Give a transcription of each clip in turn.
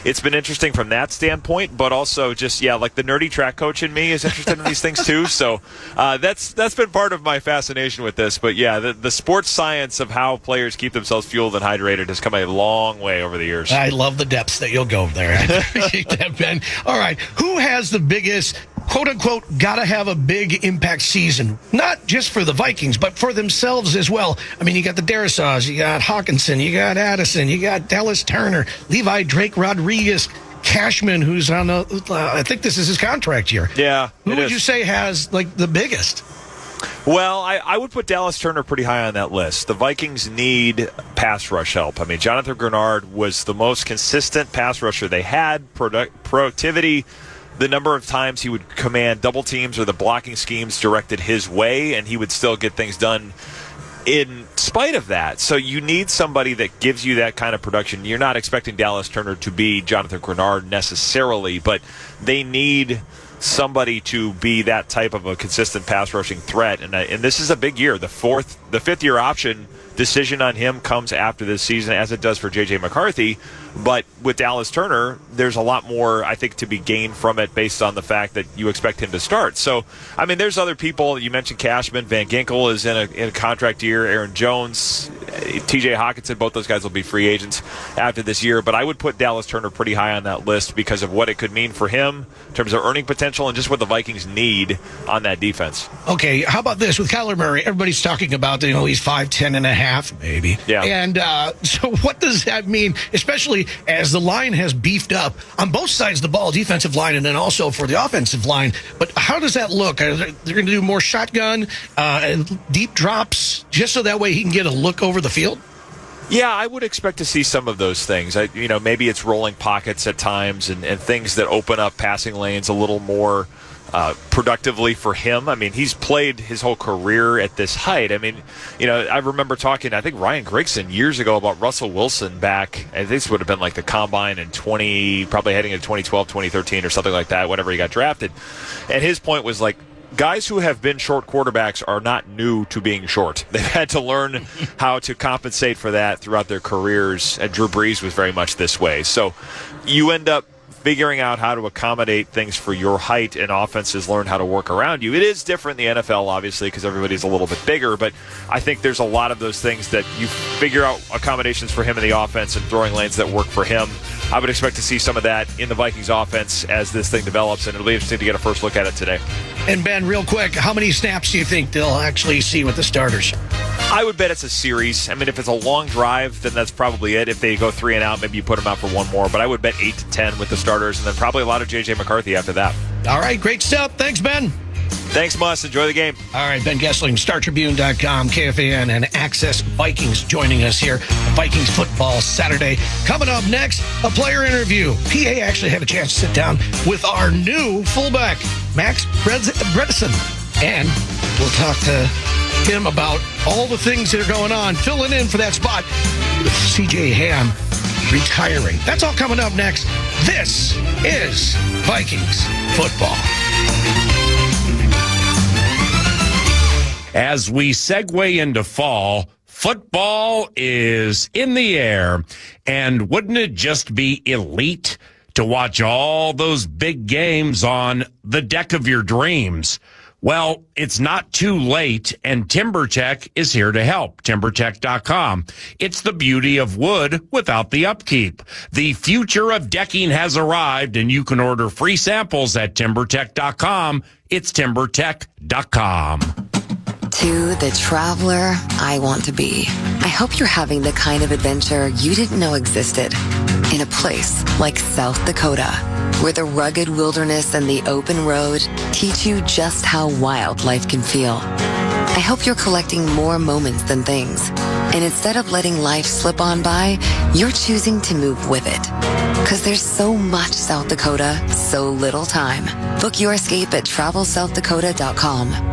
it's been interesting from that standpoint, but also just, like the nerdy track coach in me is interested in these things too. So that's been part of my fascination with this. But, the sports science of how players keep themselves fueled and hydrated has come a long way over the years. I love the depths that you'll go there. I appreciate that, Ben. All right, who has the biggest, quote-unquote, gotta have a big impact season? Not just for the Vikings, but for themselves as well. I mean, you got the Darisaws, you got Hawkinson, you got Addison, you got Dallas Turner, Levi Drake Rodriguez, Cashman, who's on I think this is his contract year. Yeah. Who would you say has, the biggest? Well, I would put Dallas Turner pretty high on that list. The Vikings need pass rush help. I mean, Jonathan Grenard was the most consistent pass rusher they had. Productivity, the number of times he would command double teams or the blocking schemes directed his way, and he would still get things done in spite of that. So you need somebody that gives you that kind of production. You're not expecting Dallas Turner to be Jonathan Grenard necessarily, but they need somebody to be that type of a consistent pass rushing threat. And this is a big year. The fifth year option decision on him comes after this season, as it does for J.J. McCarthy. But with Dallas Turner, there's a lot more, I think, to be gained from it based on the fact that you expect him to start. So, I mean, there's other people. You mentioned Cashman. Van Ginkel is in a contract year. Aaron Jones, T.J. Hawkinson, both those guys will be free agents after this year. But I would put Dallas Turner pretty high on that list because of what it could mean for him in terms of earning potential and just what the Vikings need on that defense. Okay, how about this? With Kyler Murray, everybody's talking about, he's 5'10 and a half, maybe. Yeah. And so what does that mean, especially as the line has beefed up on both sides of the ball, defensive line and then also for the offensive line? But how does that look? Are they going to do more shotgun, deep drops, just so that way he can get a look over the field? Yeah, I would expect to see some of those things. Maybe it's rolling pockets at times and things that open up passing lanes a little more productively for him. I mean, he's played his whole career at this height. I mean, I remember talking, I think Ryan Grigson years ago about Russell Wilson back, I think this would have been like the combine in probably heading into 2012, 2013 or something like that, whenever he got drafted. And his point was like, guys who have been short quarterbacks are not new to being short. They've had to learn how to compensate for that throughout their careers, and Drew Brees was very much this way. So you end up figuring out how to accommodate things for your height, and offenses learn how to work around you. It is different in the NFL, obviously, because everybody's a little bit bigger, but I think there's a lot of those things that you figure out accommodations for him in the offense and throwing lanes that work for him. I would expect to see some of that in the Vikings offense as this thing develops, and it'll be interesting to get a first look at it today. And Ben, real quick, how many snaps do you think they'll actually see with the starters? I would bet it's a series. I mean, if it's a long drive, then that's probably it. If they go 3 and out, maybe you put them out for one more. But I would bet 8 to 10 with the starters, and then probably a lot of J.J. McCarthy after that. All right, great stuff. Thanks, Ben. Thanks, Mus. Enjoy the game. All right, Ben Gessling, StarTribune.com, KFAN, and Access Vikings joining us here. Vikings football Saturday. Coming up next, a player interview. PA actually had a chance to sit down with our new fullback, Max Bredesen. And we'll talk to him about all the things that are going on, filling in for that spot with C.J. Ham retiring. That's all coming up next. This is Vikings football. As we segue into fall, football is in the air. And wouldn't it just be elite to watch all those big games on the deck of your dreams? Well, it's not too late, and TimberTech is here to help. TimberTech.com. It's the beauty of wood without the upkeep. The future of decking has arrived, and you can order free samples at TimberTech.com. It's TimberTech.com. To the traveler I want to be. I hope you're having the kind of adventure you didn't know existed in a place like South Dakota, where the rugged wilderness and the open road teach you just how wild life can feel. I hope you're collecting more moments than things, and instead of letting life slip on by, you're choosing to move with it. Because there's so much South Dakota, so little time. Book your escape at TravelSouthDakota.com.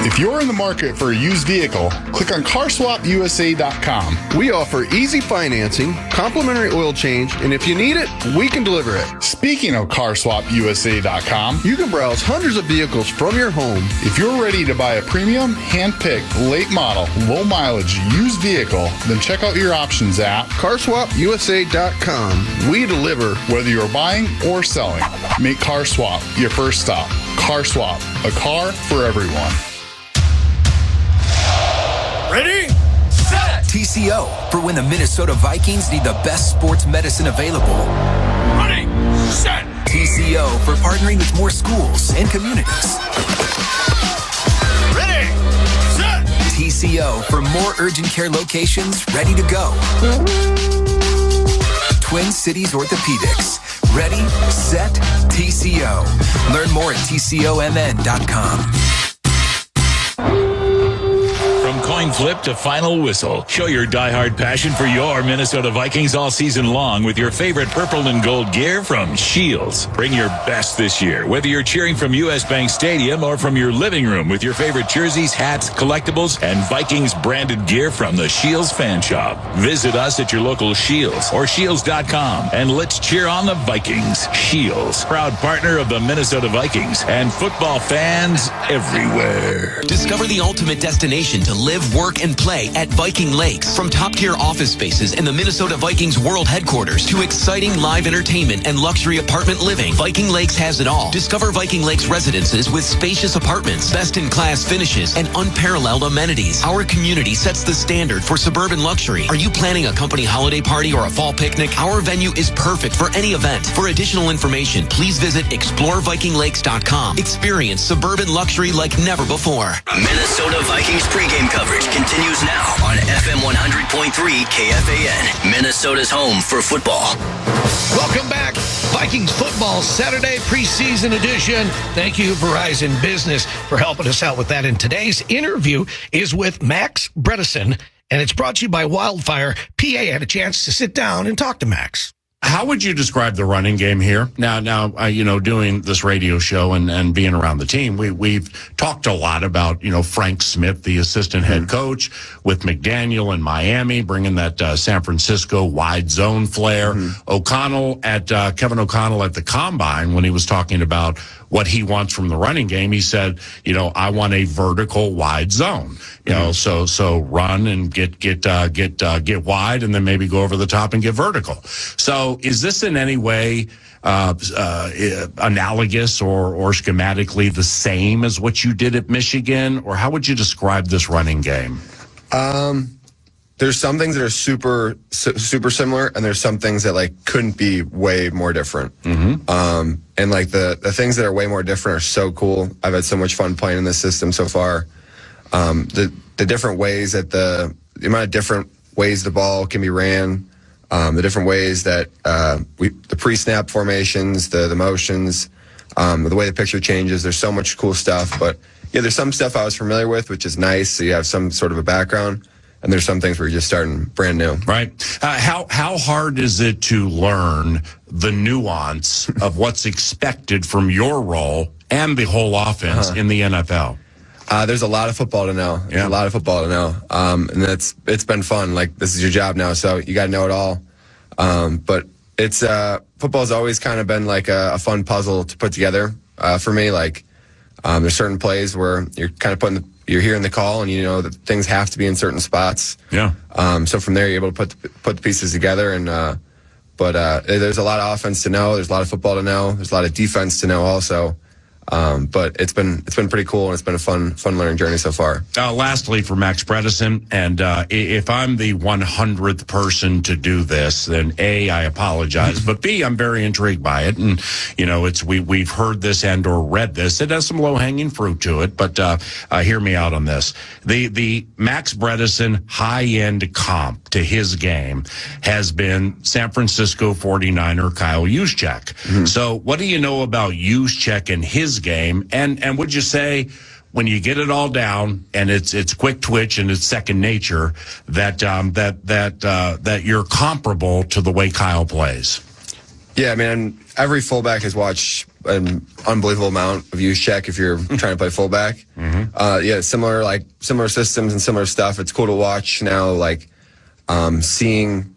If you're in the market for a used vehicle, click on carswapusa.com. We offer easy financing, complimentary oil change, and if you need it, we can deliver it. Speaking of carswapusa.com, You can browse hundreds of vehicles from your home. if you're ready to buy a premium, hand-picked, late model, low mileage used vehicle, then check out your options at carswapusa.com. We deliver. whether you're buying or selling. Make CarSwap your first stop. CarSwap, a car for everyone. Ready? Set! TCO for when the Minnesota Vikings need the best sports medicine available. Ready? Set! TCO for partnering with more schools and communities. Ready? Set! TCO for more urgent care locations ready to go. Twin Cities Orthopedics. Ready, set, TCO. Learn more at tcomn.com. From coin flip to final whistle, show your diehard passion for your Minnesota Vikings all season long with your favorite purple and gold gear from Shields. Bring your best this year, whether you're cheering from US Bank Stadium or from your living room with your favorite jerseys, hats, collectibles, and Vikings branded gear from the Shields Fan Shop. Visit us at your local Shields or Shields.com and let's cheer on the Vikings. Shields, proud partner of the Minnesota Vikings and football fans everywhere. Discover the ultimate destination to live, work, and play at Viking Lakes. From top-tier office spaces in the Minnesota Vikings World Headquarters to exciting live entertainment and luxury apartment living, Viking Lakes has it all. Discover Viking Lakes residences with spacious apartments, best-in-class finishes, and unparalleled amenities. Our community sets the standard for suburban luxury. Are you planning a company holiday party or a fall picnic? Our venue is perfect for any event. For additional information, please visit explorevikinglakes.com. Experience suburban luxury like never before. Minnesota Vikings pregame coverage continues now on FM 100.3 KFAN, Minnesota's home for football. Welcome back. Vikings Football Saturday preseason edition. Thank you, Verizon Business, for helping us out with that. And today's interview is with Max Bredesen, and it's brought to you by Wildfire. PA had a chance to sit down and talk to Max. How would you describe the running game here? Now, doing this radio show and being around the team, we've talked a lot about, Frank Smith, the assistant head coach, with McDaniel in Miami, bringing that San Francisco wide zone flair. Kevin O'Connell at the Combine, when he was talking about what he wants from the running game, he said, I want a vertical wide zone. So run and get wide, and then maybe go over the top and get vertical. So is this in any way analogous or schematically the same as what you did at Michigan, or how would you describe this running game? There's some things that are super similar, and there's some things that couldn't be way more different. And the things that are way more different are so cool. I've had so much fun playing in this system so far. The different ways that the amount of different ways the ball can be ran, the different ways that the pre-snap formations, the motions, the way the picture changes. There's so much cool stuff. But yeah, there's some stuff I was familiar with, which is nice. So you have some sort of a background. And there's some things where you're just starting brand new. Right. How hard is it to learn the nuance of what's expected from your role and the whole offense in the NFL? There's a lot of football to know. There's a lot of football to know. And it's been fun. This is your job now, so you got to know it all. But it's football's always kind of been a fun puzzle to put together for me. There's certain plays where you're kind of you're hearing the call, and you know that things have to be in certain spots. Yeah. So from there, you're able to put the pieces together, and but there's a lot of offense to know. There's a lot of football to know. There's a lot of defense to know also. But it's been pretty cool, and it's been a fun learning journey so far. Lastly, for Max Bredesen, and if I'm the 100th person to do this, then A, I apologize, but B, I'm very intrigued by it, and we've heard this and or read this. It has some low hanging fruit to it, but hear me out on this. The Max Bredesen high end comp to his game has been San Francisco 49er Kyle Juszczyk. Mm-hmm. So, what do you know about Juszczyk and his game, and would you say when you get it all down and it's quick twitch and it's second nature that you're comparable to the way Kyle plays? Yeah, I mean, every fullback has watched an unbelievable amount of use check if you're trying to play fullback. Yeah, similar systems and similar stuff. It's cool to watch now, like you've seen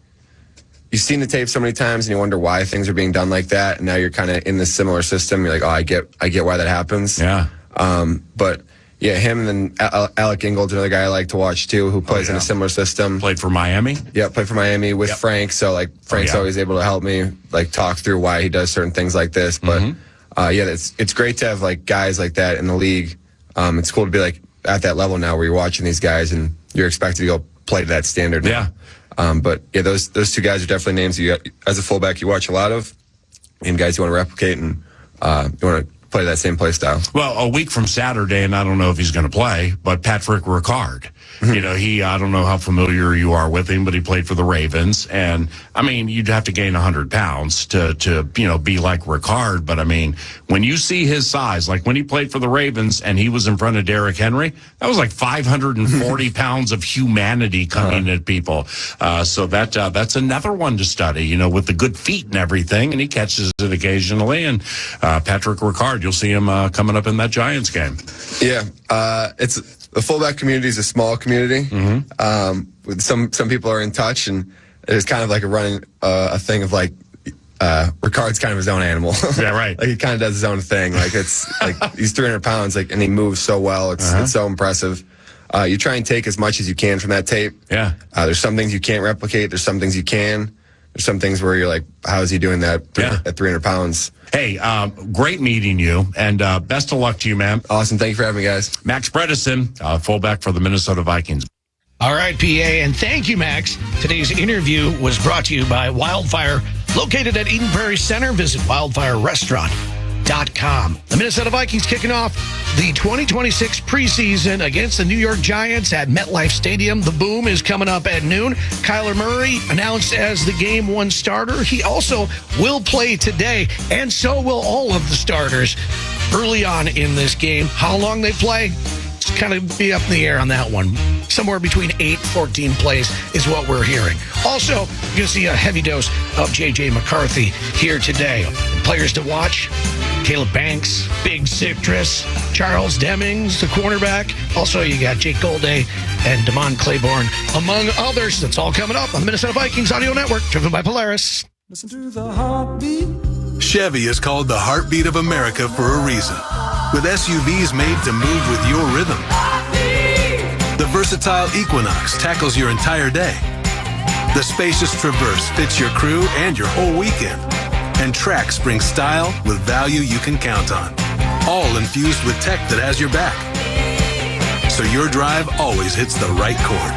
the tape so many times and you wonder why things are being done like that, and now you're kind of in this similar system. You're like, oh, I get why that happens. Yeah. But yeah, him and then Alec Ingold's another guy I like to watch too, who plays in a similar system. Played for Miami? Yeah, played for Miami with Frank. So like Frank's always able to help me like talk through why he does certain things like this. But yeah, it's great to have like guys like that in the league. It's cool to be like at that level now where you're watching these guys and you're expected to go play to that standard now. Yeah. But yeah, those two guys are definitely names as a fullback you watch a lot of, and guys you want to replicate and you want to play that same play style. Well, a week from Saturday, and I don't know if he's going to play, but Patrick Ricard. You know, I don't know how familiar you are with him, but he played for the Ravens. And, I mean, you'd have to gain 100 pounds to be like Ricard. But, I mean, when you see his size, like when he played for the Ravens and he was in front of Derrick Henry, that was like 540 pounds of humanity coming at people. So that's another one to study, with the good feet and everything. And he catches it occasionally. And Patrick Ricard, you'll see him coming up in that Giants game. Yeah, the fullback community is a small community. Some people are in touch, and there's kind of like a thing of like Ricard's kind of his own animal. Yeah, right. Like he kind of does his own thing. Like it's like he's 300 pounds, like, and he moves so well. It's so impressive. You try and take as much as you can from that tape. Yeah. There's some things you can't replicate. There's some things you can. There's some things where you're like, how is he doing that at 300 pounds? Hey, great meeting you, and best of luck to you, man. Awesome. Thank you for having me, guys. Max Bredesen, fullback for the Minnesota Vikings. All right, PA, and thank you, Max. Today's interview was brought to you by Wildfire, located at Eden Prairie Center. Visit wildfirerestaurant.com. The Minnesota Vikings kicking off the 2026 preseason against the New York Giants at MetLife Stadium. The boom is coming up at noon. Kyler Murray announced as the game one starter. He also will play today, and so will all of the starters early on in this game. How long they play? It's kind of be up in the air on that one. Somewhere between 8 and 14 plays is what we're hearing. Also, you're going to see a heavy dose of J.J. McCarthy here today. Players to watch: Caleb Banks, Big Citrus, Charles Demings, the cornerback. Also, you got Jake Golday and Damon Claiborne, among others. That's all coming up on the Minnesota Vikings Audio Network, driven by Polaris. Listen to the heartbeat. Chevy is called the heartbeat of America for a reason. With SUVs made to move with your rhythm. The versatile Equinox tackles your entire day. The spacious Traverse fits your crew and your whole weekend. And Trax brings style with value you can count on. All infused with tech that has your back. So your drive always hits the right chord.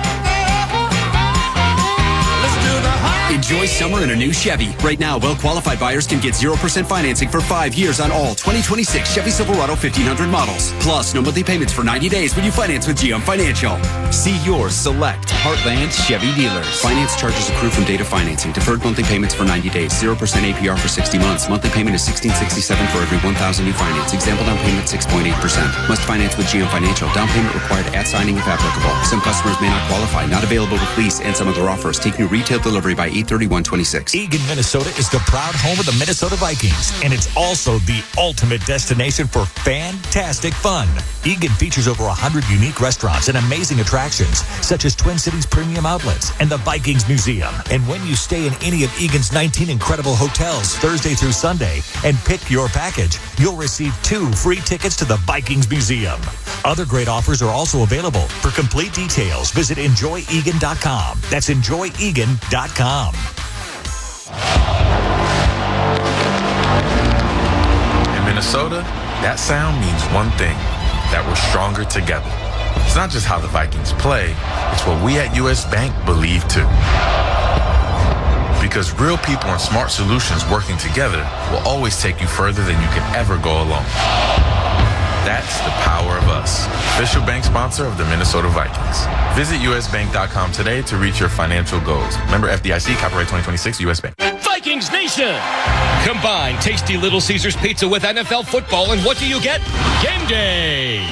Enjoy summer in a new Chevy. Right now, well-qualified buyers can get 0% financing for 5 years on all 2026 Chevy Silverado 1500 models. Plus, no monthly payments for 90 days when you finance with GM Financial. See your select Heartland Chevy dealers. Finance charges accrue from date of financing. Deferred monthly payments for 90 days. 0% APR for 60 months. Monthly payment is $16.67 for every 1,000 you finance. Example down payment 6.8%. Must finance with GM Financial. Down payment required at signing if applicable. Some customers may not qualify. Not available with lease and some other offers. Take new retail delivery by 8/31/26. Eagan, Minnesota is the proud home of the Minnesota Vikings, and it's also the ultimate destination for fantastic fun. Eagan features over 100 unique restaurants and amazing attractions, such as Twin Cities Premium Outlets and the Vikings Museum. And when you stay in any of Eagan's 19 incredible hotels Thursday through Sunday and pick your package, you'll receive 2 free tickets to the Vikings Museum. Other great offers are also available. For complete details, visit enjoyegan.com. That's enjoyegan.com. In Minnesota, that sound means one thing, that we're stronger together. It's not just how the Vikings play, it's what we at U.S. Bank believe too. Because real people and smart solutions working together will always take you further than you can ever go alone. That's the power of us. Official bank sponsor of the Minnesota Vikings. Visit usbank.com today to reach your financial goals. Member FDIC, copyright 2026, U.S. Bank. Vikings Nation! Combine tasty Little Caesars pizza with NFL football, and what do you get? Game day!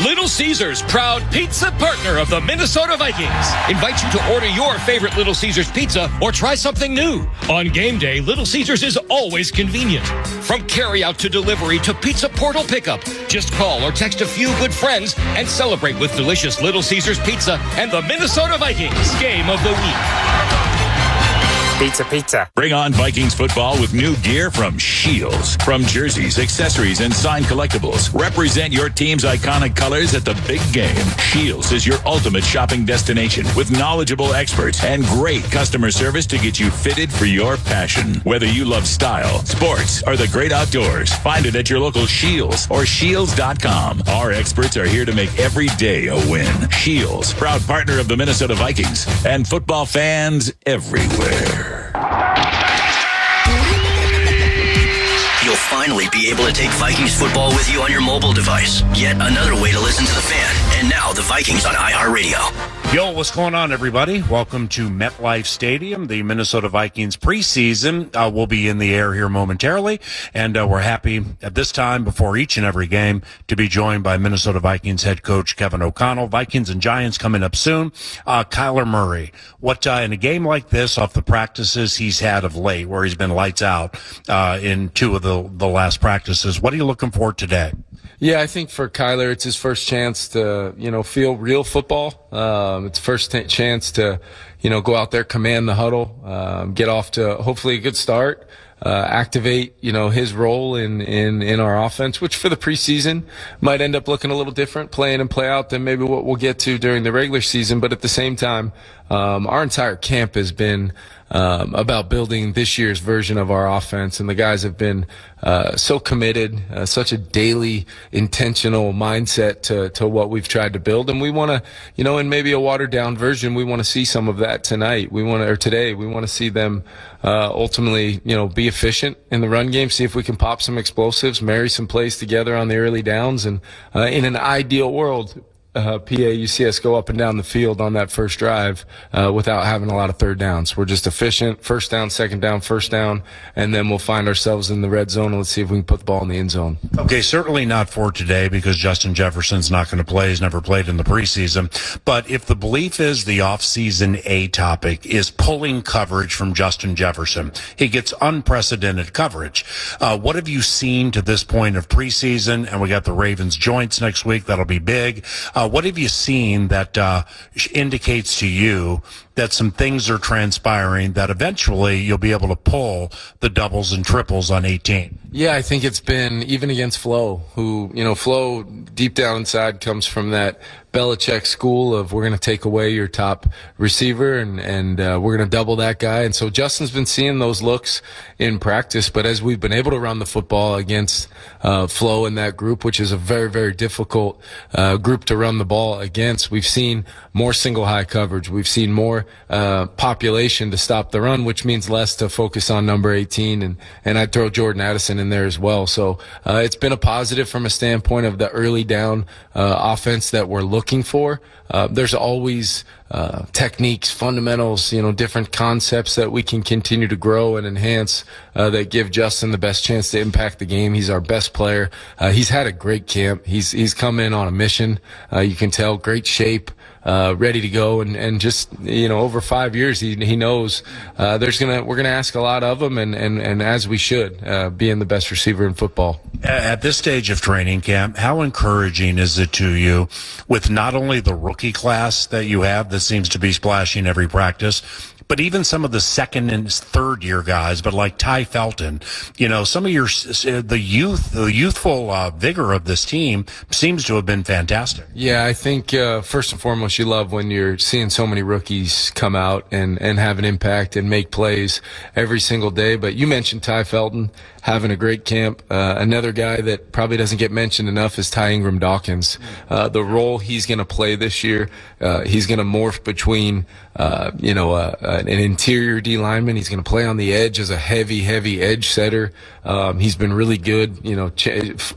Little Caesars, proud pizza partner of the Minnesota Vikings, invites you to order your favorite Little Caesars pizza or try something new. On game day, Little Caesars is always convenient. From carryout to delivery to pizza portal pickup, just call or text a few good friends and celebrate with delicious Little Caesars pizza and the Minnesota Vikings Game of the Week. Pizza. Bring on Vikings football with new gear from Shields. From jerseys, accessories, and signed collectibles. Represent your team's iconic colors at the big game. Shields is your ultimate shopping destination with knowledgeable experts and great customer service to get you fitted for your passion. Whether you love style, sports, or the great outdoors, find it at your local Shields or Shields.com. Our experts are here to make every day a win. Shields, proud partner of the Minnesota Vikings and football fans everywhere. You'll finally be able to take Vikings football with you on your mobile device. Yet another way to listen to the Fan. And now the Vikings on iHeartRadio. Yo, what's going on, everybody? Welcome to MetLife Stadium. The Minnesota Vikings preseason will be in the air here momentarily, and we're happy at this time before each and every game to be joined by Minnesota Vikings head coach Kevin O'Connell. Vikings and Giants coming up soon. Kyler Murray, what in a game like this, off the practices he's had of late, where he's been lights out in two of the last practices, what are you looking for today? Yeah, I think for Kyler, it's his first chance to, feel real football. It's first chance to, go out there, command the huddle, get off to hopefully a good start, activate, his role in our offense, which for the preseason might end up looking a little different, play in and play out than maybe what we'll get to during the regular season. But at the same time, our entire camp has been about building this year's version of our offense, and the guys have been so committed, such a daily intentional mindset to what we've tried to build. And we want to, in maybe a watered down version, we want to see some of that tonight. Today we want to see them ultimately, be efficient in the run game, see if we can pop some explosives, marry some plays together on the early downs, and in an ideal world, you see us go up and down the field on that first drive without having a lot of third downs. We're just efficient, first down, second down, first down, and then we'll find ourselves in the red zone. Let's see if we can put the ball in the end zone. Okay, certainly not for today because Justin Jefferson's not going to play. He's never played in the preseason. But if the belief is the offseason A topic is pulling coverage from Justin Jefferson, he gets unprecedented coverage. What have you seen to this point of preseason? And we got the Ravens joints next week. That'll be big. What have you seen that indicates to you that some things are transpiring that eventually you'll be able to pull the doubles and triples on 18? Yeah, I think it's been even against Flo, who, Flo deep down inside comes from that Belichick school of we're going to take away your top receiver and we're going to double that guy. And so Justin's been seeing those looks in practice, but as we've been able to run the football against Flo and that group, which is a very, very difficult group to run the ball against, we've seen more single high coverage. We've seen more population to stop the run, which means less to focus on number 18. And I'd throw Jordan Addison in there as well. So it's been a positive from a standpoint of the early down offense that we're looking for. There's always techniques, fundamentals, different concepts that we can continue to grow and enhance that give Justin the best chance to impact the game. He's our best player. He's had a great camp. He's come in on a mission. You can tell, great shape. Ready to go, and just over 5 years he knows we're gonna ask a lot of him, and as we should, being the best receiver in football. At this stage of training camp, how encouraging is it to you with not only the rookie class that you have that seems to be splashing every practice, but even some of the second and third year guys, but like Ty Felton, some of the youthful vigor of this team seems to have been fantastic. Yeah, I think first and foremost, you love when you're seeing so many rookies come out and have an impact and make plays every single day. But you mentioned Ty Felton having a great camp. Another guy that probably doesn't get mentioned enough is Ty Ingram Dawkins. The role he's going to play this year, he's going to morph between, an interior D lineman. He's going to play on the edge as a heavy edge setter. He's been really good,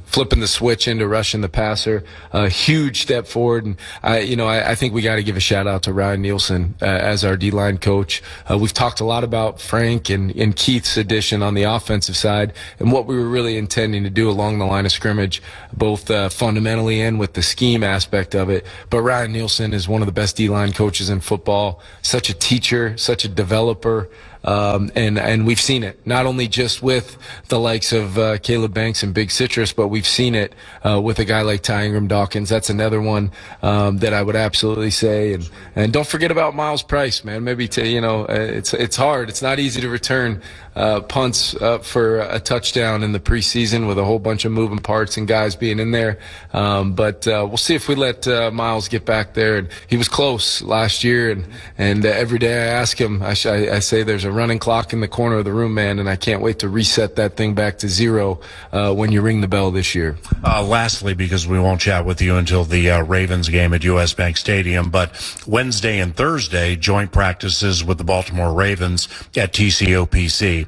flipping the switch into rushing the passer. A huge step forward. And I think we got to give a shout out to Ryan Nielsen as our D-line coach. We've talked a lot about Frank and Keith's addition on the offensive side and what we were really intending to do along the line of scrimmage, both fundamentally and with the scheme aspect of it. But Ryan Nielsen is one of the best D-line coaches in football, such a teacher, such a developer. And we've seen it not only just with the likes of Caleb Banks and Big Citrus, but we've seen it with a guy like Ty Ingram Dawkins. That's another one that I would absolutely say. And don't forget about Miles Price, man. Maybe it's hard. It's not easy to return punts for a touchdown in the preseason with a whole bunch of moving parts and guys being in there. But we'll see if we let Miles get back there. And he was close last year, and every day I ask him, I say there's a running clock in the corner of the room, man, and I can't wait to reset that thing back to 0 when you ring the bell this year. Lastly, because we won't chat with you until the Ravens game at US Bank Stadium, but Wednesday and Thursday, joint practices with the Baltimore Ravens at TCOPC.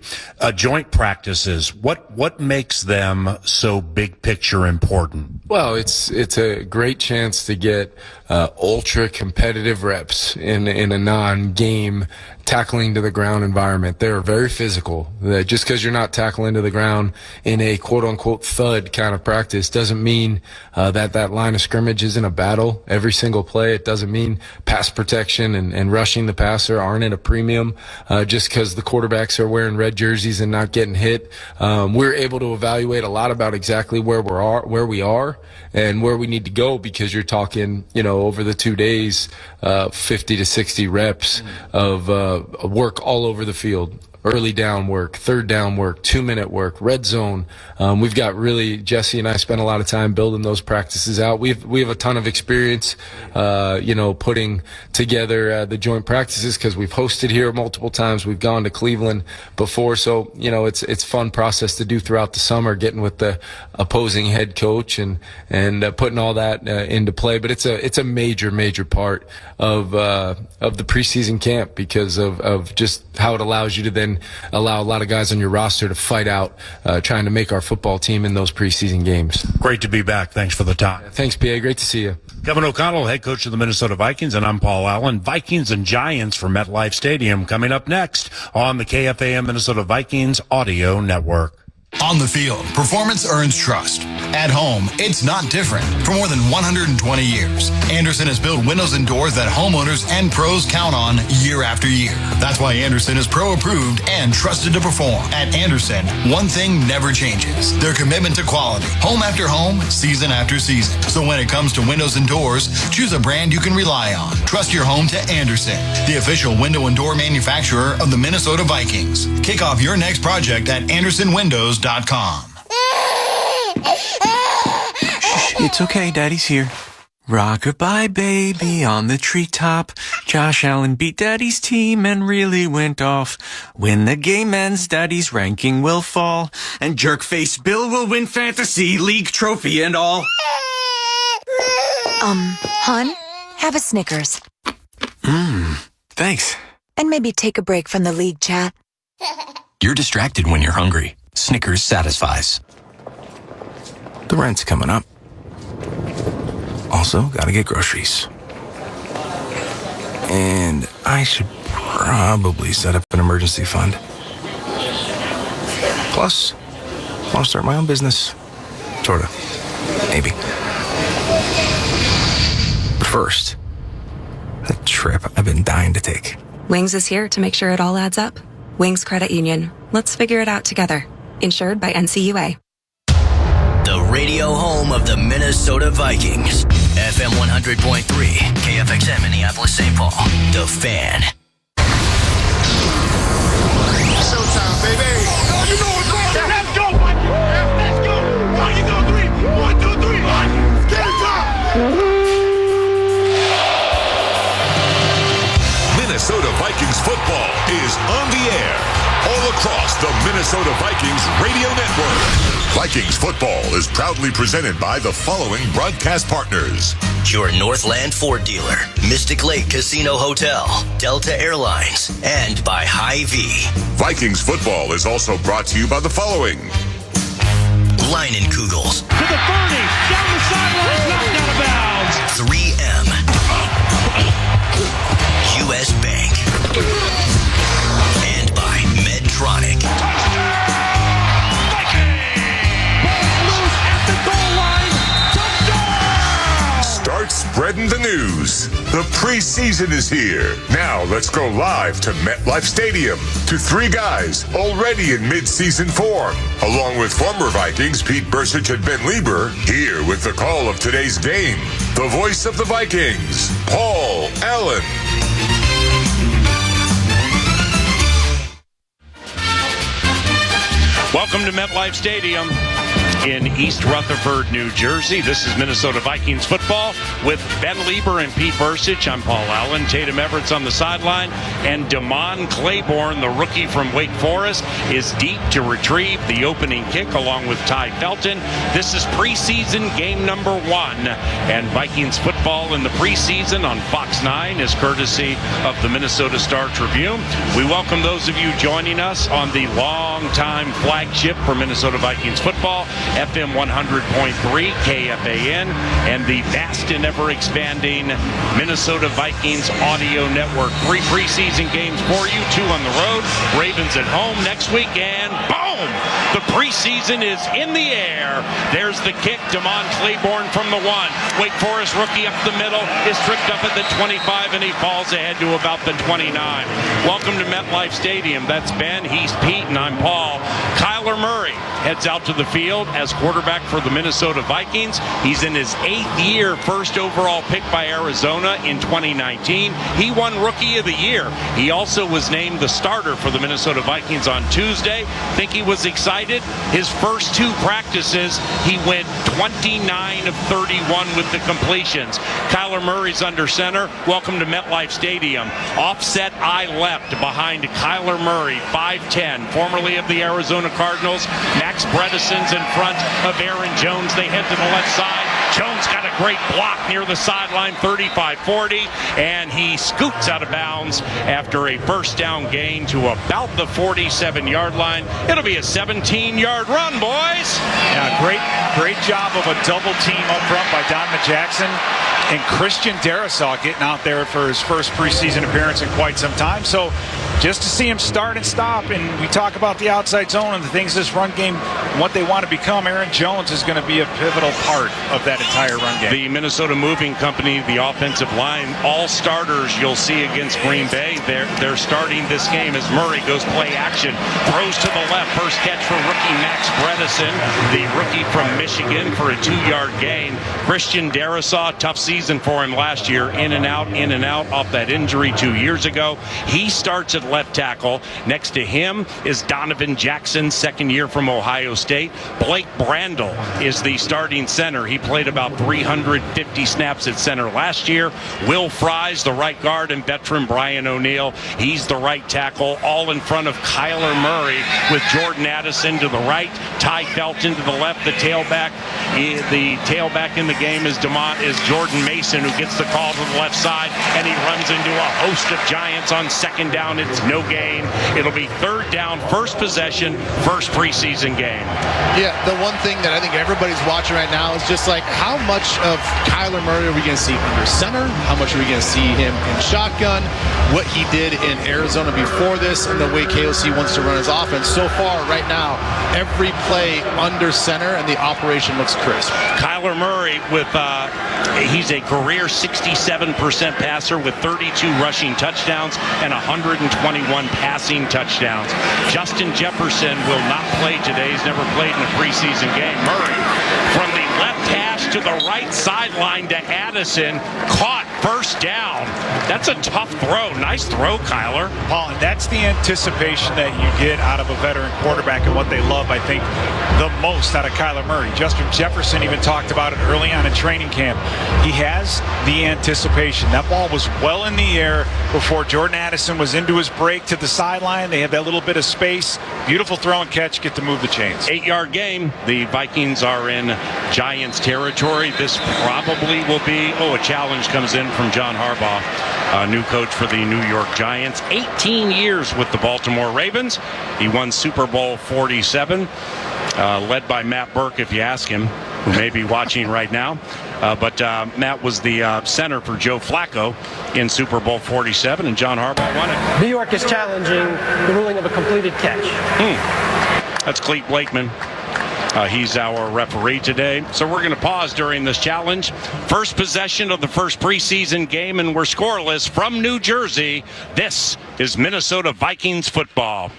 Joint practices, what makes them so big picture important? Well, it's a great chance to get ultra competitive reps in a non-game tackling to the ground environment. They're very physical. Just because you're not tackling to the ground in a quote-unquote thud kind of practice doesn't mean that line of scrimmage isn't a battle every single play. It doesn't mean pass protection and rushing the passer aren't at a premium just because the quarterbacks are wearing red jerseys and not getting hit. We're able to evaluate a lot about exactly where we are and where we need to go, because you're talking, over the 2 days, 50 to 60 reps of work all over the field. Early down work, third down work, 2-minute work, red zone. We've got Jesse and I spent a lot of time building those practices out. We have a ton of experience, putting together the joint practices because we've hosted here multiple times. We've gone to Cleveland before. So, it's a fun process to do throughout the summer, getting with the opposing head coach and putting all that into play. But it's a major part of the preseason camp because of just how it allows you to then allow a lot of guys on your roster to fight out trying to make our football team in those preseason games. Great to be back. Thanks for the time. Thanks, PA. Great to see you. Kevin O'Connell, head coach of the Minnesota Vikings, and I'm Paul Allen. Vikings and Giants from MetLife Stadium coming up next on the KFAN Minnesota Vikings Audio Network. On the field, performance earns trust. At home, it's not different. For more than 120 years, Andersen has built windows and doors that homeowners and pros count on year after year. That's why Andersen is pro-approved and trusted to perform. At Andersen, one thing never changes: their commitment to quality, home after home, season after season. So when it comes to windows and doors, choose a brand you can rely on. Trust your home to Andersen, the official window and door manufacturer of the Minnesota Vikings. Kick off your next project at AndersonWindows.com. It's okay, Daddy's here. Rock-a-bye baby on the treetop. Josh Allen beat Daddy's team and really went off. When the game ends, Daddy's ranking will fall. And Jerkface Bill will win Fantasy League trophy and all. Hon, have a Snickers. Thanks. And maybe take a break from the league chat. You're distracted when you're hungry. Snickers satisfies. The rent's coming up. Also, gotta get groceries. And I should probably set up an emergency fund. Plus, I want to start my own business. Sorta. Maybe. But first, that trip I've been dying to take. Wings is here to make sure it all adds up. Wings Credit Union. Let's figure it out together. Insured by NCUA. The radio home of the Minnesota Vikings. FM 100.3, KFXM Minneapolis, St. Paul. The Fan. Showtime, baby. You know what's going on. Let's go, Vikings. Let's go. How you gonna do it? 1, 2, 3. Get it up. Minnesota Vikings football is on the air all across the Minnesota Vikings radio network. Vikings football is proudly presented by the following broadcast partners: Your Northland Ford dealer, Mystic Lake Casino Hotel, Delta Airlines, and by Hy-Vee. Vikings football is also brought to you by the following: Leinenkugels. To the 30, down the sideline, knocked out of bounds. 3M. US Bank. And by Medtronic. Start spreading the news. The preseason is here. Now let's go live to MetLife Stadium to three guys already in mid-season form, along with former Vikings Pete Bursich and Ben Lieber, here with the call of today's game. The voice of the Vikings, Paul Allen. Welcome to MetLife Stadium in East Rutherford, New Jersey. This is Minnesota Vikings football with Ben Lieber and Pete Bursich. I'm Paul Allen. Tatum Everett's on the sideline. And Damon Claiborne, the rookie from Wake Forest, is deep to retrieve the opening kick along with Ty Felton. This is preseason game number 1. And Vikings football in the preseason on Fox 9 is courtesy of the Minnesota Star-Tribune. We welcome those of you joining us on the long-time flagship for Minnesota Vikings football, FM 100.3 KFAN, and the vast and ever-expanding Minnesota Vikings audio network. 3 preseason games for you, 2 on the road. Ravens at home next week, and boom! The preseason is in the air. There's the kick. Damon Claiborne from the 1. Wake Forest rookie up the middle is tripped up at the 25, and he falls ahead to about the 29. Welcome to MetLife Stadium. That's Ben, he's Pete, and I'm Paul. Kyler Murray heads out to the field as quarterback for the Minnesota Vikings. He's in his 8th year, first overall pick by Arizona in 2019. He won Rookie of the Year. He also was named the starter for the Minnesota Vikings on Tuesday. Think he was excited? His first 2 practices, he went 29 of 31 with the completions. Kyler Murray's under center. Welcome to MetLife Stadium. Offset eye left behind Kyler Murray, 5'10", formerly of the Arizona Cardinals. Max Bredesen's in front of Aaron Jones. They head to the left side. Jones got a great block near the sideline, 35-40, and he scoots out of bounds after a first down gain to about the 47-yard line. It'll be a 17-yard run, boys. Yeah, great job of a double team up front by Donovan Jackson and Christian Darrisaw getting out there for his first preseason appearance in quite some time. So just to see him start and stop, and we talk about the outside zone and the things this run game, what they want to become, Aaron Jones is going to be a pivotal part of that entire run game. The Minnesota Moving Company, the offensive line, all starters you'll see against Green Bay. They're starting this game as Murray goes play action, throws to the left, first catch for rookie Max Bredesen, the rookie from Michigan, for a 2-yard gain. Christian Darrisaw, tough season for him last year, in and out off that injury 2 years ago. He starts at left tackle. Next to him is Donovan Jackson, second year from Ohio State. Blake Brandel is the starting center. He played about 350 snaps at center last year. Will Fries, the right guard, and veteran Brian O'Neill, he's the right tackle, all in front of Kyler Murray, with Jordan Addison to the right, Ty Felton to the left. The tailback in the game is Jordan Mason, who gets the call to the left side, and he runs into a host of Giants on second down. It's no gain. It'll be third down, first possession, first preseason game. Yeah, the one thing that I think everybody's watching right now is just like, how much of Kyler Murray are we going to see under center? How much are we going to see him in shotgun? What he did in Arizona before this, and the way KOC wants to run his offense. So far, right now, every play under center, and the operation looks crisp. Kyler Murray he's a career 67% passer with 32 rushing touchdowns and 121 passing touchdowns. Justin Jefferson will not play today. He's never played in a preseason game. Murray from the left hash to the right sideline to Addison, caught, first down. That's a tough throw. Nice throw, Kyler. Paul, and that's the anticipation that you get out of a veteran quarterback, and what they love, I think, the most out of Kyler Murray. Justin Jefferson even talked about it early on in training camp. He has the anticipation. That ball was well in the air before Jordan Addison was into his break to the sideline. They have that little bit of space. Beautiful throw and catch, get to move the chains. 8-yard game. The Vikings are in Giants territory. This probably will be, a challenge comes in from John Harbaugh, new coach for the New York Giants. 18 years with the Baltimore Ravens. He won Super Bowl 47. led by Matt Burke, if you ask him, who may be watching right now. But Matt was the center for Joe Flacco in Super Bowl 47, and John Harbaugh won it. New York is challenging the ruling of a completed catch. That's Clete Blakeman. He's our referee today. So we're going to pause during this challenge. First possession of the first preseason game, and we're scoreless from New Jersey. This is Minnesota Vikings football.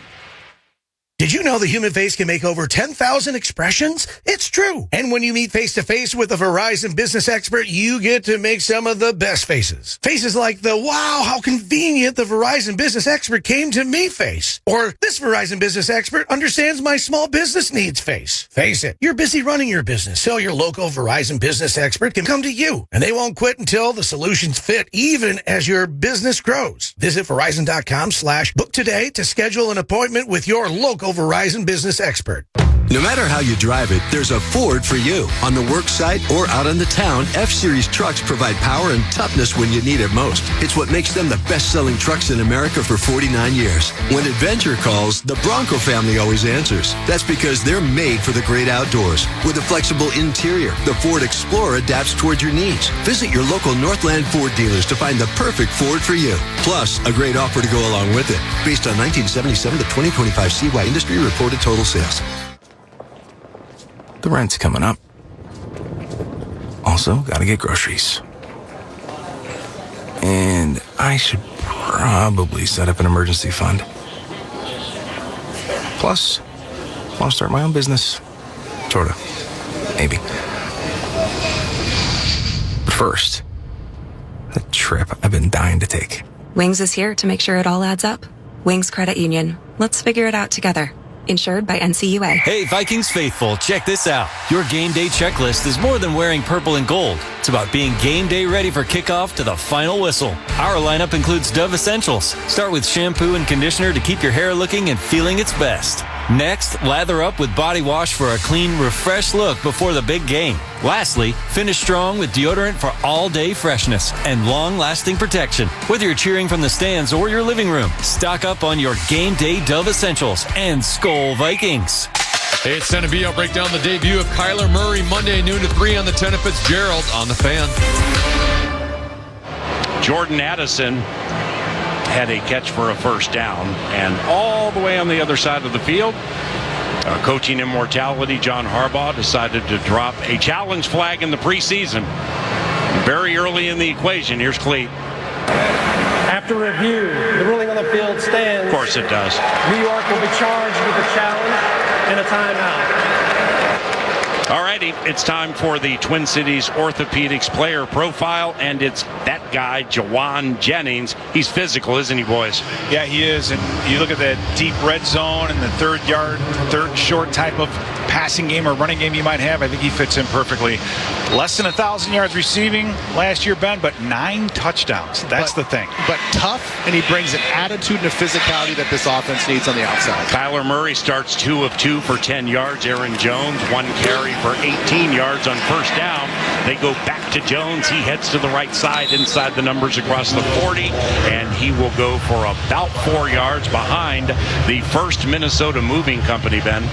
Did you know the human face can make over 10,000 expressions? It's true. And when you meet face-to-face with a Verizon business expert, you get to make some of the best faces. Faces like the, wow, how convenient the Verizon business expert came to me face. Or this Verizon business expert understands my small business needs face. Face it, you're busy running your business, so your local Verizon business expert can come to you. And they won't quit until the solutions fit, even as your business grows. Visit Verizon.com/book today to schedule an appointment with your local Verizon business expert. No matter how you drive it, there's a Ford for you. On the work site or out on the town, F-Series trucks provide power and toughness when you need it most. It's what makes them the best-selling trucks in America for 49 years. When adventure calls, the Bronco family always answers. That's because they're made for the great outdoors. With a flexible interior, the Ford Explorer adapts towards your needs. Visit your local Northland Ford dealers to find the perfect Ford for you. Plus, a great offer to go along with it. Based on 1977 to 2025 CY industry reported total sales. The rent's coming up. Also, gotta get groceries. And I should probably set up an emergency fund. Plus, I'll start my own business. Sorta. Maybe. But first, the trip I've been dying to take. Wings is here to make sure it all adds up. Wings Credit Union. Let's figure it out together. Insured by NCUA. Hey, Vikings faithful, check this out. Your game day checklist is more than wearing purple and gold. It's about being game day ready for kickoff to the final whistle. Our lineup includes Dove Essentials. Start with shampoo and conditioner to keep your hair looking and feeling its best. Next, lather up with body wash for a clean, refreshed look before the big game. Lastly, finish strong with deodorant for all-day freshness and long-lasting protection. Whether you're cheering from the stands or your living room, stock up on your game day Dove Essentials and Skol Vikings. Hey, it's time to be. I'll break down the debut of Kyler Murray Monday noon to 3 on the 10 of Fitzgerald on the Fan. Jordan Addison had a catch for a first down, and all the way on the other side of the field, coaching immortality John Harbaugh decided to drop a challenge flag in the preseason. Very early in the equation. Here's Clete. After review, the ruling on the field stands. Of course it does. New York will be charged with a challenge and a timeout. All righty, it's time for the Twin Cities Orthopedics player profile, and it's that guy, Jawan Jennings. He's physical, isn't he, boys? Yeah, he is. And you look at that deep red zone and the third short type of passing game or running game you might have. I think he fits in perfectly. Less than 1,000 yards receiving last year, Ben, but 9 touchdowns. That's the thing. But tough, and he brings an attitude and a physicality that this offense needs on the outside. Kyler Murray starts 2 of 2 for 10 yards. Aaron Jones, 1 carry for 18 yards on first down. They go back to Jones. He heads to the right side inside the numbers across the 40, and he will go for about 4 yards behind the first Minnesota moving company, Ben.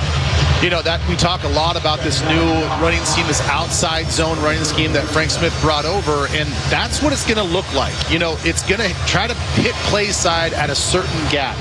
You know, that we talk a lot about this new running scheme, this outside zone running scheme that Frank Smith brought over, and that's what it's going to look like. You know, it's going to try to hit play side at a certain gap.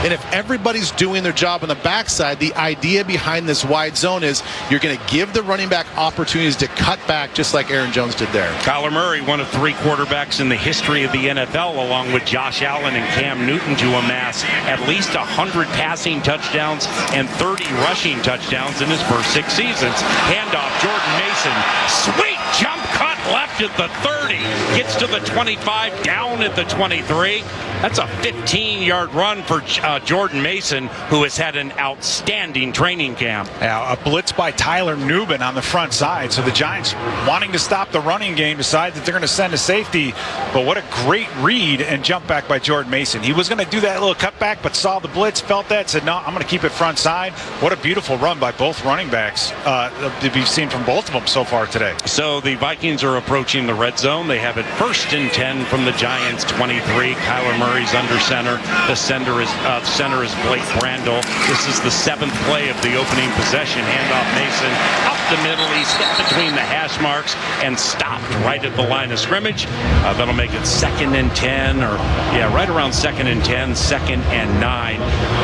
And if everybody's doing their job on the backside, the idea behind this wide zone is you're going to give the running back opportunities to cut back just like Aaron Jones did there. Kyler Murray, one of 3 quarterbacks in the history of the NFL, along with Josh Allen and Cam Newton, to amass at least 100 passing touchdowns and 30 rushing touchdowns in his first 6 seasons. Handoff, Jordan Mason. Sweet jump cut left at the 30. Gets to the 25, down at the 23. That's a 15-yard run for Jordan Mason, who has had an outstanding training camp. Yeah, a blitz by Tyler Nubin on the front side. So the Giants, wanting to stop the running game, decide that they're going to send a safety. But what a great read and jump back by Jordan Mason. He was going to do that little cutback, but saw the blitz, felt that, said, no, I'm going to keep it front side. What a beautiful run by both running backs that we've seen from both of them so far today. So the Vikings are They're approaching the red zone. They have it 1st and 10 from the Giants 23. Kyler Murray's under center. The center is Blake Brandel. This is the 7th play of the opening possession. Handoff Mason up the middle. He stepped between the hash marks and stopped right at the line of scrimmage. That'll make it 2nd and 10, or right around 2nd and 10, 2nd and 9.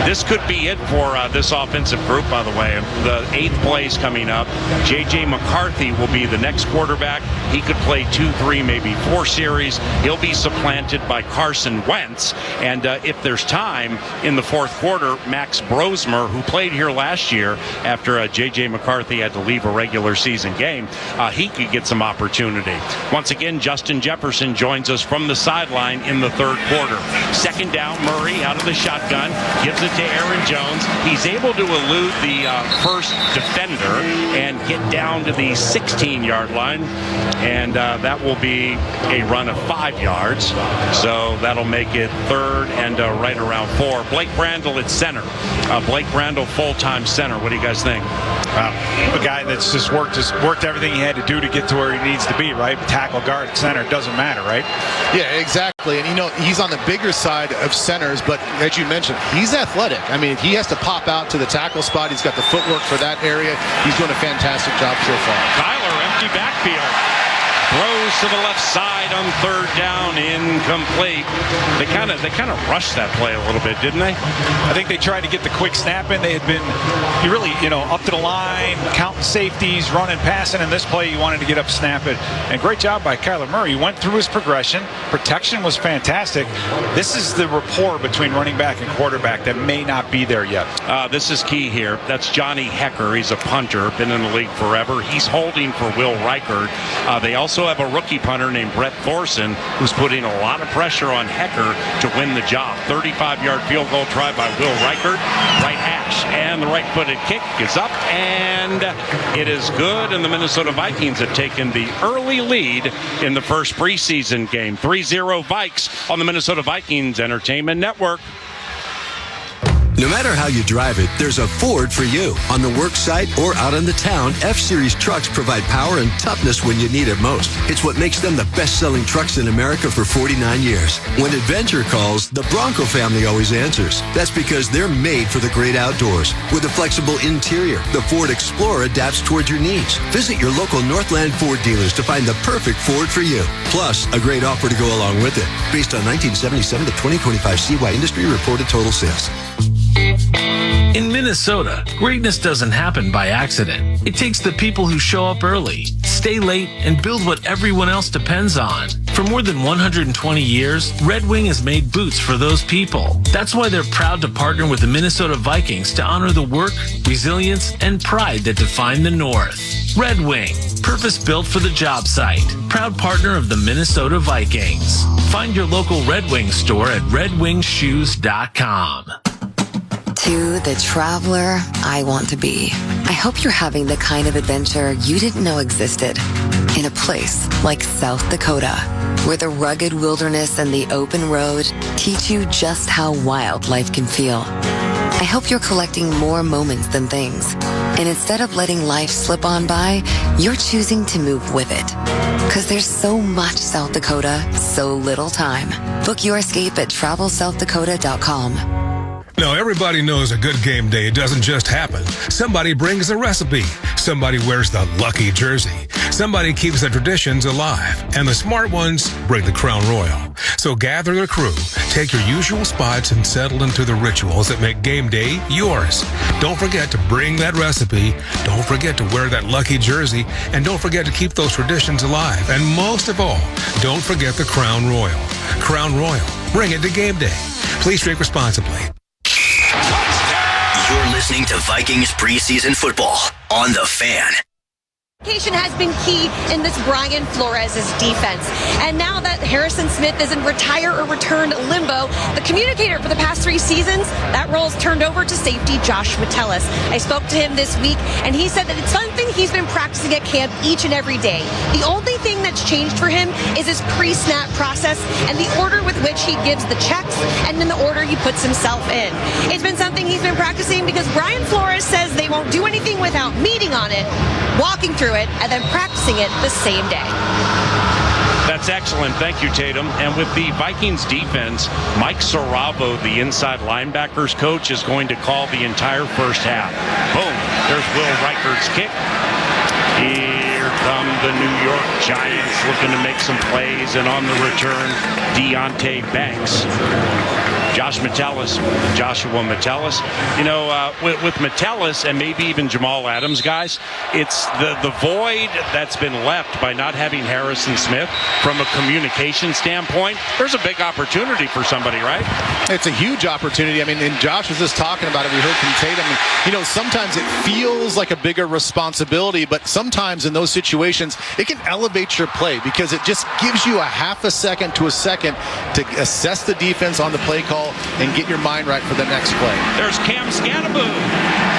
This could be it for this offensive group, by the way. The 8th play is coming up. J.J. McCarthy will be the next quarterback. He could play 2, 3, maybe 4 series. He'll be supplanted by Carson Wentz. And if there's time in the 4th quarter, Max Brosmer, who played here last year after J.J. McCarthy had to leave a regular season game, he could get some opportunity. Once again, Justin Jefferson joins us from the sideline in the 3rd quarter. 2nd down, Murray out of the shotgun, gives it to Aaron Jones. He's able to elude the first defender and get down to the 16-yard line, and that will be a run of 5 yards. So that'll make it 3rd and right around 4. Blake Brandel at center. Blake Brandel full-time center. What do you guys think? A guy that's just worked everything he had to do to get to where he needs to be, right? Tackle, guard, center, it doesn't matter, right? Yeah, exactly. And, he's on the bigger side of centers, but as you mentioned, he's athletic. I mean, he has to pop out to the tackle spot. He's got the footwork for that area. He's doing a fantastic job so far. Kyler, empty backfield. Throws to the left side on 3rd down, incomplete. They kind of rushed that play a little bit, didn't they? I think they tried to get the quick snap in. They had been really, up to the line, counting safeties, running, passing. In this play, you wanted to get up, snap it. And great job by Kyler Murray. He went through his progression. Protection was fantastic. This is the rapport between running back and quarterback that may not be there yet. This is key here. That's Johnny Hecker. He's a punter, been in the league forever. He's holding for Will Reichard. They also have a rookie punter named Brett Thorson, who's putting a lot of pressure on Hecker to win the job. 35-yard field goal try by Will Reichard. Right hash, and the right-footed kick is up, and it is good, and the Minnesota Vikings have taken the early lead in the first preseason game. 3-0 Vikes on the Minnesota Vikings Entertainment Network. No matter how you drive it, there's a Ford for you. On the work site or out on the town, F-Series trucks provide power and toughness when you need it most. It's what makes them the best-selling trucks in America for 49 years. When adventure calls, the Bronco family always answers. That's because they're made for the great outdoors. With a flexible interior, the Ford Explorer adapts toward your needs. Visit your local Northland Ford dealers to find the perfect Ford for you. Plus, a great offer to go along with it. Based on 1977 to 2025 CY industry reported total sales. In Minnesota, greatness doesn't happen by accident. It takes the people who show up early, stay late, and build what everyone else depends on. For more than 120 years, Red Wing has made boots for those people. That's why they're proud to partner with the Minnesota Vikings to honor the work, resilience, and pride that define the North. Red Wing, purpose-built for the job site. Proud partner of the Minnesota Vikings. Find your local Red Wing store at redwingshoes.com. To the traveler I want to be. I hope you're having the kind of adventure you didn't know existed. In a place like South Dakota, where the rugged wilderness and the open road teach you just how wild life can feel. I hope you're collecting more moments than things. And instead of letting life slip on by, you're choosing to move with it. Because there's so much South Dakota, so little time. Book your escape at TravelSouthDakota.com. Now, everybody knows a good game day doesn't just happen. Somebody brings a recipe. Somebody wears the lucky jersey. Somebody keeps the traditions alive. And the smart ones bring the Crown Royal. So gather the crew, take your usual spots, and settle into the rituals that make game day yours. Don't forget to bring that recipe. Don't forget to wear that lucky jersey. And don't forget to keep those traditions alive. And most of all, don't forget the Crown Royal. Crown Royal. Bring it to game day. Please drink responsibly. You're listening to Vikings preseason football on The Fan. Communication has been key in this Brian Flores' defense. And now that Harrison Smith is in retire or return limbo, the communicator for the past 3 seasons, that role's turned over to safety Josh Metellus. I spoke to him this week, and he said that it's something he's been practicing at camp each and every day. The only thing that's changed for him is his pre-snap process and the order with which he gives the checks and then the order he puts himself in. It's been something he's been practicing because Brian Flores says they won't do anything without meeting on it. walking through it, and then practicing it the same day. That's excellent. Thank you, Tatum. And with the Vikings defense, Mike Saravo, the inside linebackers coach, is going to call the entire first half. Boom. There's Will Reichardt's kick. Here come the New York Giants looking to make some plays. And on the return, Deontay Banks. Joshua Metellus. You know, with Metellus and maybe even Jamal Adams, guys, it's the void that's been left by not having Harrison Smith from a communication standpoint. There's a big opportunity for somebody, right? It's a huge opportunity. I mean, and Josh was just talking about it. We heard from Tatum. You know, sometimes it feels like a bigger responsibility, but sometimes in those situations, it can elevate your play because it just gives you a half a second to a second to assess the defense on the play call and get your mind right for the next play. There's Cam Scatteraboo.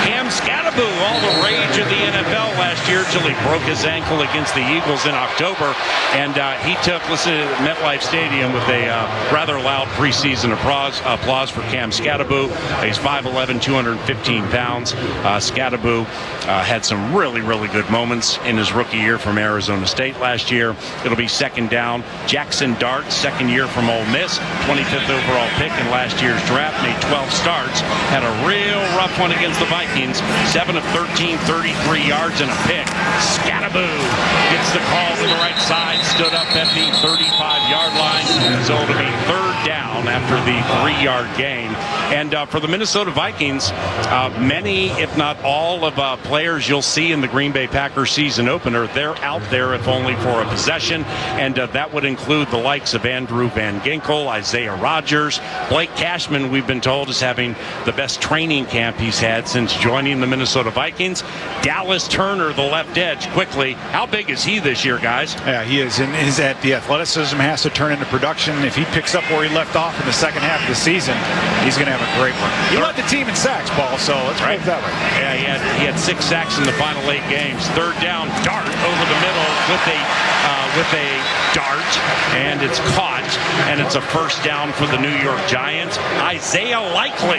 Cam Scatteraboo, all the rage of the NFL last year till he broke his ankle against the Eagles in October. And he took, listen to MetLife Stadium with a rather loud preseason applause for Cam Scatteraboo. He's 5'11", 215 pounds. Scatteraboo had some really, really good moments in his rookie year from Arizona State last year. It'll be second down. Jackson Dart, second year from Ole Miss, 25th overall pick in last year's draft, made 12 starts, had a real rough one against the Vikings, 7 of 13, 33 yards and a pick. Scatteraboo gets the call to the right side, stood up at the 35-yard line, so it'll be third down after the 3-yard gain. And for the Minnesota Vikings, many, if not all, of players you'll see in the Green Bay Packers season opener, they're out there if only for a possession, and that would include the likes of Andrew Van Ginkel, Isaiah Rodgers, Blake Cashman, we've been told, is having the best training camp he's had since joining the Minnesota Vikings. Dallas Turner, the left edge, quickly. How big is he this year, guys? Yeah, he is. And the athleticism has to turn into production. If he picks up where he left off in the second half of the season, he's going to have a great one. He led the team in sacks, Paul, so let's put it that way. Yeah, he had 6 sacks in the final 8 games. Third down, Dart over the middle with a dart, and it's caught, and it's a first down for the New York Giants. Isaiah Likely,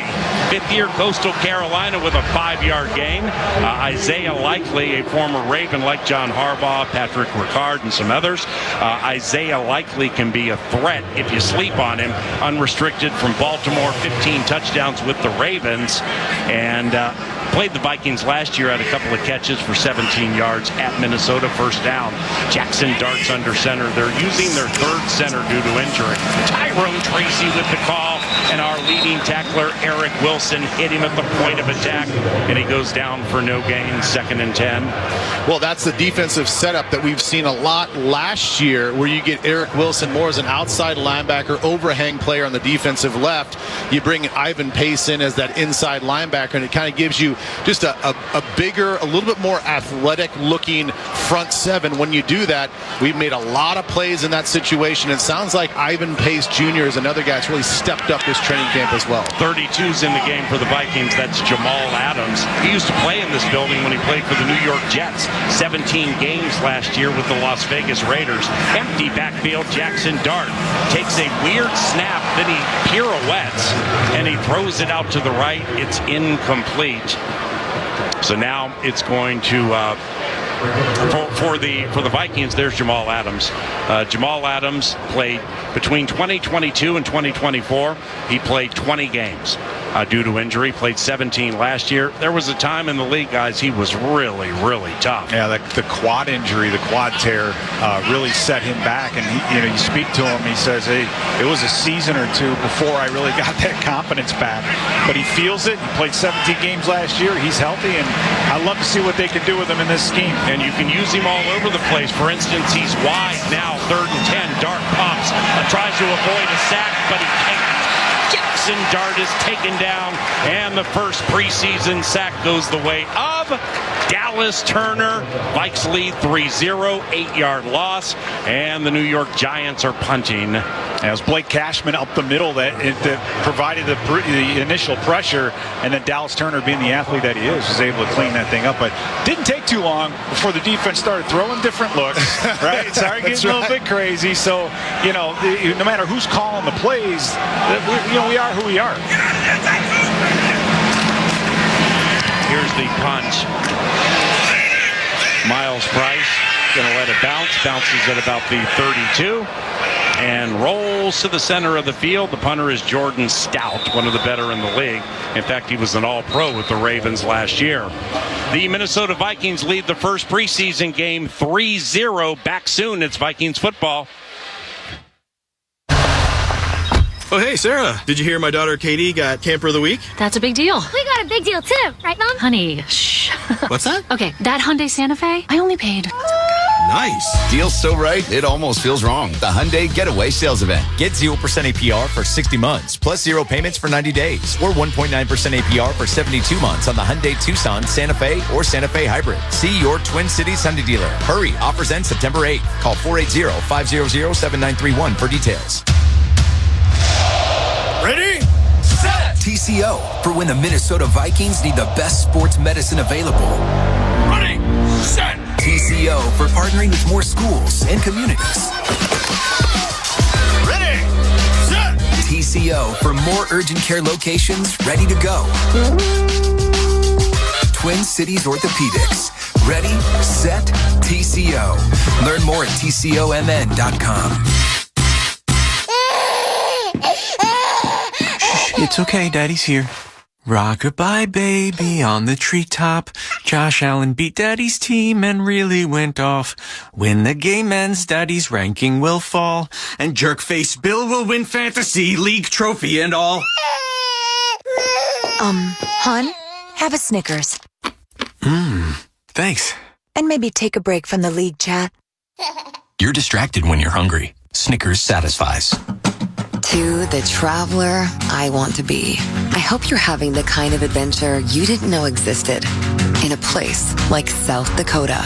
5th-year Coastal Carolina with a 5-yard gain. Isaiah Likely, a former Raven like John Harbaugh, Patrick Ricard, and some others. Isaiah Likely can be a threat if you sleep on him. Unrestricted from Baltimore, 15 touchdowns with the Ravens, and played the Vikings last year, had a couple of catches for 17 yards at Minnesota, first down. Jackson Dart's under center. They're using their third center due to injury. Tyrone Tracy with the call, and our leading tackler, Eric Wilson, hit him at the point of attack, and he goes down for no gain, 2nd and 10. Well, that's the defensive setup that we've seen a lot last year, where you get Eric Wilson more as an outside linebacker, overhang player on the defensive left. You bring Ivan Pace in as that inside linebacker, and it kind of gives you just a bigger, a little bit more athletic looking front seven. When you do that, we've made a lot of plays in that situation. It sounds like Ivan Pace Jr. is another guy that's really stepped up this training camp as well. 32's in the game for the Vikings. That's Jamal Adams. He used to play in this building when he played for the New York Jets. 17 games last year with the Las Vegas Raiders. Empty backfield, Jackson Dart takes a weird snap, then he pirouettes, and he throws it out to the right. It's incomplete. So now it's going to for the Vikings. There's Jamal Adams. Jamal Adams played between 2022 and 2024. He played 20 games due to injury. Played 17 last year. There was a time in the league, guys, he was really, really tough. Yeah, the quad injury, the quad tear, really set him back. And you speak to him, he says, "Hey, it was a season or two before I really got that confidence back." But he feels it. He played 17 games last year. He's healthy, and I love to see what they can do with him in this scheme. And you can use him all over the place. For instance, he's wide now, 3rd and 10. Dart pops, tries to avoid a sack, but he can't. Jackson Dart is taken down, and the first preseason sack goes the way of Dallas Turner. Vikes lead 3-0, 8-yard loss, and the New York Giants are punting. As Blake Cashman up the middle that provided the initial pressure, and then Dallas Turner, being the athlete that he is, was able to clean that thing up. But didn't take too long before the defense started throwing different looks. Right? It started getting a little bit crazy. So, no matter who's calling the plays, we are who we are. Here's the punch. Miles Price going to let it bounce. Bounces at about the 32 and rolls to the center of the field. The punter is Jordan Stout, one of the better in the league. In fact, he was an all-pro with the Ravens last year. The Minnesota Vikings lead the first preseason game 3-0. Back soon. It's Vikings football. Oh, hey, Sarah. Did you hear my daughter Katie got Camper of the Week? That's a big deal. We got a big deal, too. Right, Mom? Honey, shh. What's that? Okay, that Hyundai Santa Fe, I only paid. Nice. Deal's so right, it almost feels wrong. The Hyundai Getaway Sales Event. Get 0% APR for 60 months, plus 0 payments for 90 days, or 1.9% APR for 72 months on the Hyundai Tucson, Santa Fe, or Santa Fe Hybrid. See your Twin Cities Hyundai dealer. Hurry, offers end September 8th. Call 480-500-7931 for details. Ready, set. TCO for when the Minnesota Vikings need the best sports medicine available. Ready, set. TCO for partnering with more schools and communities. Ready, set. TCO for more urgent care locations ready to go. Twin Cities Orthopedics. Ready, set, TCO. Learn more at TCOMN.com. It's okay, Daddy's here. Rock-a-bye baby on the treetop. Josh Allen beat Daddy's team and really went off. When the game ends, Daddy's ranking will fall. And jerk-face Bill will win Fantasy League trophy and all. Hon, have a Snickers. Thanks. And maybe take a break from the league chat. You're distracted when you're hungry. Snickers satisfies. To the traveler I want to be. I hope you're having the kind of adventure you didn't know existed. In a place like South Dakota,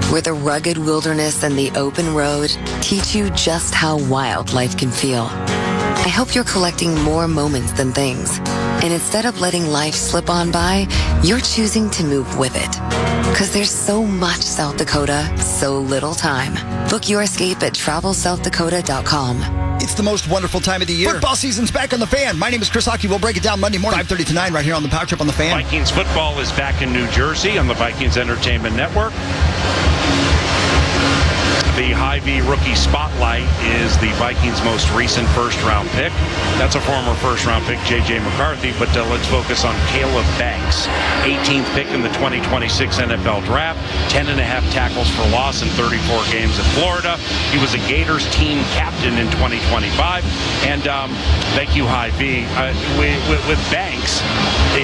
where the rugged wilderness and the open road teach you just how wild life can feel. I hope you're collecting more moments than things. And instead of letting life slip on by, you're choosing to move with it. Because there's so much South Dakota, so little time. Book your escape at TravelSouthDakota.com. It's the most wonderful time of the year. Football season's back on the Fan. My name is Chris Hockey. We'll break it down Monday morning, 5:30 to 9, right here on the Power Trip on the Fan. Vikings football is back in New Jersey on the Vikings Entertainment Network. The Hy-Vee Rookie Spotlight is the Vikings' most recent first-round pick. That's a former first-round pick, J.J. McCarthy, but let's focus on Caleb Banks, 18th pick in the 2026 NFL Draft, 10.5 tackles for loss in 34 games in Florida. He was a Gators team captain in 2025. And thank you, Hy-Vee. With Banks,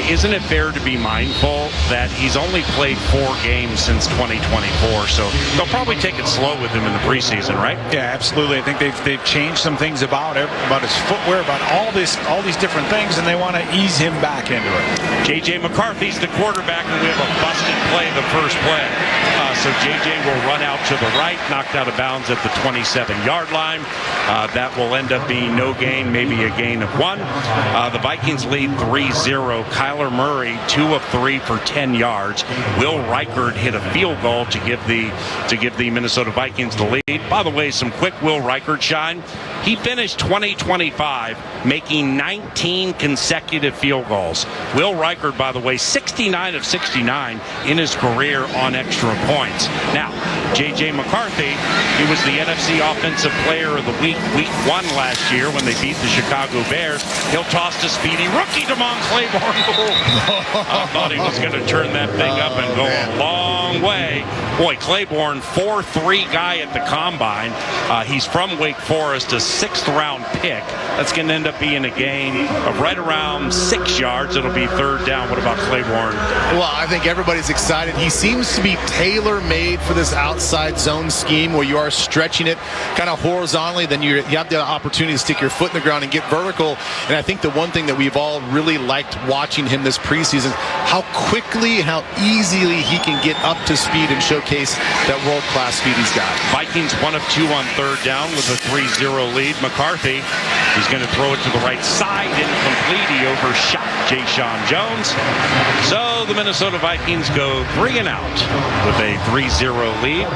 isn't it fair to be mindful that he's only played 4 games since 2024, so they'll probably take it slow with him in the preseason, right? Yeah, absolutely. I think they've changed some things about his footwear, about all these different things, and they want to ease him back into it. J.J. McCarthy's the quarterback, and we have a busted play the first play. So J.J. will run out to the right, knocked out of bounds at the 27-yard line. That will end up being no gain, maybe a gain of 1. The Vikings lead 3-0. Kyler Murray, 2 of 3 for 10 yards. Will Reichard hit a field goal to give the Minnesota Vikings the lead. By the way, some quick Will Reichard shine. He finished 2025 making 19 consecutive field goals. Will Reichard, by the way, 69 of 69 in his career on extra points. Now, J.J. McCarthy, he was the NFC Offensive Player of the Week 1 last year when they beat the Chicago Bears. He'll toss to speedy rookie Damon Claiborne. I thought he was going to turn that thing up and go a long way. Boy, Claiborne, 4.3 guy at the combine. He's from Wake Forest, a 6th-round pick. That's going to end up being a gain of right around 6 yards. It'll be 3rd down. What about Claiborne? Well, I think everybody's excited. He seems to be tailor-made for this outside zone scheme where you are stretching it kind of horizontally. Then you have the opportunity to stick your foot in the ground and get vertical. And I think the one thing that we've all really liked watching him this preseason, how quickly and how easily he can get up to speed and showcase that world-class speed he's got. Vikings 1 of 2 on 3rd down with a 3-0 lead. McCarthy, he's going to throw it to the right side, incomplete. He overshot Jayshon Jones. So the Minnesota Vikings go 3 and out with a 3-0 lead.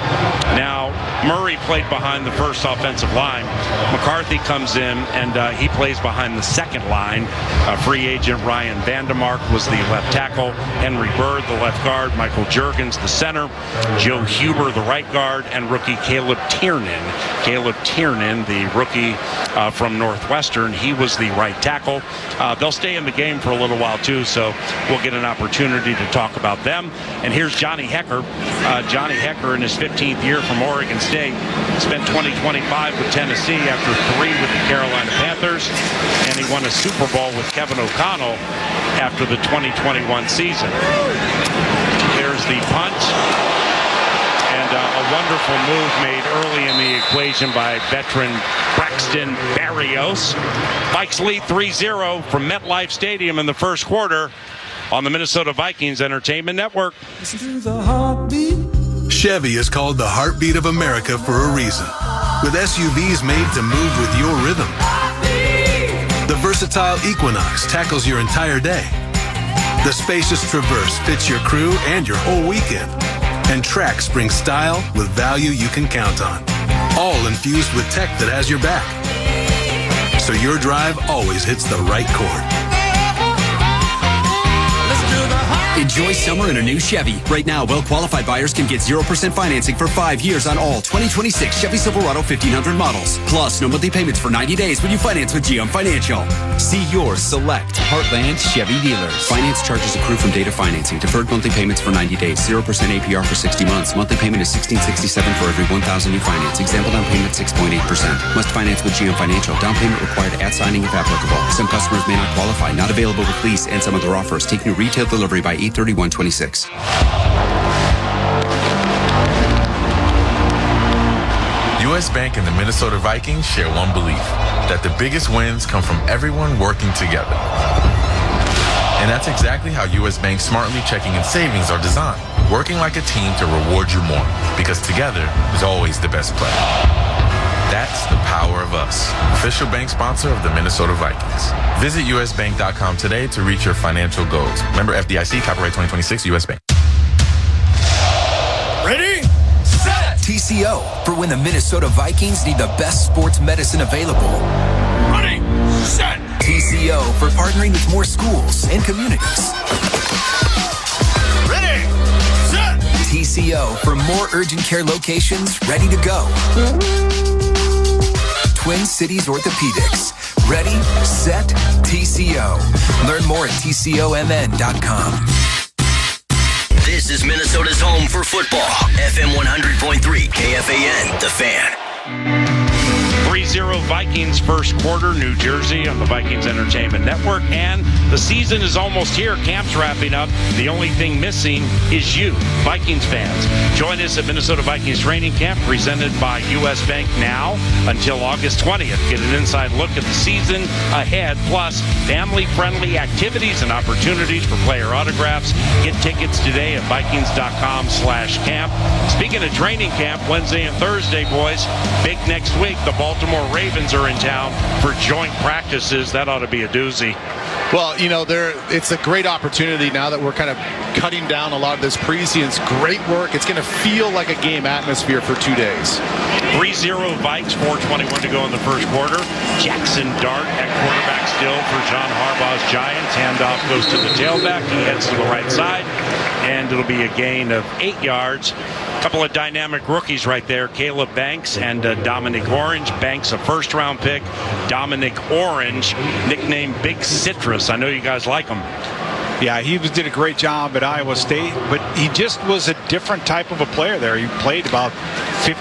Now, Murray played behind the first offensive line. McCarthy comes in, and he plays behind the second line. Free agent Ryan Vandemark was the left tackle. Henry Bird, the left guard. Michael Juergens, the center. Joe Huber, the right guard. And rookie Caleb Tiernan. Caleb Tiernan, the rookie from Northwestern, he was the right tackle. They'll stay in the game for a little while, too, so we'll get an opportunity to talk about them. And here's Johnny Hecker. Johnny Hecker in his 15th year from Oregon State spent 2025 with Tennessee after 3 with the Carolina Panthers, and he won a Super Bowl with Kevin O'Connell after the 2021 season. There's the punt, and a wonderful move made early in the equation by veteran Braxton Berrios. Vikes lead 3-0 from MetLife Stadium in the first quarter on the Minnesota Vikings Entertainment Network. Chevy is called the heartbeat of America for a reason. With SUVs made to move with your rhythm. The versatile Equinox tackles your entire day. The spacious Traverse fits your crew and your whole weekend. And Trax brings style with value you can count on. All infused with tech that has your back. So your drive always hits the right chord. Enjoy summer in a new Chevy. Right now, well-qualified buyers can get 0% financing for 5 years on all 2026 Chevy Silverado 1500 models. Plus, no monthly payments for 90 days when you finance with GM Financial. See your select Heartland Chevy dealers. Finance charges accrue from date of financing. Deferred monthly payments for 90 days. 0% APR for 60 months. Monthly payment is $1,667 for every $1,000 you finance. Example down payment 6.8%. Must finance with GM Financial. Down payment required at signing if applicable. Some customers may not qualify. Not available with lease and some other offers. Take new retail delivery by 8/31/26. U.S. Bank and the Minnesota Vikings share one belief, that the biggest wins come from everyone working together. And that's exactly how U.S. Bank's Smartly Checking and Savings are designed, working like a team to reward you more, because together is always the best play. That's the power of us. Official bank sponsor of the Minnesota Vikings. Visit usbank.com today to reach your financial goals. Member FDIC, copyright 2026, U.S. Bank. Ready, set! TCO, for when the Minnesota Vikings need the best sports medicine available. Ready, set! TCO, for partnering with more schools and communities. Ready, set! TCO, for more urgent care locations ready to go. Twin Cities Orthopedics. Ready, set, TCO. Learn more at tcomn.com. This is Minnesota's home for football. FM 100.3 KFAN, The Fan. 3-0 Vikings first quarter, New Jersey on the Vikings Entertainment Network. And the season is almost here. Camp's wrapping up. The only thing missing is you, Vikings fans. Join us at Minnesota Vikings Training Camp, presented by U.S. Bank now until August 20th. Get an inside look at the season ahead, plus family-friendly activities and opportunities for player autographs. Get tickets today at Vikings.com/camp. Speaking of training camp, Wednesday and Thursday, boys, big next week. The Baltimore Ravens are in town for joint practices. That ought to be a doozy. Well, you know, it's a great opportunity now that we're kind of cutting down a lot of this preseason. It's great work. It's going to feel like a game atmosphere for 2 days. 3-0 Vikes, 4:21 to go in the first quarter. Jackson Dart at quarterback still for John Harbaugh's Giants. Handoff goes to the tailback. He heads to the right side, and it'll be a gain of 8 yards. Couple of dynamic rookies right there, Caleb Banks and Dominic Orange. Banks, a first-round pick. Dominic Orange, nicknamed Big Citrus. I know you guys like him. Yeah, he did a great job at Iowa State, but he just was a different type of a player there. He played about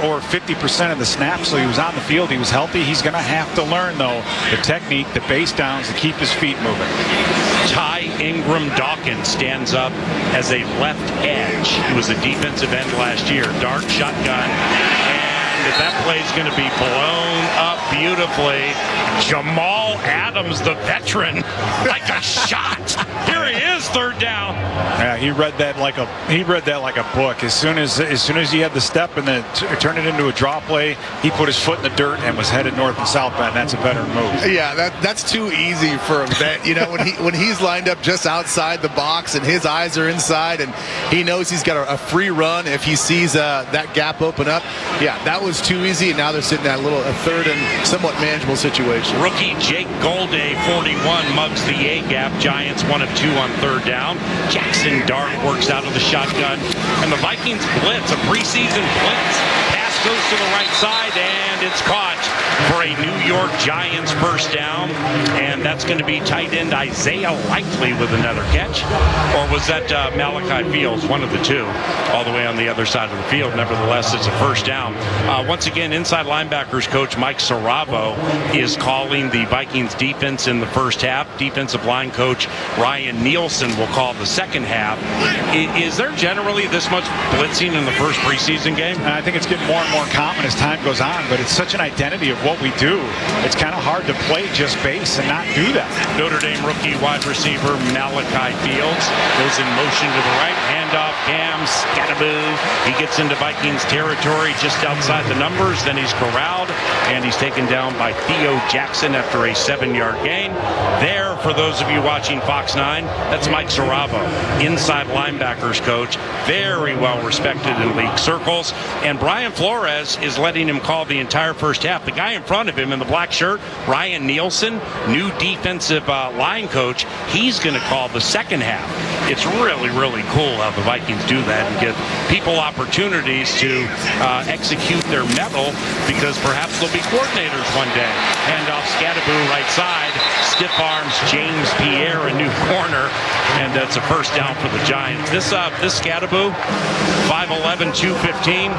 over 50% of the snaps, so he was on the field. He was healthy. He's going to have to learn, though, the technique, the base downs to keep his feet moving. Ty Ingram Dawkins stands up as a left edge. He was a defensive end last year. Dart shotgun. And that play's going to be blown up beautifully. Jamal Adams, the veteran, like a shot. Here he is, third down. Yeah, he read that like a book. As soon as he had the step and then turned it into a draw play, he put his foot in the dirt and was headed north and southbound. That's a veteran move. Yeah, that's too easy for a vet. You know, when he's lined up just outside the box and his eyes are inside and he knows he's got a free run if he sees that gap open up. Yeah, that was was too easy, and now they're sitting at a third and somewhat manageable situation. Rookie Jake Golday, 41, mugs the A-gap. Giants 1 of 2 on third down. Jackson Dart works out of the shotgun. And the Vikings blitz, a preseason blitz. Pass goes to the right side, and it's caught for a New York Giants first down. And that's going to be tight end Isaiah Likely with another catch. Or was that Malachi Fields? One of the two, all the way on the other side of the field. Nevertheless, it's a first down. Once again, inside linebackers coach Mike Saravo is calling the Vikings defense in the first half. Defensive line coach Ryan Nielsen will call the second half. Is there generally this much blitzing in the first preseason game? And I think it's getting more and more common as time goes on, but it's such an identity of what we do. It's kind of hard to play just base and not do that. Notre Dame rookie wide receiver Malachi Fields goes in motion to the right. Handoff, Cam Scataboo. He gets into Vikings territory just outside the numbers. Then he's corralled, and he's taken down by Theo Jackson after a 7-yard gain. There, for those of you watching Fox 9, that's Mike Saravo, inside linebackers coach, very well respected in league circles. And Brian Flores is letting him call the entire first half. The guy in front of him in the black shirt, Ryan Nielsen, new defensive line coach, he's going to call the second half. It's really, really cool how the Vikings do that and give people opportunities to execute their mettle, because perhaps they'll be coordinators one day. Handoff Scataboo right side, stiff arms James Pierre, a new corner, and that's a first down for the Giants. This Scataboo, 5'11", 215,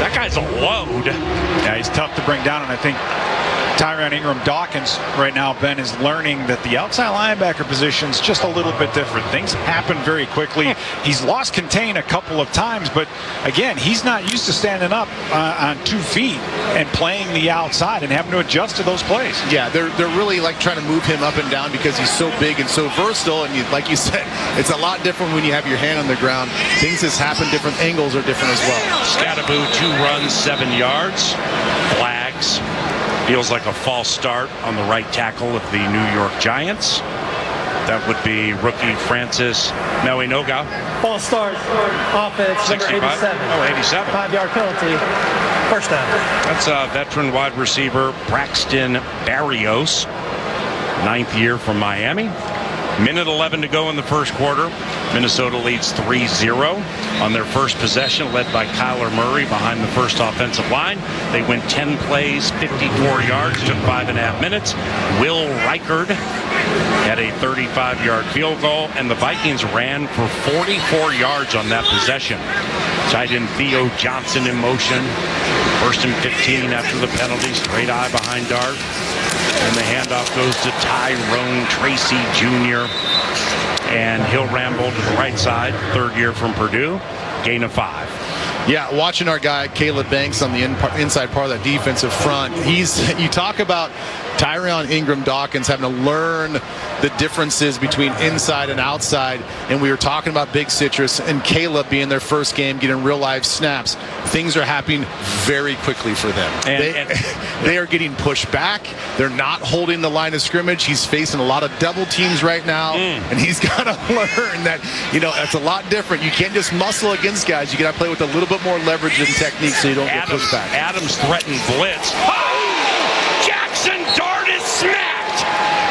that guy's a load. Yeah, he's tough to bring down, and I think Tyron Ingram-Dawkins right now, Ben, is learning that the outside linebacker position is just a little bit different. Things happen very quickly. He's lost contain a couple of times, but again, he's not used to standing up on 2 feet and playing the outside and having to adjust to those plays. Yeah, they're really like trying to move him up and down because he's so big and so versatile. And like you said, it's a lot different when you have your hand on the ground. Things just happen, different angles are different as well. Scataboo, 2 runs, 7 yards. Flags. Feels like a false start on the right tackle of the New York Giants. That would be rookie Francis Mauinoga. False start, offense, number 87. Oh, 87. 5-yard penalty, first down. That's veteran wide receiver Braxton Barrios, 9th year from Miami. Minute 11 to go in the first quarter. Minnesota leads 3-0 on their first possession, led by Kyler Murray behind the first offensive line. They went 10 plays, 54 yards, took 5.5 minutes. Will Reichard had a 35-yard field goal, and the Vikings ran for 44 yards on that possession. Tight end Theo Johnson in motion. First and 15 after the penalty, straight eye behind Dart. And the handoff goes to Tyrone Tracy Jr. And he'll ramble to the right side. 3rd year from Purdue. Gain of 5. Yeah, watching our guy Caleb Banks on the inside part of that defensive front. You talk about Tyron Ingram-Dawkins having to learn the differences between inside and outside, and we were talking about Big Citrus and Caleb being their first game, getting real live snaps. Things are happening very quickly for them. They are getting pushed back. They're not holding the line of scrimmage. He's facing a lot of double teams right now, and he's got to learn that, that's a lot different. You can't just muscle against guys. You got to play with a little bit more leverage and technique so you don't get pushed back. Adams threatened blitz. Oh! Jackson Dart is smacked!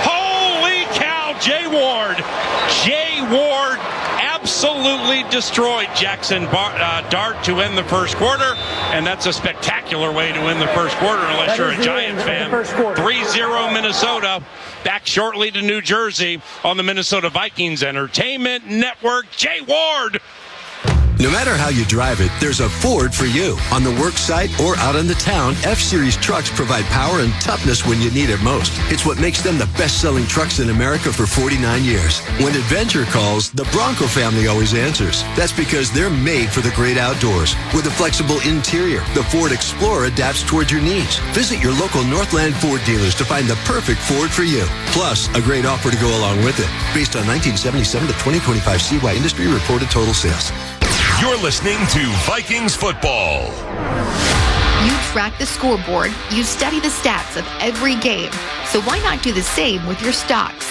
Holy cow, Jay Ward absolutely destroyed Jackson Dart to end the first quarter, and that's a spectacular way to end the first quarter unless you're a Giants fan. 3-0 Minnesota. Back shortly to New Jersey on the Minnesota Vikings Entertainment Network. Jay Ward. No matter how you drive it, there's a Ford for you. On the work site or out in the town, F-Series trucks provide power and toughness when you need it most. It's what makes them the best-selling trucks in America for 49 years. When adventure calls, the Bronco family always answers. That's because they're made for the great outdoors. With a flexible interior, the Ford Explorer adapts toward your needs. Visit your local Northland Ford dealers to find the perfect Ford for you. Plus, a great offer to go along with it. Based on 1977 to 2025 CY industry reported total sales. You're listening to Vikings football. You track the scoreboard, you study the stats of every game. So why not do the same with your stocks?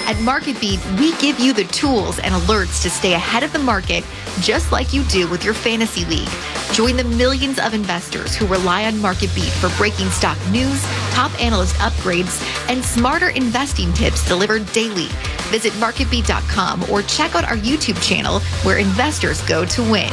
At MarketBeat, we give you the tools and alerts to stay ahead of the market, just like you do with your fantasy league. Join the millions of investors who rely on MarketBeat for breaking stock news, top analyst upgrades, and smarter investing tips delivered daily. Visit MarketBeat.com or check out our YouTube channel where investors go to win.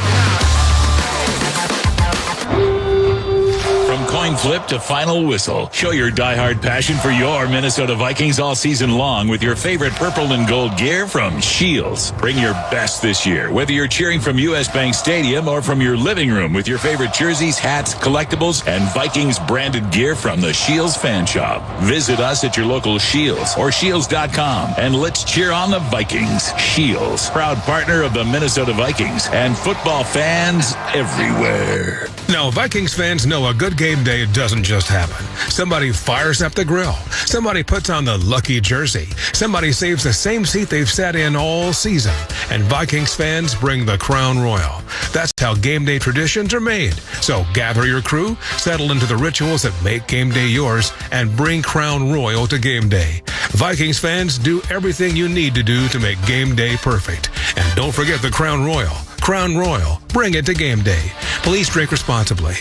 From coin flip to final whistle, show your diehard passion for your Minnesota Vikings all season long with your favorite purple and gold gear from Shields. Bring your best this year, whether you're cheering from US Bank Stadium or from your living room with your favorite jerseys, hats, collectibles, and Vikings branded gear from the Shields Fan Shop. Visit us at your local Shields or Shields.com and let's cheer on the Vikings. Shields, proud partner of the Minnesota Vikings and football fans everywhere. Now, Vikings fans know a good game day doesn't just happen. Somebody fires up the grill. Somebody puts on the lucky jersey. Somebody saves the same seat they've sat in all season. And Vikings fans bring the Crown Royal. That's how game day traditions are made. So gather your crew, settle into the rituals that make game day yours, and bring Crown Royal to game day. Vikings fans, do everything you need to do to make game day perfect. And don't forget the Crown Royal. Crown Royal. Bring it to game day. Please drink responsibly.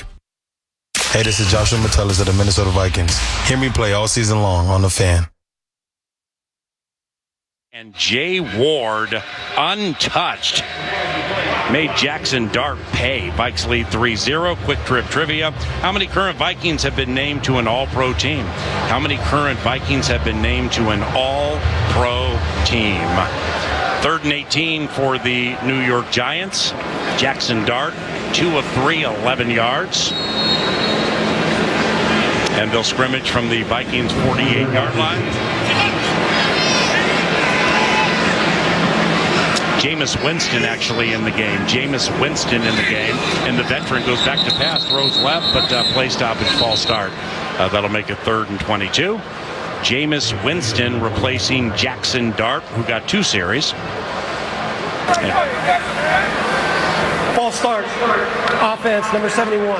Hey, this is Joshua Metellus of the Minnesota Vikings. Hear me play all season long on The Fan. And Jay Ward, untouched, made Jackson Dart pay. Vikes lead 3-0. Quick trip trivia. How many current Vikings have been named to an all-pro team? How many current Vikings have been named to an all-pro team? 3rd and 18 for the New York Giants. Jackson Dart, 2 of 3, 11 yards. And they'll scrimmage from the Vikings' 48-yard line. Jameis Winston actually in the game. Jameis Winston in the game. And the veteran goes back to pass, throws left, but play stoppage, false start. That'll make it 3rd and 22. Jameis Winston replacing Jackson Dart, who got 2 series. False start. Offense, number 71.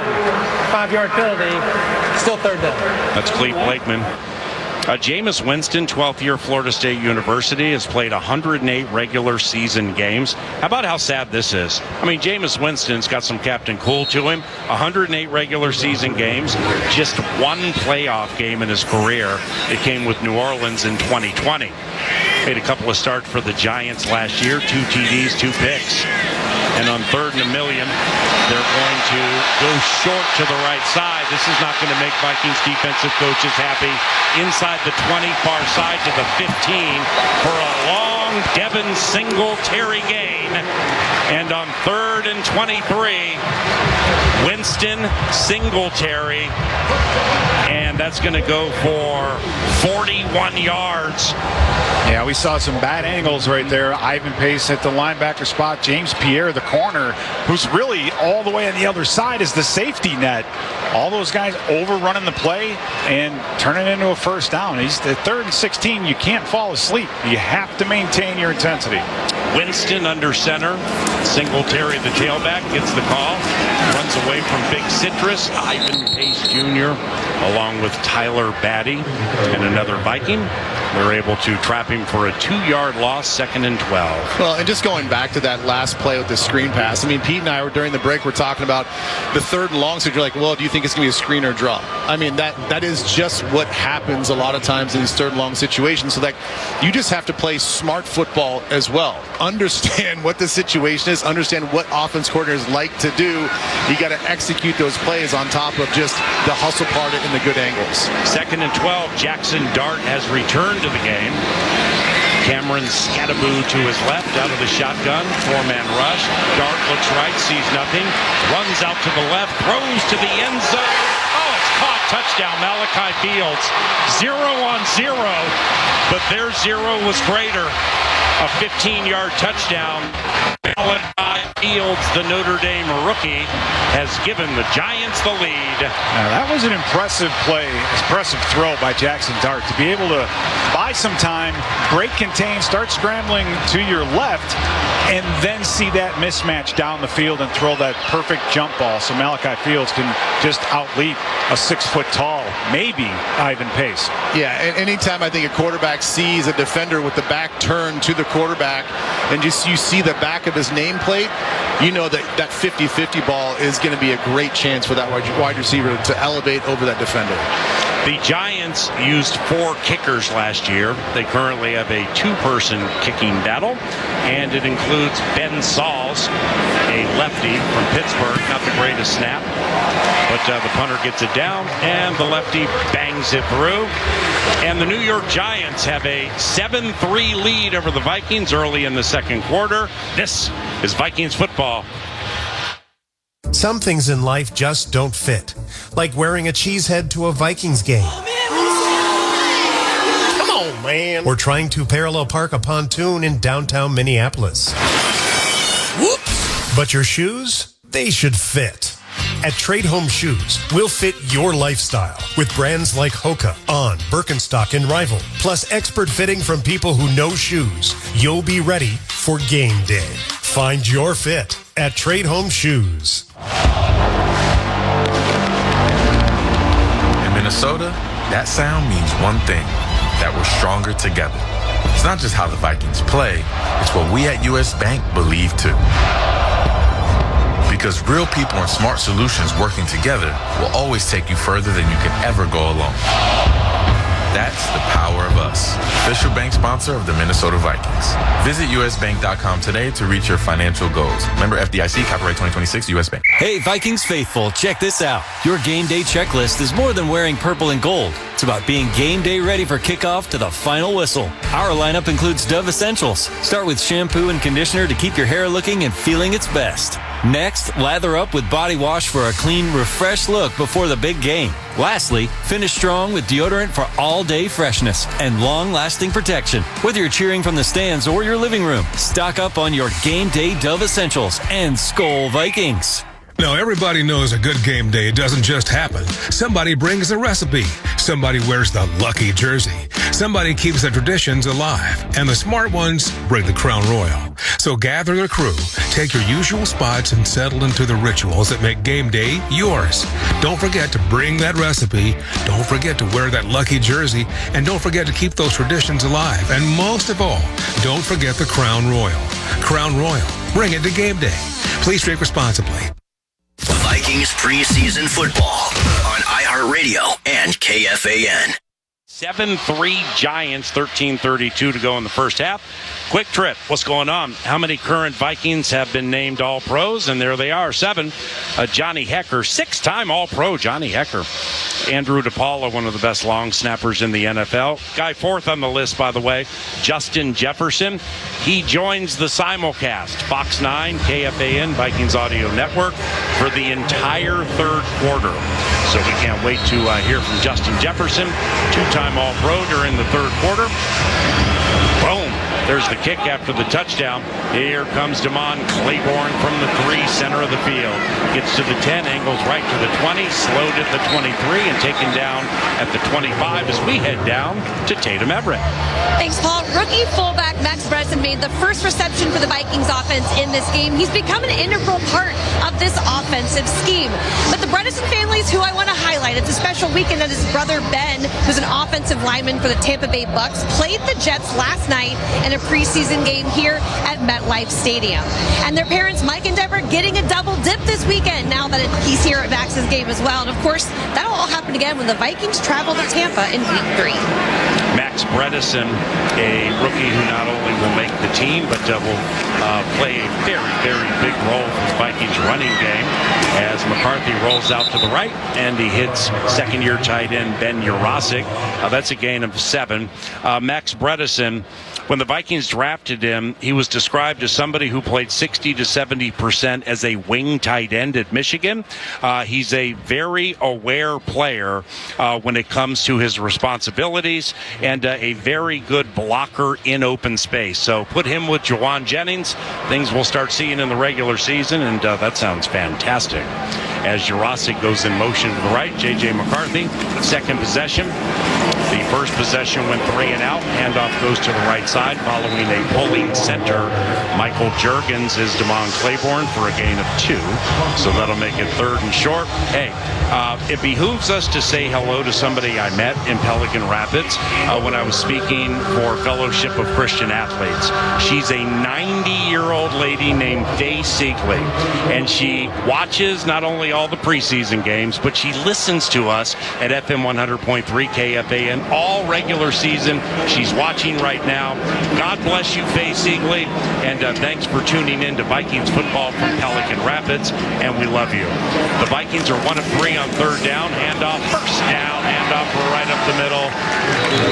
5-yard penalty. Still 3rd down. That's Clete Blakeman. Jameis Winston, 12th year Florida State University, has played 108 regular season games. How about how sad this is? I mean, Jameis Winston's got some Captain Cool to him. 108 regular season games, just 1 playoff game in his career. It came with New Orleans in 2020. Made a couple of starts for the Giants last year, 2 TDs, 2 picks. And on 3rd and 1 million, they're going to go short to the right side. This is not going to make Vikings defensive coaches happy. Inside the 20, far side to the 15 for a long Devin Singletary gain. And on 3rd and 23, Winston Singletary. And that's going to go for 41 yards. Yeah, we saw some bad angles right there. Ivan Pace at the linebacker spot. James Pierre, the corner, who's really all the way on the other side, is the safety net. All those guys overrunning the play and turning it into a first down. He's the 3rd and 16. You can't fall asleep. You have to maintain your intensity. Winston under center. Singletary, the tailback, gets the call. Runs away from Big Citrus. Ivan Pace Jr. along with Tyler Batty and another Viking. They're able to trap him for a 2-yard loss, 2nd and 12. Well, and just going back to that last play with the screen pass, I mean, Pete and I were during the break, we're talking about the 3rd and long, so you're like, well, do you think it's going to be a screen or draw? I mean, that is just what happens a lot of times in these 3rd and long situations, so that you just have to play smart football as well. Understand what the situation is, understand what offense coordinators like to do. You got to execute those plays on top of just the hustle part and the good angles. 2nd and 12, Jackson Dart has returned to the game. Cameron Scattaboo to his left, out of the shotgun, 4-man rush. Dart looks right, sees nothing, runs out to the left, throws to the end zone. Oh, it's caught, touchdown, Malachi Fields. 0 on 0, but their 0 was greater. A 15-yard touchdown. Allen Fields, the Notre Dame rookie, has given the Giants the lead. Now, that was an impressive play, impressive throw by Jackson Dart to be able to buy some time, break contain, start scrambling to your left, and then see that mismatch down the field and throw that perfect jump ball so Malachi Fields can just outleap a 6-foot-tall, maybe Ivan Pace. Yeah, and anytime I think a quarterback sees a defender with the back turned to the quarterback and just you see the back of his nameplate, you know that 50-50 ball is going to be a great chance for that wide receiver to elevate over that defender. The Giants used 4 kickers last year. They currently have a 2-person kicking battle, and it includes Ben Sauls, a lefty from Pittsburgh. Not the greatest snap, but the punter gets it down, and the lefty bangs it through. And the New York Giants have a 7-3 lead over the Vikings early in the second quarter. This is Vikings football. Some things in life just don't fit, like wearing a cheesehead to a Vikings game. Come on, man. Or trying to parallel park a pontoon in downtown Minneapolis. Whoops. But your shoes, they should fit. At Trade Home Shoes, we'll fit your lifestyle with brands like Hoka, On, Birkenstock, and Rival, plus expert fitting from people who know shoes. You'll be ready for game day. Find your fit at Trade Home Shoes. In Minnesota, that sound means one thing, that we're stronger together. It's not just how the Vikings play, it's what we at U.S. Bank believe too. Because real people and smart solutions working together will always take you further than you can ever go alone. That's the power of us. Official bank sponsor of the Minnesota Vikings. Visit usbank.com today to reach your financial goals. Member FDIC, copyright 2026, U.S. Bank. Hey, Vikings faithful, check this out. Your game day checklist is more than wearing purple and gold. It's about being game day ready for kickoff to the final whistle. Our lineup includes Dove Essentials. Start with shampoo and conditioner to keep your hair looking and feeling its best. Next, lather up with body wash for a clean, refreshed look before the big game. Lastly, finish strong with deodorant for all-day freshness and long-lasting protection. Whether you're cheering from the stands or your living room, stock up on your game day Dove Essentials and Skol Vikings. Now, everybody knows a good game day doesn't just happen. Somebody brings a recipe. Somebody wears the lucky jersey. Somebody keeps the traditions alive. And the smart ones bring the crown royal. So gather the crew, take your usual spots, and settle into the rituals that make game day yours. Don't forget to bring that recipe. Don't forget to wear that lucky jersey. And don't forget to keep those traditions alive. And most of all, don't forget the crown royal. Crown Royal. Bring it to game day. Please drink responsibly. Vikings preseason football on iHeartRadio and KFAN. 7-3 Giants, 13:32 to go in the first half. Quick trip. What's going on? How many current Vikings have been named All-Pros? And there they are, 7. Johnny Hecker, 6-time All-Pro Johnny Hecker. Andrew DePaula, one of the best long snappers in the NFL. Guy 4th on the list, by the way, Justin Jefferson. He joins the simulcast, Fox 9, KFAN, Vikings Audio Network, for the entire third quarter. So we can't wait to hear from Justin Jefferson, 2-time All-Pro during the third quarter. Boom. There's the kick after the touchdown. Here comes Damon Claiborne from the 3, center of the field. Gets to the 10, angles right to the 20, slowed at the 23, and taken down at the 25 as we head down to Tatum Everett. Thanks, Paul. Rookie fullback Max Bredesen made the first reception for the Vikings offense in this game. He's become an integral part of this offensive scheme. But the Bredesen families, who I want to highlight, it's a special weekend that his brother Ben, who's an offensive lineman for the Tampa Bay Bucks, played the Jets last night in a preseason game here at MetLife Stadium. And their parents, Mike and Deborah, getting a double dip this weekend now that he's here at Max's game as well. And of course, that'll all happen again when the Vikings travel to Tampa in week 3. Max Bredesen, a rookie who not only will make the team, but will play a very, very big role in the Vikings running game as McCarthy rolls out to the right and he hits second-year tight end Ben Jurasik. That's a gain of 7. Max Bredesen, when the Vikings drafted him, he was described as somebody who played 60 to 70% as a wing tight end at Michigan. He's a very aware player when it comes to his responsibilities, and and a very good blocker in open space. So put him with Jawan Jennings. Things we'll start seeing in the regular season, and that sounds fantastic. As Jurasic goes in motion to the right, J.J. McCarthy, second possession. The first possession went 3 and out. Handoff goes to the right side following a pulling center. Michael Juergens is Damon Claiborne for a gain of 2. So that'll make it 3rd and short. Hey, it behooves us to say hello to somebody I met in Pelican Rapids when I was speaking for Fellowship of Christian Athletes. She's a 90-year-old lady named Faye Siegley, and she watches not only all the preseason games, but she listens to us at FM 100.3 KFAN all regular season. She's watching right now. God bless you, Faye Siegley, and thanks for tuning in to Vikings football from Pelican Rapids, and we love you. The Vikings are 1 of 3 on 3rd down. Handoff, first down, handoff right up the middle,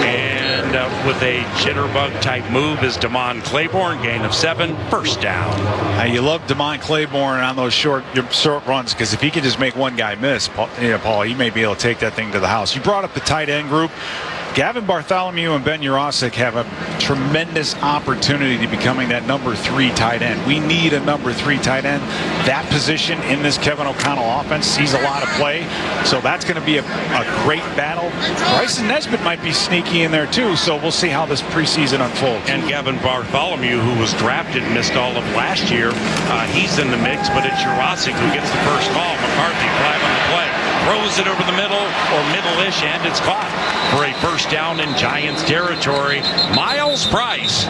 and with a jitterbug type move is Damon Claiborne, gain of 7, first down. You love Damon Claiborne on those short runs, because if he can just make one guy miss, Paul, he may be able to take that thing to the house. You brought up the tight end group. Gavin Bartholomew and Ben Jurasic have a tremendous opportunity to becoming that number 3 tight end. We need a number 3 tight end. That position in this Kevin O'Connell offense sees a lot of play, so that's going to be a great battle. Bryson Nesbitt might be sneaky in there too, so we'll see how this preseason unfolds. And Gavin Bartholomew, who was drafted and missed all of last year, he's in the mix, but it's Jurasic who gets the first call. McCarthy flag on the play. Throws it over the middle or middle-ish, and it's caught for a first down in Giants territory. Miles Price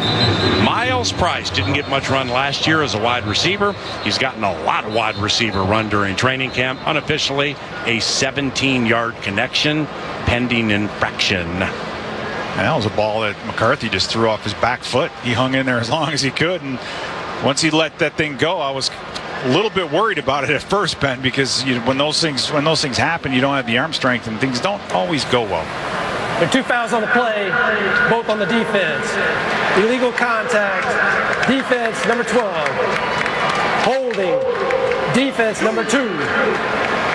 didn't get much run last year as a wide receiver. He's gotten a lot of wide receiver run during training camp. Unofficially, a 17-yard connection pending infraction. And that was a ball that McCarthy just threw off his back foot. He hung in there as long as he could, and once he let that thing go, I was a little bit worried about it at first, Ben, because when those things happen, you don't have the arm strength, and things don't always go well. There are 2 fouls on the play, both on the defense. Illegal contact, defense number 12. Holding, defense number 2.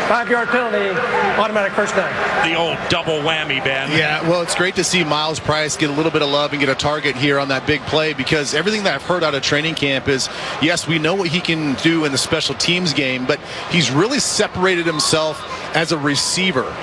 5-yard penalty, automatic first down. The old double whammy, Ben. Yeah, well, it's great to see Miles Price get a little bit of love and get a target here on that big play, because everything that I've heard out of training camp is, yes, we know what he can do in the special teams game, but he's really separated himself as a receiver.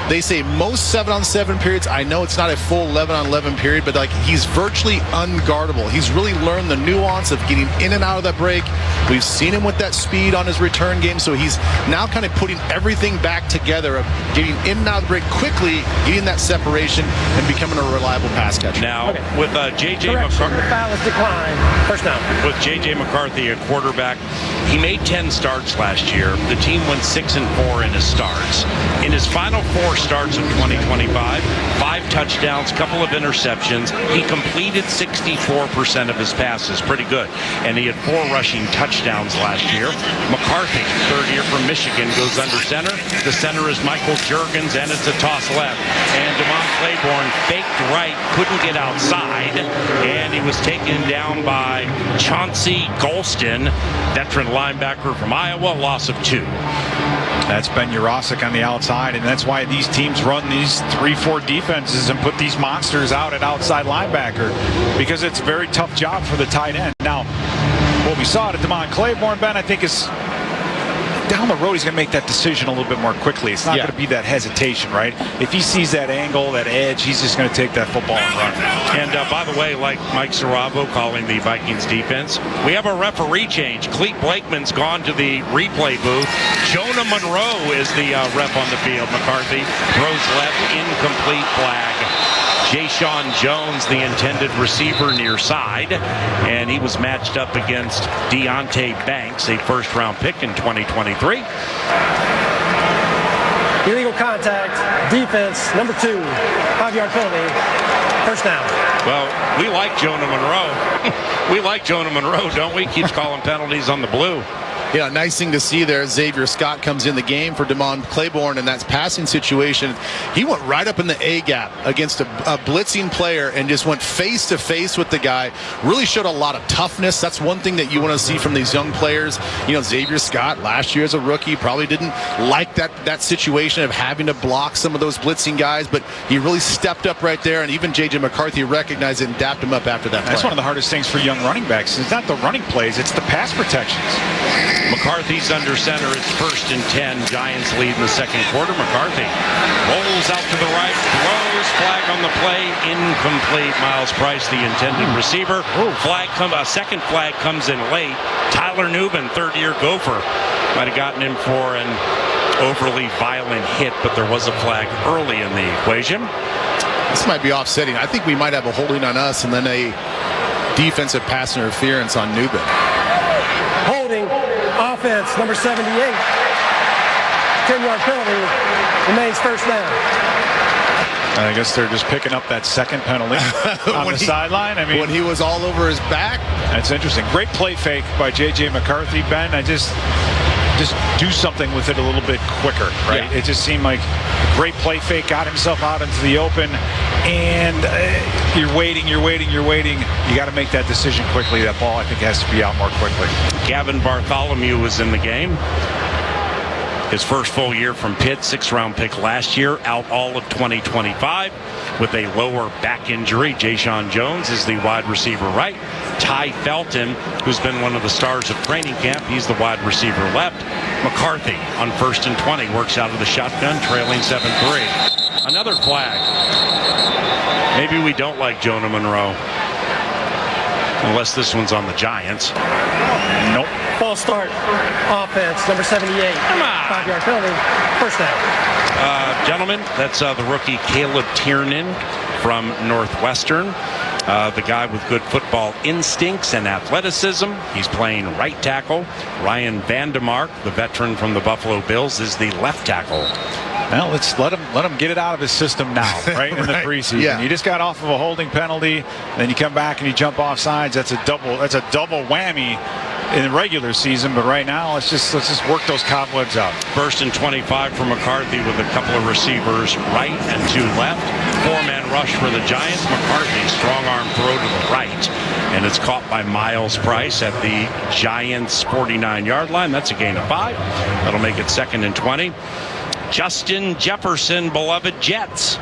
They say most 7-on-7 periods. I know it's not a full 11-on-11 period, but he's virtually unguardable. He's really learned the nuance of getting in and out of that break. We've seen him with that speed on his return game, so he's now kind of putting everything back together of getting in and out of the break quickly, getting that separation, and becoming a reliable pass catcher. Now, with J.J. McCarthy, the foul is declined. First down. With J.J. McCarthy, a quarterback, he made 10 starts last year. The team went 6-4 in his starts. In his final 4 starts of 2025, 5 touchdowns, couple of interceptions. He completed 64% of his passes, pretty good. And he had 4 rushing touchdowns last year. McCarthy, third year from Michigan, goes under center. The center is Michael Juergens, and it's a toss left. And Damon Claiborne faked right, couldn't get outside, and he was taken down by Chauncey Golston, veteran linebacker from Iowa, loss of 2. That's Ben Jurasic on the outside, and that's why these teams run these 3-4 defenses and put these monsters out at outside linebacker, because it's a very tough job for the tight end. Now, what we saw at Damon Claiborne, Ben, I think is down the road he's going to make that decision a little bit more quickly. It's not going to be that hesitation, right? If he sees that angle, that edge, he's just going to take that football and run. And by the way, like Mike Saravo calling the Vikings defense, we have a referee change. Cleet Blakeman's gone to the replay booth. Jonah Monroe is the ref on the field. McCarthy throws left, incomplete flag. Jayshon Jones, the intended receiver, near side, and he was matched up against Deontay Banks, a first-round pick in 2023. Illegal contact, defense, number 2, 5-yard penalty, first down. Well, we like Jonah Monroe. We like Jonah Monroe, don't we? Keeps calling penalties on the blue. nice thing to see there. Xavier Scott comes in the game for Damon Claiborne, and that's passing situation. He went right up in the A gap against a blitzing player and just went face to face with the guy. Really showed a lot of toughness. That's one thing that you want to see from these young players. Xavier Scott last year as a rookie probably didn't like that situation of having to block some of those blitzing guys, but he really stepped up right there, and even J.J. McCarthy recognized it and dapped him up after that play. That's one of the hardest things for young running backs. It's not the running plays, it's the pass protections. McCarthy's under center. It's 1st and 10. Giants lead in the second quarter. McCarthy rolls out to the right, throws, flag on the play, incomplete. Miles Price, the intended receiver. A second flag comes in late. Tyler Newman, third-year Gopher, might have gotten him for an overly violent hit, but there was a flag early in the equation. This might be offsetting. I think we might have a holding on us and then a defensive pass interference on Newman. Holding, offense, number 78. 10-yard penalty, remains first down. I guess they're just picking up that second penalty on the sideline. I mean, when he was all over his back. That's interesting. Great play fake by J.J. McCarthy, Ben. I just do something with it a little bit quicker, right? Yeah. It just seemed like a great play fake, got himself out into the open, and you're waiting. You got to make that decision quickly. That ball, I think, has to be out more quickly. Gavin Bartholomew was in the game. His first full year from Pitt, 6th-round pick last year, out all of 2025 with a lower back injury. Jayshon Jones is the wide receiver right. Ty Felton, who's been one of the stars of training camp, he's the wide receiver left. McCarthy on 1st and 20 works out of the shotgun, trailing 7-3. Another flag. Maybe we don't like Jonah Monroe. Unless this one's on the Giants. Nope. False start. Offense, number 78. Come on. 5-yard penalty. First down. Gentlemen, that's the rookie Caleb Tiernan from Northwestern. The guy with good football instincts and athleticism. He's playing right tackle. Ryan Vandemark, the veteran from the Buffalo Bills, is the left tackle. Well, let's let him get it out of his system now, right? In the preseason. Yeah. You just got off of a holding penalty, then you come back and you jump off sides. That's a double whammy in the regular season, but right now let's just work those cobwebs out. 1st and 25 for McCarthy with a couple of receivers right and 2 left. 4-man rush for the Giants. McCarthy, strong arm throw to the right, and it's caught by Miles Price at the Giants 49-yard line. That's a gain of 5. That'll make it 2nd and 20. Justin Jefferson, beloved Jets.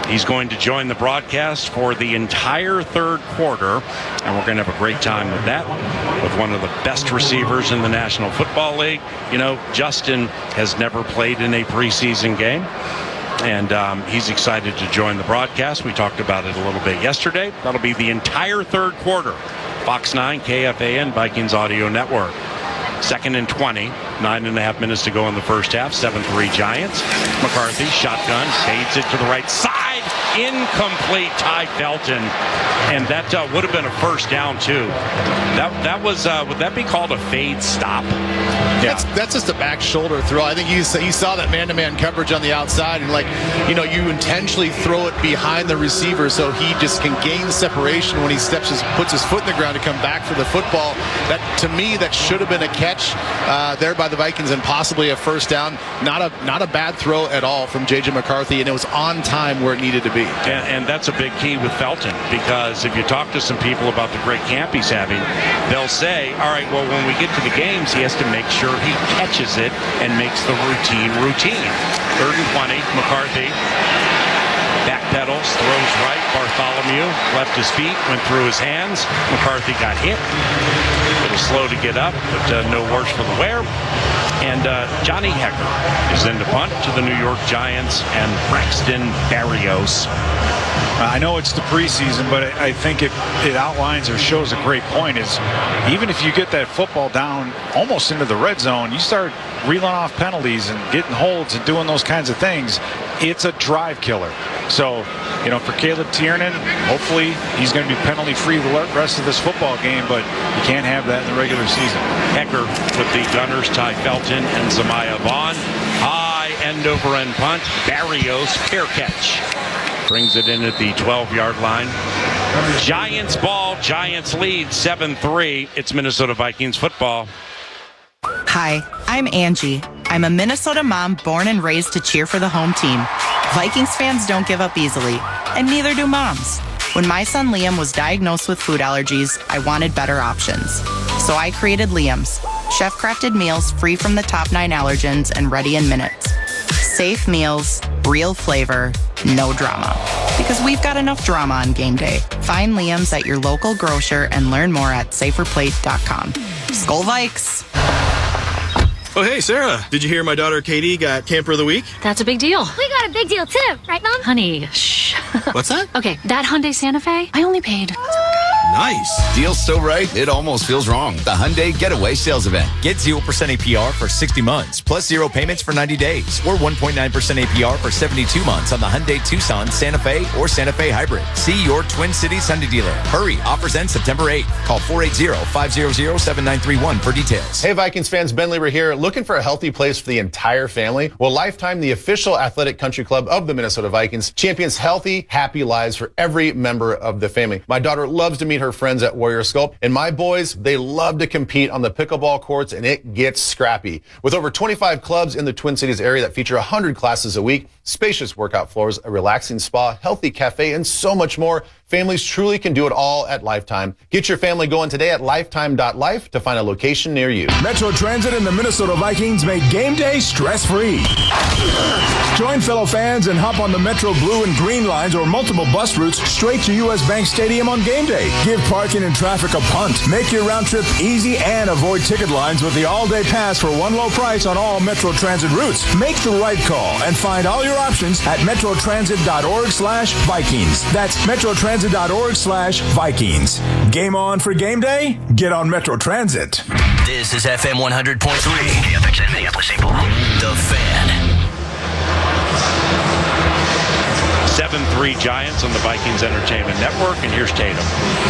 He's going to join the broadcast for the entire third quarter, and we're going to have a great time with that, with one of the best receivers in the National Football League. Justin has never played in a preseason game, and he's excited to join the broadcast. We talked about it a little bit yesterday. That'll be the entire third quarter. Fox 9, KFAN, Vikings Audio Network. 2nd and 20, 9.5 minutes to go in the first half. 7-3 Giants. McCarthy, shotgun, fades it to the right side. Incomplete. Ty Felton. And that would have been a first down, too. That was, would that be called a fade stop? Yeah. That's just a back shoulder throw. I think he saw that man-to-man coverage on the outside, and you intentionally throw it behind the receiver so he just can gain separation when he puts his foot in the ground to come back for the football. That, to me, that should have been a catch there by the Vikings and possibly a first down. Not a bad throw at all from J.J. McCarthy, and it was on time where it needed to be. And that's a big key with Felton, because if you talk to some people about the great camp he's having, they'll say, all right, well, when we get to the games, he has to make sure he catches it and makes the routine. 3rd and 20, McCarthy backpedals, throws right. Bartholomew left his feet, went through his hands. McCarthy got hit. A little slow to get up, but no worse for the wear. And Johnny Hecker is in to punt to the New York Giants, and Braxton Berrios. I know it's the preseason, but I think it outlines or shows a great point is even if you get that football down almost into the red zone, you start reeling off penalties and getting holds and doing those kinds of things, it's a drive killer. So, for Caleb Tiernan, hopefully he's going to be penalty-free the rest of this football game, but you can't have that in the regular season. Hecker with the Gunners, Ty Felton and Zamiah Vaughn. High end-over-end punt. Berrios, fair catch. Brings it in at the 12-yard line. Giants ball. Giants lead 7-3. It's Minnesota Vikings football. Hi, I'm Angie. I'm a Minnesota mom born and raised to cheer for the home team. Vikings fans don't give up easily, and neither do moms. When my son Liam was diagnosed with food allergies, I wanted better options. So I created Liam's, chef-crafted meals free from the top 9 allergens and ready in minutes. Safe meals, real flavor, no drama. Because we've got enough drama on game day. Find Liam's at your local grocer and learn more at saferplate.com. Skol Vikes! Oh, hey, Sarah. Did you hear my daughter Katie got Camper of the Week? That's a big deal. We got a big deal too, right, Mom? Honey, shh. What's that? Okay, that Hyundai Santa Fe, I only paid. Nice. Deal's so right, it almost feels wrong. The Hyundai Getaway Sales Event. Get 0% APR for 60 months, plus 0 payments for 90 days, or 1.9% APR for 72 months on the Hyundai Tucson, Santa Fe, or Santa Fe Hybrid. See your Twin Cities Hyundai dealer. Hurry, offers end September 8th. Call 480-500-7931 for details. Hey, Vikings fans, Ben Lieber here. Looking for a healthy place for the entire family? Well, Lifetime, the official athletic country club of the Minnesota Vikings, champions healthy, happy lives for every member of the family. My daughter loves to meet her friends at Warrior Sculpt, and my boys, they love to compete on the pickleball courts, and it gets scrappy. With over 25 clubs in the Twin Cities area that feature 100 classes a week, spacious workout floors, a relaxing spa, healthy cafe, and so much more, families truly can do it all at Lifetime. Get your family going today at lifetime.life to find a location near you. Metro Transit and the Minnesota Vikings make game day stress-free. Join fellow fans and hop on the Metro Blue and Green lines or multiple bus routes straight to U.S. Bank Stadium on game day. Give parking and traffic a punt. Make your round trip easy and avoid ticket lines with the all-day pass for one low price on all Metro Transit routes. Make the right call and find all your options at metrotransit.org/Vikings. That's metrotransit.org/Vikings. Game on for game day? Get on Metro Transit. This is FM 100.3. KFXN Minneapolis, St. Paul. The Fan. 7-3 Giants on the Vikings Entertainment Network, and here's Tatum.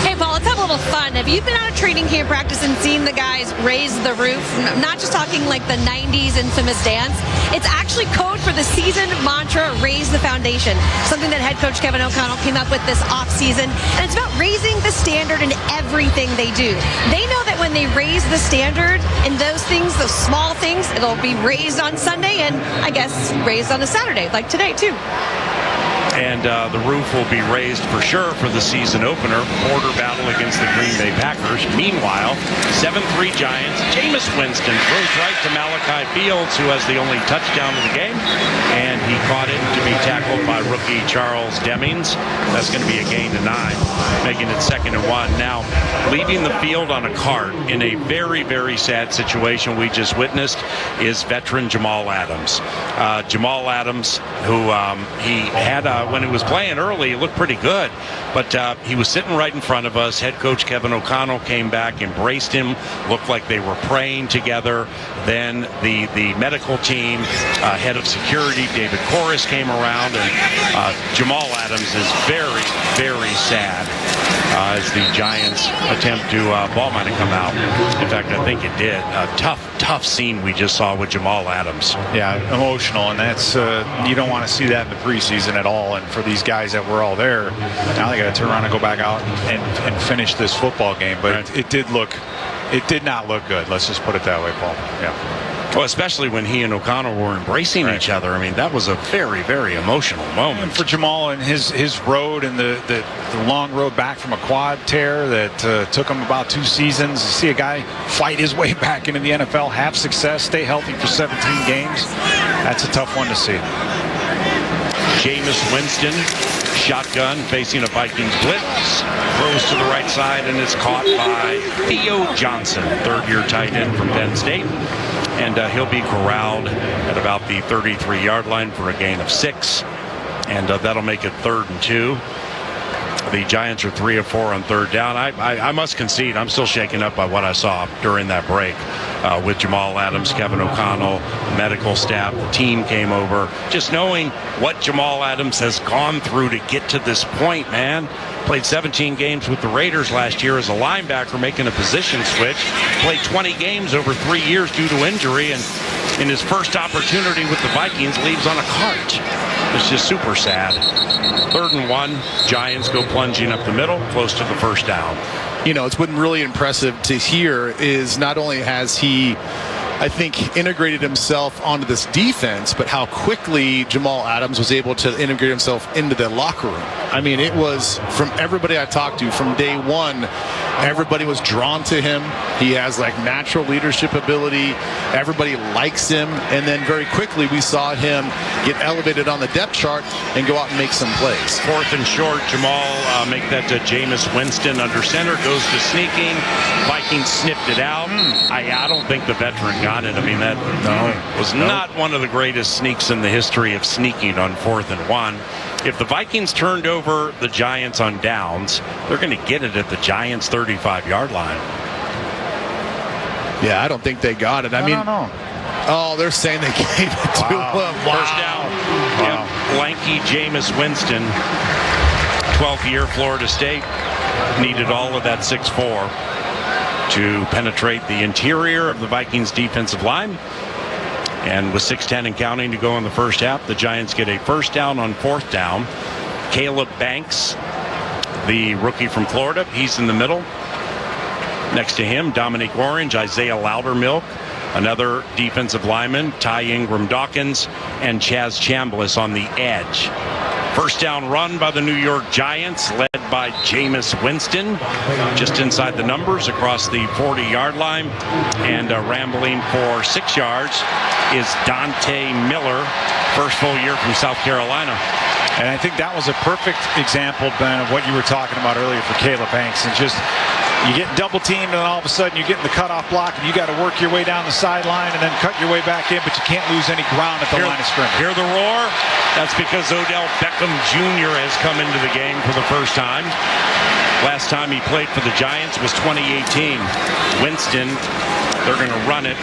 Hey, Paul, let's have a little fun. Have you been out of training camp practice and seen the guys raise the roof? I'm not just talking like the 90s infamous dance. It's actually code for the season mantra, raise the foundation, something that head coach Kevin O'Connell came up with this offseason. And it's about raising the standard in everything they do. They know that when they raise the standard in those things, those small things, it'll be raised on Sunday and I guess raised on a Saturday, like today, too. And the roof will be raised for sure for the season opener. Border battle against the Green Bay Packers. Meanwhile, 7-3 Giants. Jameis Winston throws right to Malachi Fields, who has the only touchdown of the game. And he caught it to be tackled by rookie Charles Demings. That's going to be a gain to 9, making it 2nd and 1. Now, leaving the field on a cart in a very, very sad situation we just witnessed is veteran Jamal Adams. Jamal Adams, who he had when he was playing early, he looked pretty good, but he was sitting right in front of us. Head coach Kevin O'Connell came back, embraced him, looked like they were praying together. Then the medical team, head of security, David Corris, came around, and Jamal Adams is very, very sad as the Giants attempt to, ball might have come out. In fact, I think it did. A tough scene we just saw with Jamal Adams. Yeah, emotional, and that's, you don't want to see that in the preseason at all. And for these guys that were all there, now they got to turn around and go back out and finish this football game. But it did not look good. Let's just put it that way, Paul. Yeah. Well, especially when he and O'Connell were embracing each other. I mean, that was a very, very emotional moment. And for Jamal and his road and the long road back from a quad tear that took him about 2 seasons. To see a guy fight his way back into the NFL, have success, stay healthy for 17 games, that's a tough one to see. Jameis Winston, shotgun, facing a Vikings blitz, throws to the right side, and is caught by Theo Johnson, 3rd-year tight end from Penn State. And he'll be corralled at about the 33-yard line for a gain of 6. And that'll make it 3rd and 2. The Giants are 3 of 4 on 3rd down. I must concede, I'm still shaken up by what I saw during that break with Jamal Adams, Kevin O'Connell, medical staff, the team came over. Just knowing what Jamal Adams has gone through to get to this point, man. Played 17 games with the Raiders last year as a linebacker, making a position switch. Played 20 games over 3 years due to injury, and in his first opportunity with the Vikings, leaves on a cart. It's just super sad. 3rd and 1, Giants go plunging up the middle, close to the 1st down. You know, it's been really impressive to hear is not only has he I think, integrated himself onto this defense, but how quickly Jamal Adams was able to integrate himself into the locker room. I mean, it was from everybody I talked to from day one, everybody was drawn to him. He has like natural leadership ability. Everybody likes him. And then very quickly we saw him get elevated on the depth chart and go out and make some plays. Fourth and short, Jamal make that to Jameis Winston under center, goes to sneaking. Vikings snipped it out. I don't think the veteran got it. I mean, that was not one of the greatest sneaks in the history of sneaking on 4th and 1. If the Vikings turned over the Giants on downs, they're going to get it at the Giants' 35-yard line. Yeah, I don't think they got it. I mean, oh, they're saying they gave it to him. Wow. First down. Yep. Lanky Jameis Winston, 12th year Florida State, needed all of that 6'4" to penetrate the interior of the Vikings defensive line. And with 6:10 and counting to go in the first half, the Giants get a first down on 4th down. Caleb Banks, the rookie from Florida, he's in the middle. Next to him, Dominique Orange, Isaiah Loudermilk, another defensive lineman, Ty Ingram Dawkins, and Chaz Chambliss on the edge. First down run by the New York Giants, led by Jameis Winston, just inside the numbers across the 40-yard line. And rambling for 6 yards is Dante Miller, first full year from South Carolina. And I think that was a perfect example, Ben, of what you were talking about earlier for Caleb Banks. And just, you get double teamed and all of a sudden you get in the cutoff block and you got to work your way down the sideline and then cut your way back in, but you can't lose any ground at the line of scrimmage. Hear the roar? That's because Odell Beckham Jr. has come into the game for the first time. Last time he played for the Giants was 2018. Winston, they're going to run it,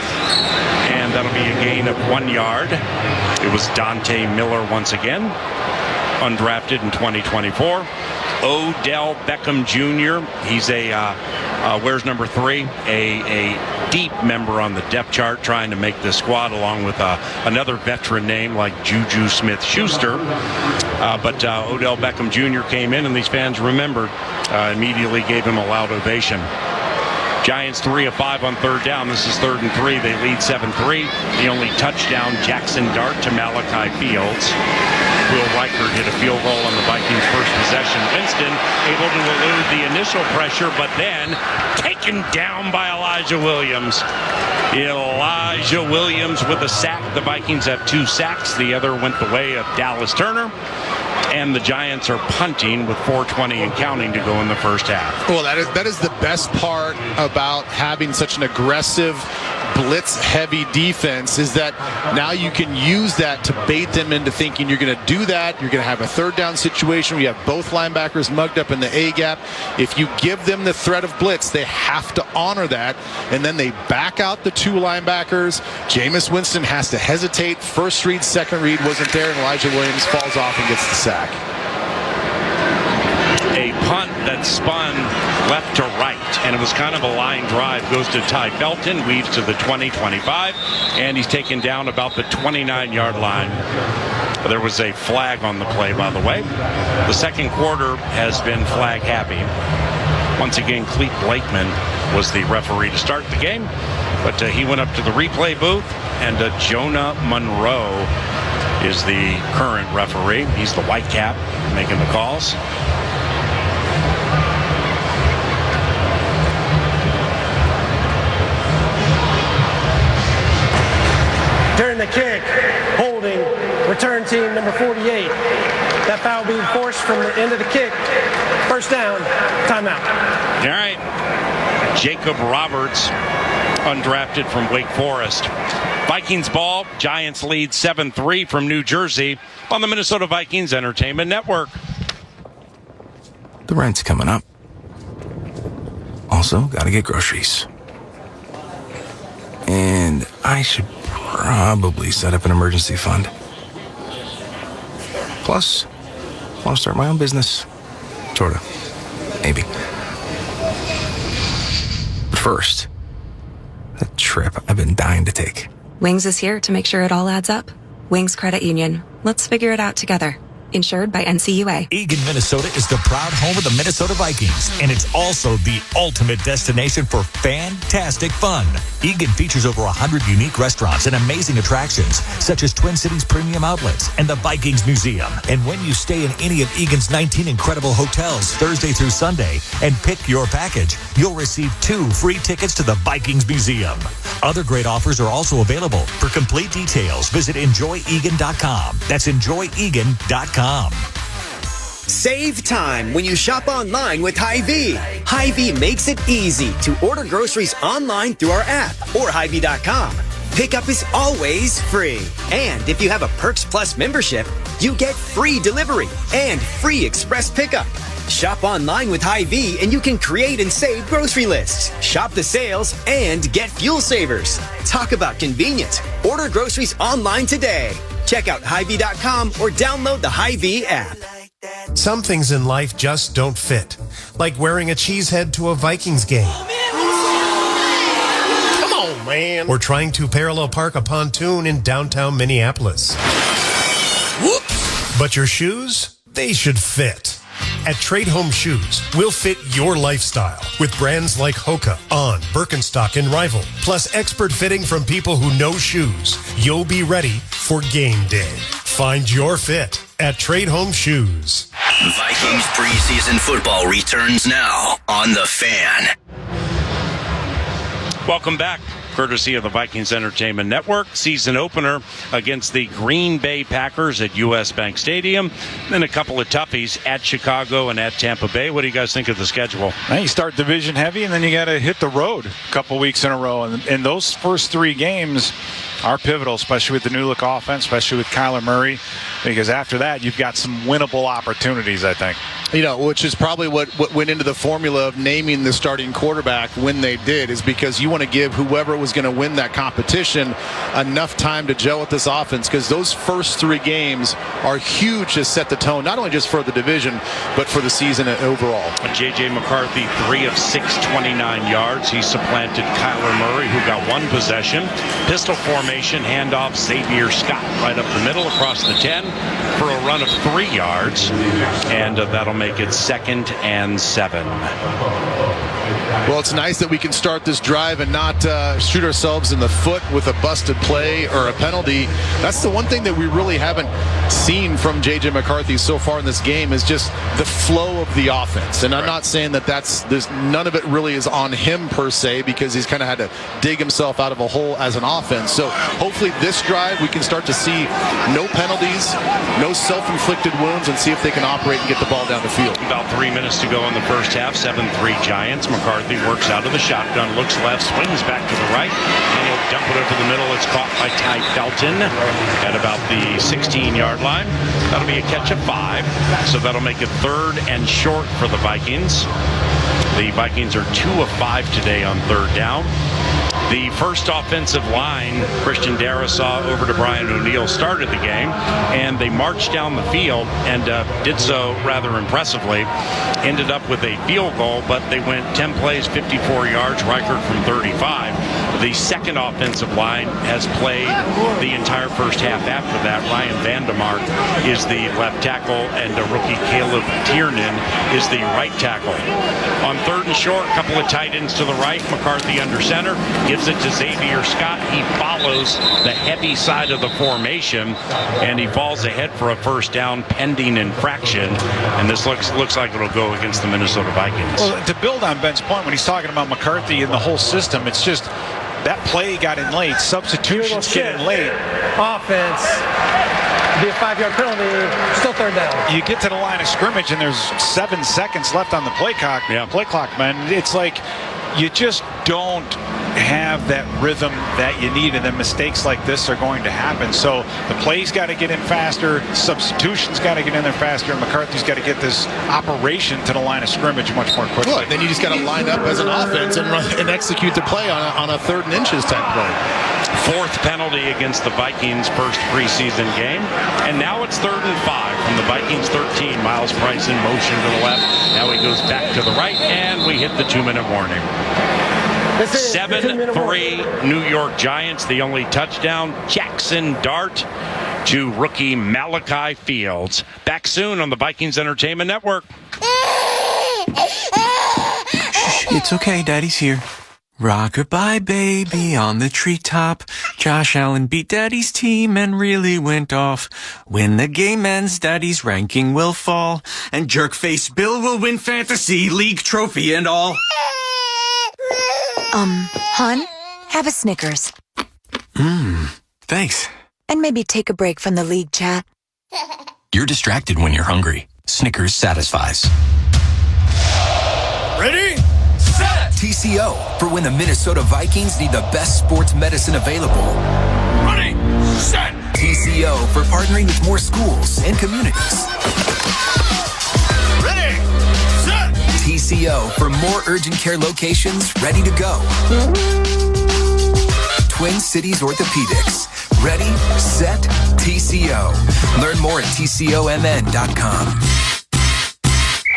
and that'll be a gain of 1 yard. It was Dante Miller once again, undrafted in 2024. Odell Beckham Jr., he's where's number 3? A deep member on the depth chart trying to make the squad along with another veteran name like Juju Smith-Schuster. But Odell Beckham Jr. came in and these fans remembered, immediately gave him a loud ovation. Giants 3 of 5 on 3rd down. This is 3rd and 3. They lead 7-3. The only touchdown, Jackson Dart to Malachi Fields. Will Reichert hit a field goal on the Vikings' first possession. Winston able to elude the initial pressure, but then taken down by Elijah Williams. Elijah Williams with a sack. The Vikings have 2 sacks. The other went the way of Dallas Turner. And the Giants are punting with 4:20 and counting to go in the first half. Well, that is the best part about having such an aggressive, blitz-heavy defense, is that now you can use that to bait them into thinking you're going to do that. You're going to have a 3rd down situation where you have both linebackers mugged up in the A-gap. If you give them the threat of blitz, they have to honor that, and then they back out the 2 linebackers. Jameis Winston has to hesitate. First read, second read wasn't there, and Elijah Williams falls off and gets the sack. A punt that spun left to right, and it was kind of a line drive. Goes to Ty Felton, weaves to the 20-25, and he's taken down about the 29-yard line. There was a flag on the play, by the way. The second quarter has been flag happy. Once again, Clete Blakeman was the referee to start the game, but he went up to the replay booth, and Jonah Monroe is the current referee. He's the white cap making the calls. During the kick, holding, return team number 48. That foul being forced from the end of the kick. First down, timeout. All right. Jacob Roberts, undrafted from Wake Forest. Vikings ball. Giants lead 7-3 from New Jersey on the Minnesota Vikings Entertainment Network. The rent's coming up. Also, gotta get groceries. And I should probably set up an emergency fund. Plus, I want to start my own business. Sorta. Maybe. But first, a trip I've been dying to take. Wings is here to make sure it all adds up. Wings Credit Union. Let's figure it out together. Insured by NCUA. Eagan, Minnesota is the proud home of the Minnesota Vikings, and it's also the ultimate destination for fantastic fun. Eagan features over 100 unique restaurants and amazing attractions, such as Twin Cities Premium Outlets and the Vikings Museum. And when you stay in any of Eagan's 19 incredible hotels Thursday through Sunday and pick your package, you'll receive 2 free tickets to the Vikings Museum. Other great offers are also available. For complete details, visit enjoyegan.com. That's enjoyegan.com. Save time when you shop online with Hy-Vee. Hy-Vee makes it easy to order groceries online through our app or Hy-Vee.com. Pickup is always free. And if you have a Perks Plus membership, you get free delivery and free express pickup. Shop online with Hy-Vee and you can create and save grocery lists, shop the sales, and get fuel savers. Talk about convenience. Order groceries online today. Check out Hy-Vee.com or download the Hy-Vee app. Some things in life just don't fit, like wearing a cheesehead to a Vikings game. Come on, man. Or trying to parallel park a pontoon in downtown Minneapolis. Whoops. But your shoes, they should fit. At Trade Home Shoes, we'll fit your lifestyle with brands like Hoka, On, Birkenstock, and Rival, plus expert fitting from people who know shoes. You'll be ready for game day. Find your fit at Trade Home Shoes. Vikings preseason football returns now on The Fan. Welcome back. Courtesy of the Vikings Entertainment Network. Season opener against the Green Bay Packers at U.S. Bank Stadium. Then a couple of toughies at Chicago and at Tampa Bay. What do you guys think of the schedule? Now you start division heavy, and then you got to hit the road a couple weeks in a row. And those first 3 games are pivotal, especially with the new look offense, especially with Kyler Murray, because after that, you've got some winnable opportunities, I think. You know, which is probably what went into the formula of naming the starting quarterback when they did, is because you want to give whoever was going to win that competition enough time to gel with this offense, because those first 3 games are huge to set the tone, not only just for the division, but for the season overall. J.J. McCarthy, 3 of 6, 29 yards. He supplanted Kyler Murray, who got 1 possession. Pistol formation, handoff, Xavier Scott right up the middle across the 10 for a run of 3 yards. And that'll make it 2nd and 7. Well, it's nice that we can start this drive and not shoot ourselves in the foot with a busted play or a penalty. That's the one thing that we really haven't seen from J.J. McCarthy so far in this game, is just the flow of the offense. And I'm not saying that none of it really is on him per se, because he's kind of had to dig himself out of a hole as an offense. So hopefully this drive we can start to see no penalties, no self-inflicted wounds, and see if they can operate and get the ball down the field. About 3 minutes to go in the first half. 7-3 Giants. McCarthy works out of the shotgun, looks left, swings back to the right, and he'll dump it over the middle. It's caught by Ty Felton at about the 16-yard line. That'll be a catch of 5, so that'll make it 3rd and short for the Vikings. The Vikings are 2 of 5 today on 3rd down. The first offensive line, Christian Darrisaw over to Brian O'Neill, started the game, and they marched down the field and did so rather impressively. Ended up with a field goal, but they went 10 plays, 54 yards, Reichert from 35. The second offensive line has played the entire first half after that. Ryan Vandemark is the left tackle, and rookie Caleb Tiernan is the right tackle. On 3rd and short, a couple of tight ends to the right, McCarthy under center, gives it to Xavier Scott. He follows the heavy side of the formation, and he falls ahead for a first down pending infraction. And this looks like it'll go against the Minnesota Vikings. Well, to build on Ben's point, when he's talking about McCarthy and the whole system, it's just that play got in late. Substitutions get in late. Offense. Be a 5-yard penalty. Still 3rd down. You get to the line of scrimmage, and there's 7 seconds left on the play clock. Yeah. Play clock, man. It's like you just don't have that rhythm that you need, and then mistakes like this are going to happen. So the plays got to get in faster, substitutions got to get in there faster, and McCarthy's got to get this operation to the line of scrimmage much more quickly. Well, then you just got to line up as an offense and run and execute the play on a 3rd and inches type play. 4th penalty against the Vikings' first preseason game. And now it's 3rd and 5 from the Vikings 13. Miles Price in motion to the left. Now he goes back to the right, and we hit the 2-minute warning. 7-3 New York Giants. The only touchdown, Jackson Dart to rookie Malachi Fields. Back soon on the Vikings Entertainment Network. It's okay, Daddy's here. Rock-a-bye, baby, on the treetop. Josh Allen beat Daddy's team and really went off. When the game ends, Daddy's ranking will fall. And jerk-face Bill will win Fantasy League trophy and all. Hon, have a Snickers. Thanks. And maybe take a break from the league chat. You're distracted when you're hungry. Snickers satisfies. Ready? Set! TCO, for when the Minnesota Vikings need the best sports medicine available. Ready? Set! TCO, for partnering with more schools and communities. Ready? Set! TCO, for more urgent care locations ready to go. Twin Cities Orthopedics. Ready, set, TCO. Learn more at tcomn.com.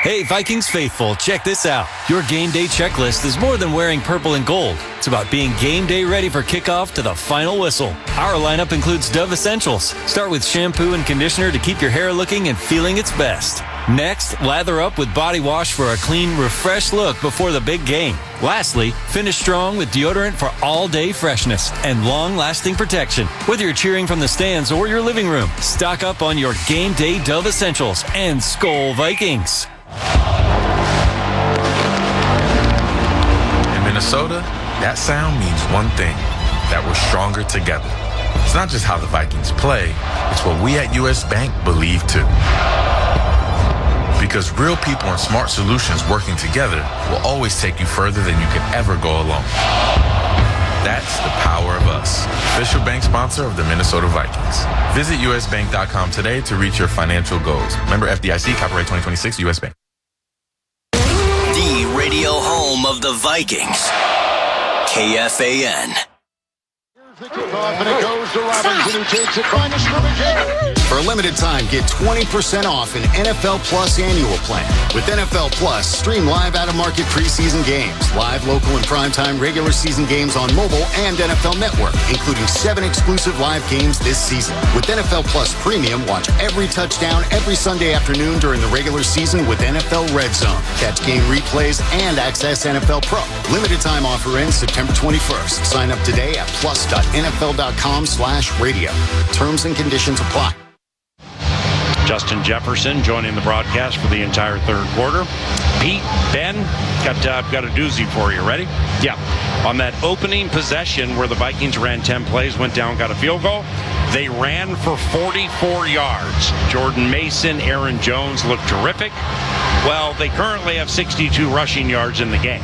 Hey, Vikings faithful, check this out. Your game day checklist is more than wearing purple and gold. It's about being game day ready for kickoff to the final whistle. Our lineup includes Dove Essentials. Start with shampoo and conditioner to keep your hair looking and feeling its best. Next, lather up with body wash for a clean, refreshed look before the big game. Lastly, finish strong with deodorant for all-day freshness and long-lasting protection. Whether you're cheering from the stands or your living room, stock up on your game day Dove Essentials and Skol Vikings. In Minnesota, that sound means one thing, that we're stronger together. It's not just how the Vikings play, it's what we at US Bank believe too. Because real people and smart solutions working together will always take you further than you can ever go alone. That's the power of us. Official bank sponsor of the Minnesota Vikings. Visit usbank.com today to reach your financial goals. Member FDIC, copyright 2026, US Bank. The radio home of the Vikings. KFAN. And it goes to Robinson, who takes it by the scrimmage. For a limited time, get 20% off an NFL Plus annual plan. With NFL Plus, stream live out-of-market preseason games, live local and primetime regular season games on mobile and NFL Network, including 7 exclusive live games this season. With NFL Plus Premium, watch every touchdown every Sunday afternoon during the regular season with NFL Red Zone. Catch game replays and access NFL Pro. Limited time offer ends September 21st. Sign up today at plus.nfl.com/radio. Terms and conditions apply. Justin Jefferson joining the broadcast for the entire third quarter. Pete, Ben, I've got a doozy for you. Ready? Yeah. On that opening possession where the Vikings ran 10 plays, went down, got a field goal, they ran for 44 yards. Jordan Mason, Aaron Jones looked terrific. Well, they currently have 62 rushing yards in the game.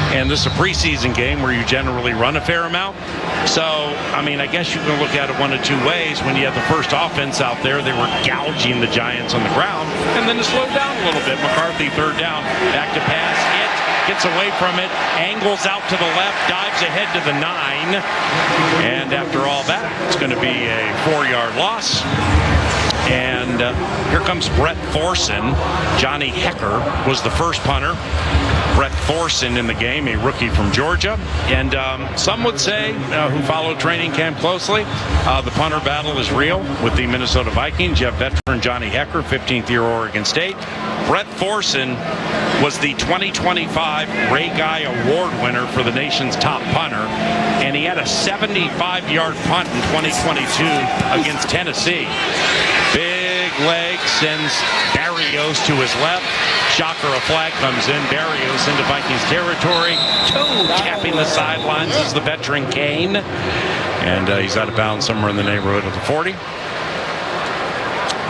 And this is a preseason game where you generally run a fair amount. So, I mean, I guess you can look at it one of two ways. When you had the first offense out there, they were gouging the Giants on the ground. And then it slowed down a little bit. McCarthy, third down, back to pass, hit, gets away from it, angles out to the left, dives ahead to the 9. And after all that, it's going to be a 4-yard loss. And here comes Brett Thorson. Johnny Hecker was the first punter. Brett Thorson in the game, a rookie from Georgia. And some would say, who follow training camp closely, the punter battle is real with the Minnesota Vikings. You have veteran Johnny Hecker, 15th-year Oregon State. Brett Thorson was the 2025 Ray Guy Award winner for the nation's top punter. And he had a 75-yard punt in 2022 against Tennessee. Big leg sends Barrios to his left. Shocker, a flag comes in. Barrios into Vikings territory. Toe tapping the sidelines is the veteran Kane. And he's out of bounds somewhere in the neighborhood of the 40.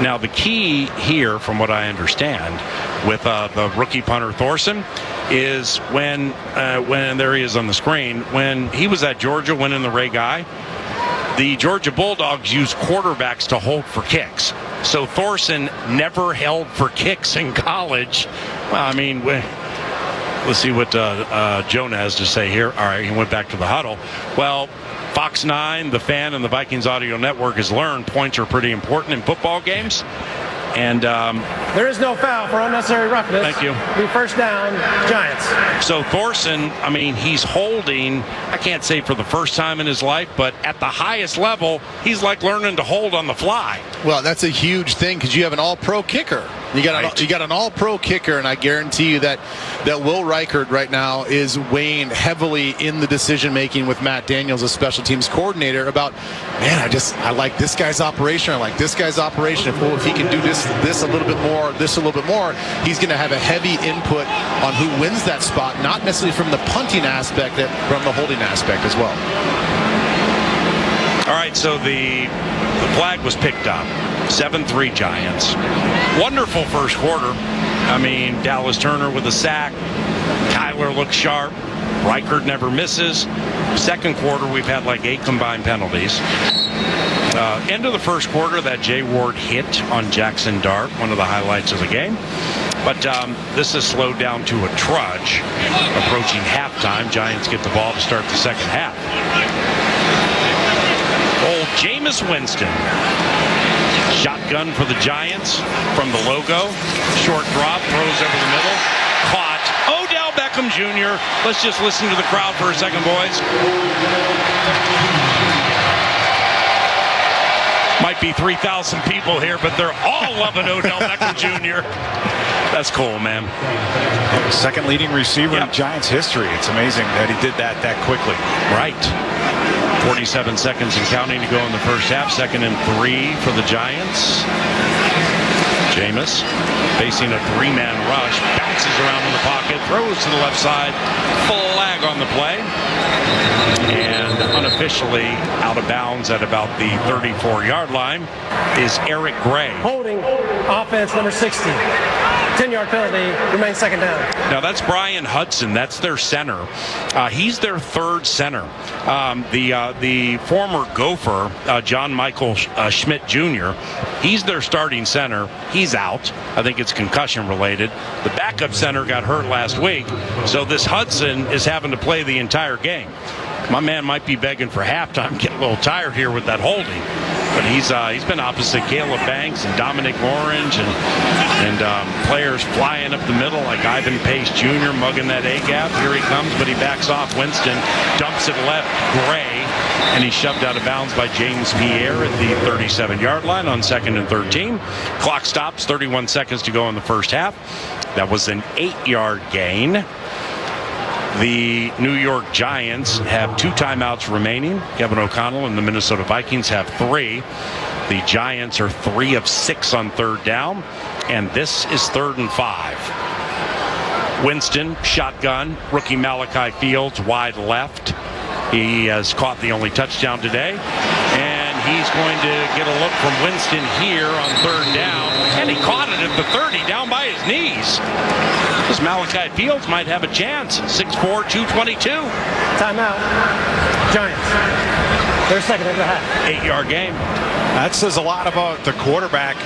Now, the key here, from what I understand, with the rookie punter Thorson, is when there he is on the screen, when he was at Georgia winning the Ray Guy, the Georgia Bulldogs use quarterbacks to hold for kicks. So Thorson never held for kicks in college. Well, I mean, let's see what Jonah has to say here. All right, he went back to the huddle. Well, Fox 9, The Fan, and the Vikings Audio Network has learned points are pretty important in football games. And there is no foul for unnecessary roughness. Thank you. Be first down, Giants. So Thorson, I mean, he's holding, I can't say for the first time in his life, but at the highest level, he's like learning to hold on the fly. Well, that's a huge thing because you have an all-pro kicker. You got an all-pro kicker, and I guarantee you that Will Reichard right now is weighing heavily in the decision-making with Matt Daniels, a special teams coordinator, about, man, I like this guy's operation. I like this guy's operation. If he can do this a little bit more, he's going to have a heavy input on who wins that spot, not necessarily from the punting aspect, but from the holding aspect as well. All right, so the flag was picked up. 7-3 Giants. Wonderful first quarter. I mean, Dallas Turner with a sack. Kyler looks sharp. Reichard never misses. Second quarter, we've had like 8 combined penalties. End of the first quarter, that Jay Ward hit on Jackson Dart, one of the highlights of the game. But this is slowed down to a trudge. Approaching halftime, Giants get the ball to start the second half. Old Jameis Winston. Shotgun for the Giants from the logo. Short drop, throws over the middle. Caught. Odell Beckham Jr. Let's just listen to the crowd for a second, boys. Might be 3,000 people here, but they're all loving Odell Beckham Jr. That's cool, man. Second leading receiver in Giants history. It's amazing that he did that quickly. Right. 47 seconds and counting to go in the first half. 2nd and 3 for the Giants. Jameis facing a 3-man rush. Bounces around in the pocket. Throws to the left side. Flag on the play. And unofficially out of bounds at about the 34-yard line is Eric Gray. Holding offense number 60. 10-yard penalty, remains second down. Now that's Brian Hudson. That's their center. He's their third center. The former Gopher, John Michael Schmidt Jr., he's their starting center. He's out. I think it's concussion related. The backup center got hurt last week, so this Hudson is having to play the entire game. My man might be begging for halftime, getting a little tired here with that holding. But he's been opposite Caleb Banks and Dominic Orange and players flying up the middle like Ivan Pace Jr. mugging that A-gap. Here he comes, but he backs off. Winston dumps it left. Gray, and he's shoved out of bounds by James Pierre at the 37-yard line on 2nd and 13. Clock stops, 31 seconds to go in the first half. That was an 8-yard gain. The New York Giants have 2 timeouts remaining. Kevin O'Connell and the Minnesota Vikings have 3. The Giants are 3 of 6 on third down, and this is 3rd and 5. Winston, shotgun, rookie Malachi Fields, wide left. He has caught the only touchdown today, and he's going to get a look from Winston here on third down, and he caught it at the 30, down by his knees. This Malachi Fields might have a chance. 6'4", 222. Timeout. Giants. They're second at the half. 8-yard game. That says a lot about the quarterback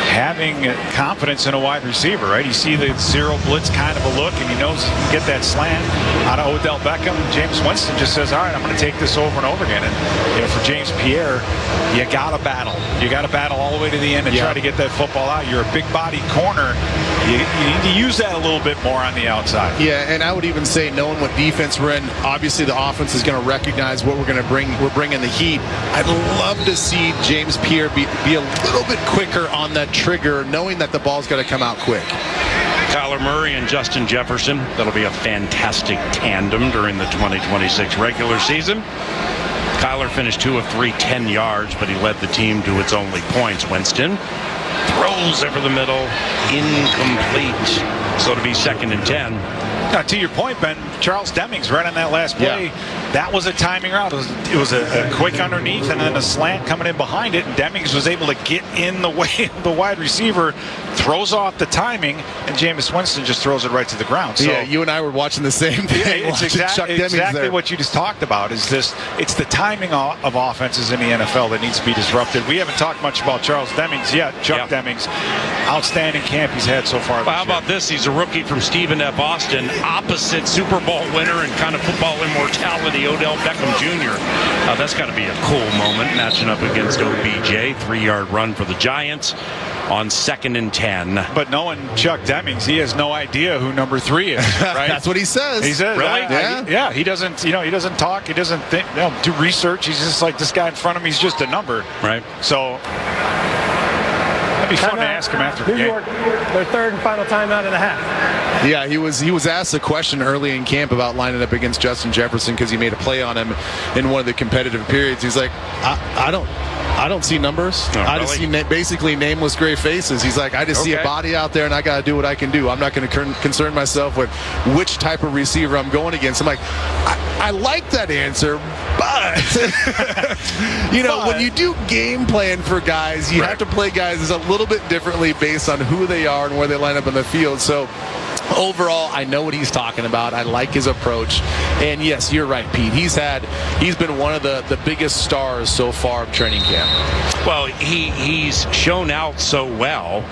having confidence in a wide receiver, right? You see the zero blitz kind of a look, and he knows he can get that slant out of Odell Beckham. James Winston just says, all right, I'm going to take this over and over again. And for James Pierre, you got to battle. You got to battle all the way to the end and try to get that football out. You're a big-bodied corner. You need to use that a little bit more on the outside. Yeah, and I would even say, knowing what defense we're in, obviously the offense is going to recognize what we're going to bring. We're bringing the heat. I'd love to see James Pierre be a little bit quicker on that trigger, knowing that the ball's got to come out quick. Kyler Murray and Justin Jefferson. That'll be a fantastic tandem during the 2026 regular season. Kyler finished 2 of 3, 10 yards, but he led the team to its only points. Winston throws over the middle, incomplete. So to be 2nd and 10. Now, to your point, Ben, Charles Demings right on that last play. Yeah. That was a timing route. It was a quick underneath and then a slant coming in behind it. And Demings was able to get in the way of the wide receiver, throws off the timing, and Jameis Winston just throws it right to the ground. So, yeah, you and I were watching the same thing. It's exactly what you just talked about. It's the timing of offenses in the NFL that needs to be disrupted. We haven't talked much about Charles Demings yet. Chuck Demings, outstanding camp he's had so far. Well, how about this? He's a rookie from Stephen F. Austin, opposite Super Bowl winner and kind of football immortality, Odell Beckham Jr. That's got to be a cool moment, matching up against OBJ. 3-yard run for the Giants on 2nd and 10. But knowing Chuck Demings, he has no idea who number 3 is, right? That's what he says. He says, really? Yeah. He doesn't, he doesn't talk. He doesn't think, do research. He's just like, this guy in front of me is just a number. Right. So that'd be fun to ask him after the game. New York, their 3rd and final timeout of the half. Yeah, he was asked a question early in camp about lining up against Justin Jefferson because he made a play on him in one of the competitive periods. He's like, I don't see numbers. Oh, I just see basically nameless gray faces. He's like, I just see a body out there, and I got to do what I can do. I'm not going to concern myself with which type of receiver I'm going against. I'm like, I like that answer, but when you do game plan for guys, you have to play guys a little bit differently based on who they are and where they line up in the field. So overall, I know what he's talking about. I like his approach. And yes, you're right, Pete. He's been one of the biggest stars so far of training camp. Well, he's shown out so well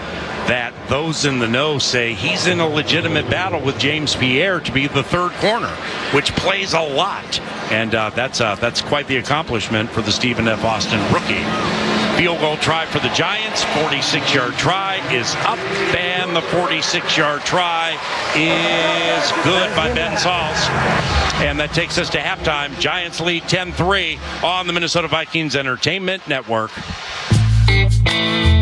that those in the know say he's in a legitimate battle with James Pierre to be the 3rd corner, which plays a lot. And that's quite the accomplishment for the Stephen F. Austin rookie. Field goal try for the Giants. 46-yard try is up, and the 46-yard try is good by Ben Sauls. And that takes us to halftime. Giants lead 10-3 on the Minnesota Vikings Entertainment Network.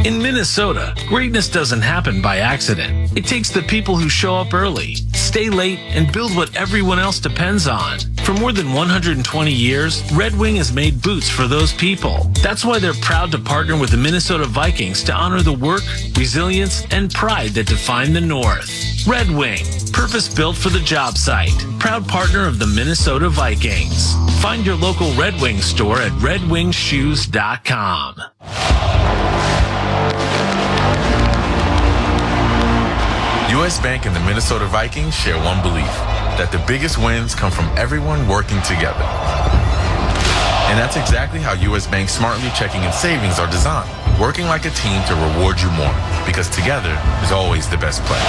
In Minnesota, greatness doesn't happen by accident. It takes the people who show up early, stay late, and build what everyone else depends on. For more than 120 years, Red Wing has made boots for those people. That's why they're proud to partner with the Minnesota Vikings to honor the work, resilience, and pride that define the North. Red Wing, purpose-built for the job site. Proud partner of the Minnesota Vikings. Find your local Red Wing store at redwingshoes.com. U.S. Bank and the Minnesota Vikings share one belief, that the biggest wins come from everyone working together. And that's exactly how U.S. Bank's smartly checking and savings are designed, working like a team to reward you more, because together is always the best play.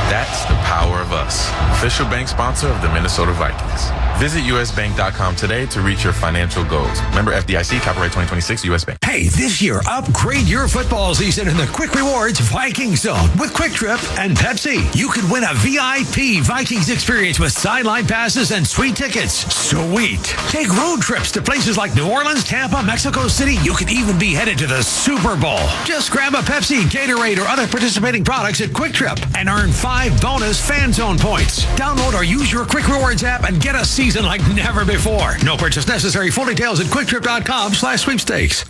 That's the power of us, official bank sponsor of the Minnesota Vikings. Visit usbank.com today to reach your financial goals. Member FDIC, copyright 2026, U.S. Bank. Hey, this year, upgrade your football season in the Quick Rewards Vikings Zone with Quick Trip and Pepsi. You could win a VIP Vikings experience with sideline passes and sweet tickets. Sweet. Take road trips to places like New Orleans, Tampa, Mexico City. You could even be headed to the Super Bowl. Just grab a Pepsi, Gatorade, or other participating products at Quick Trip and earn 5 bonus Fan Zone points. Download or use your Quick Rewards app and get a season like never before. No purchase necessary. Full details at quicktrip.com/sweepstakes.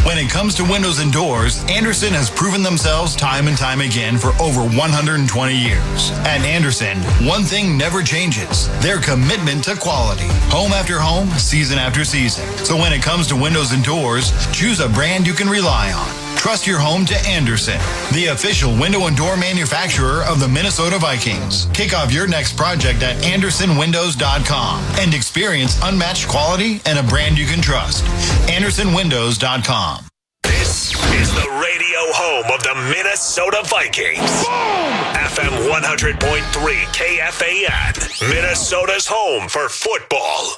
When it comes to windows and doors, Andersen has proven themselves time and time again for over 120 years. At Andersen, one thing never changes: their commitment to quality. Home after home, season after season. So when it comes to windows and doors, choose a brand you can rely on. Trust your home to Andersen, the official window and door manufacturer of the Minnesota Vikings. Kick off your next project at AndersonWindows.com and experience unmatched quality and a brand you can trust. AndersonWindows.com. This is the radio home of the Minnesota Vikings. Boom! FM 100.3 KFAN, Minnesota's home for football.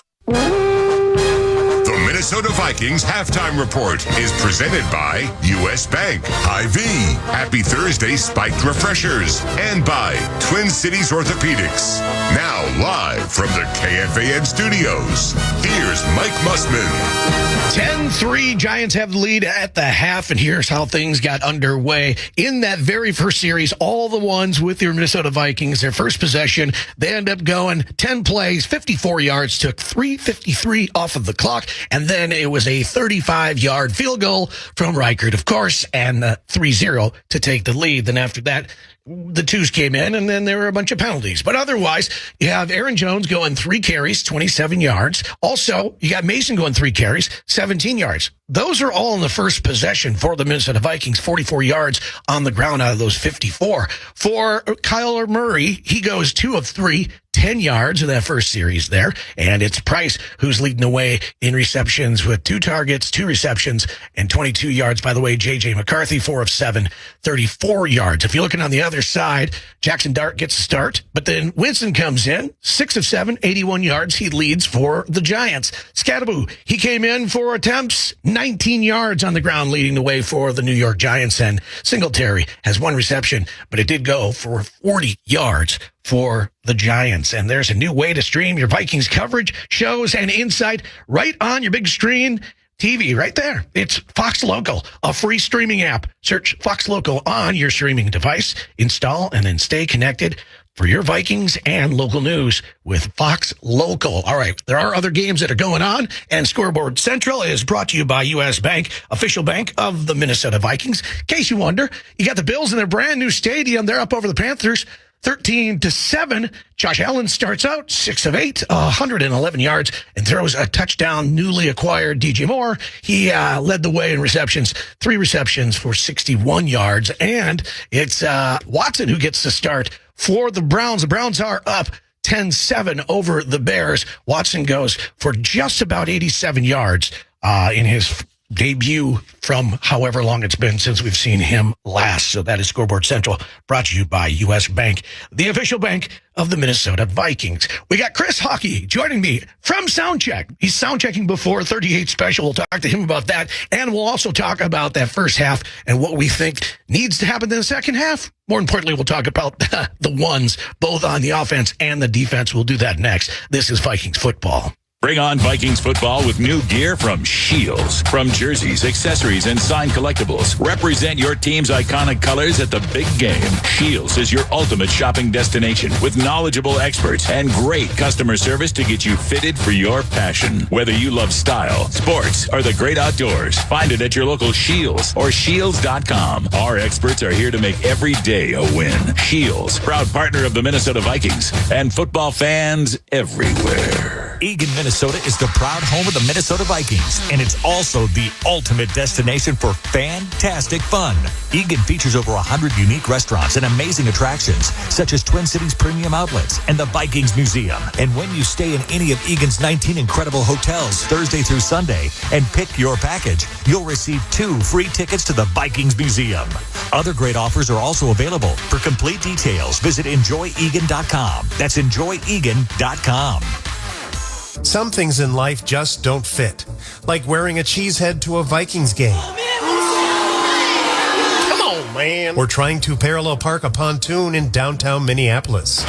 The Minnesota Vikings halftime report is presented by U.S. Bank, Hy-Vee, Happy Thursday Spiked Refreshers, and by Twin Cities Orthopedics. Now live from the KFAN studios, here's Mike Mussman. 10-3, Giants have the lead at the half, and here's how things got underway. In that very first series, all the ones with your Minnesota Vikings, their first possession, they end up going 10 plays, 54 yards, took 3:53 off of the clock, and then it was a 35-yard field goal from Reichert, of course, and 3-0 to take the lead. Then after that, the twos came in, and then there were a bunch of penalties. But otherwise, you have Aaron Jones going 3 carries, 27 yards. Also, you got Mason going 3 carries, 17 yards. Those are all in the first possession for the Minnesota Vikings, 44 yards on the ground out of those 54. For Kyler Murray, he goes 2 of 3, 10 yards in that first series there. And it's Price who's leading the way in receptions with 2 targets, 2 receptions, and 22 yards. By the way, J.J. McCarthy, 4 of 7, 34 yards. If you're looking on the other other side. Jackson Dart gets a start, but then Winston comes in, 6 of 7, 81 yards. He leads for the Giants. Scattaboo, he came in 4 attempts, 19 yards on the ground, leading the way for the New York Giants. And Singletary has 1 reception, but it did go for 40 yards for the Giants. And there's a new way to stream your Vikings coverage, shows, and insight right on your big screen TV right there. It's Fox Local, a free streaming app. Search Fox Local on your streaming device, install, and then stay connected for your Vikings and local news with Fox Local. All right, there are other games that are going on, and Scoreboard Central is brought to you by U.S. Bank, official bank of the Minnesota Vikings. In case you wonder, you got the Bills in their brand new stadium. They're up over the Panthers 13-7. Josh Allen starts out 6 of 8, 111 yards, and throws a touchdown. Newly acquired DJ Moore, he led the way in receptions, 3 receptions for 61 yards. And it's Watson who gets the start for the Browns. The Browns are up 10-7 over the Bears. Watson goes for just about 87 yards in his debut from however long it's been since we've seen him last. So that is Scoreboard Central, brought to you by U.S. Bank, the official bank of the Minnesota Vikings. We got Chris Hockey joining me from Soundcheck. He's soundchecking before 38 Special. We'll talk to him about that, and we'll also talk about that first half and what we think needs to happen in the second half. More importantly, we'll talk about the ones, both on the offense and the defense. We'll do that next. This is Vikings football. Bring on Vikings football with new gear from Shields. From jerseys, accessories, and signed collectibles. Represent your team's iconic colors at the big game. Shields is your ultimate shopping destination with knowledgeable experts and great customer service to get you fitted for your passion. Whether you love style, sports, or the great outdoors, find it at your local Shields or Shields.com. Our experts are here to make every day a win. Shields, proud partner of the Minnesota Vikings and football fans everywhere. Eagan, Minnesota is the proud home of the Minnesota Vikings, and it's also the ultimate destination for fantastic fun. Eagan features over 100 unique restaurants and amazing attractions, such as Twin Cities Premium Outlets and the Vikings Museum. And when you stay in any of Eagan's 19 incredible hotels Thursday through Sunday and pick your package, you'll receive 2 free tickets to the Vikings Museum. Other great offers are also available. For complete details, visit enjoyegan.com. That's enjoyegan.com. Some things in life just don't fit, like wearing a cheesehead to a Vikings game. Come on, man. Or trying to parallel park a pontoon in downtown Minneapolis.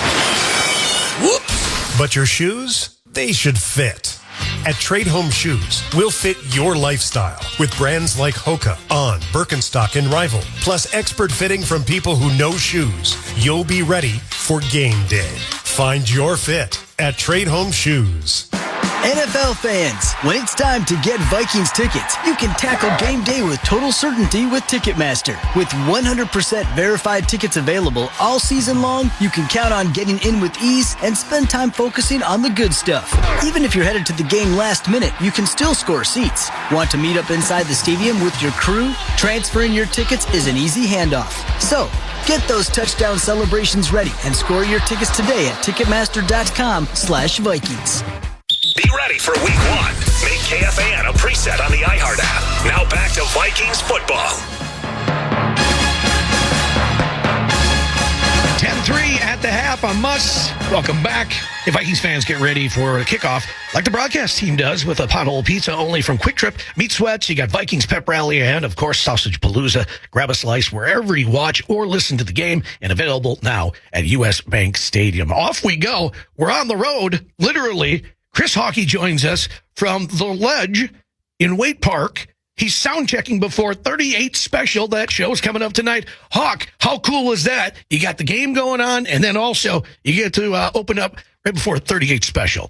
Whoops. But your shoes, they should fit. At Trade Home Shoes, we'll fit your lifestyle with brands like Hoka, On, Birkenstock, and Rival, plus expert fitting from people who know shoes. You'll be ready for game day. Find your fit at Trade Home Shoes. NFL fans, when it's time to get Vikings tickets, you can tackle game day with total certainty with Ticketmaster. With 100% verified tickets available all season long, you can count on getting in with ease and spend time focusing on the good stuff. Even if you're headed to the game last minute, you can still score seats. Want to meet up inside the stadium with your crew? Transferring your tickets is an easy handoff. So, get those touchdown celebrations ready and score your tickets today at Ticketmaster.com/Vikings. Be ready for week 1. Make KFAN a preset on the iHeart app. Now back to Vikings football. 10-3 at the half on Muss. Welcome back. Hey, Vikings fans, get ready for a kickoff like the broadcast team does with a pothole pizza only from Quick Trip. Meat Sweats, you got Vikings Pep Rally, and, of course, Sausage Palooza. Grab a slice wherever you watch or listen to the game, and available now at U.S. Bank Stadium. Off we go. We're on the road, literally. Chris Hockey joins us from the Ledge in Waite Park. He's sound checking before 38 Special. That show's coming up tonight. Hawk, how cool is that? You got the game going on, and then also you get to open up right before 38 Special.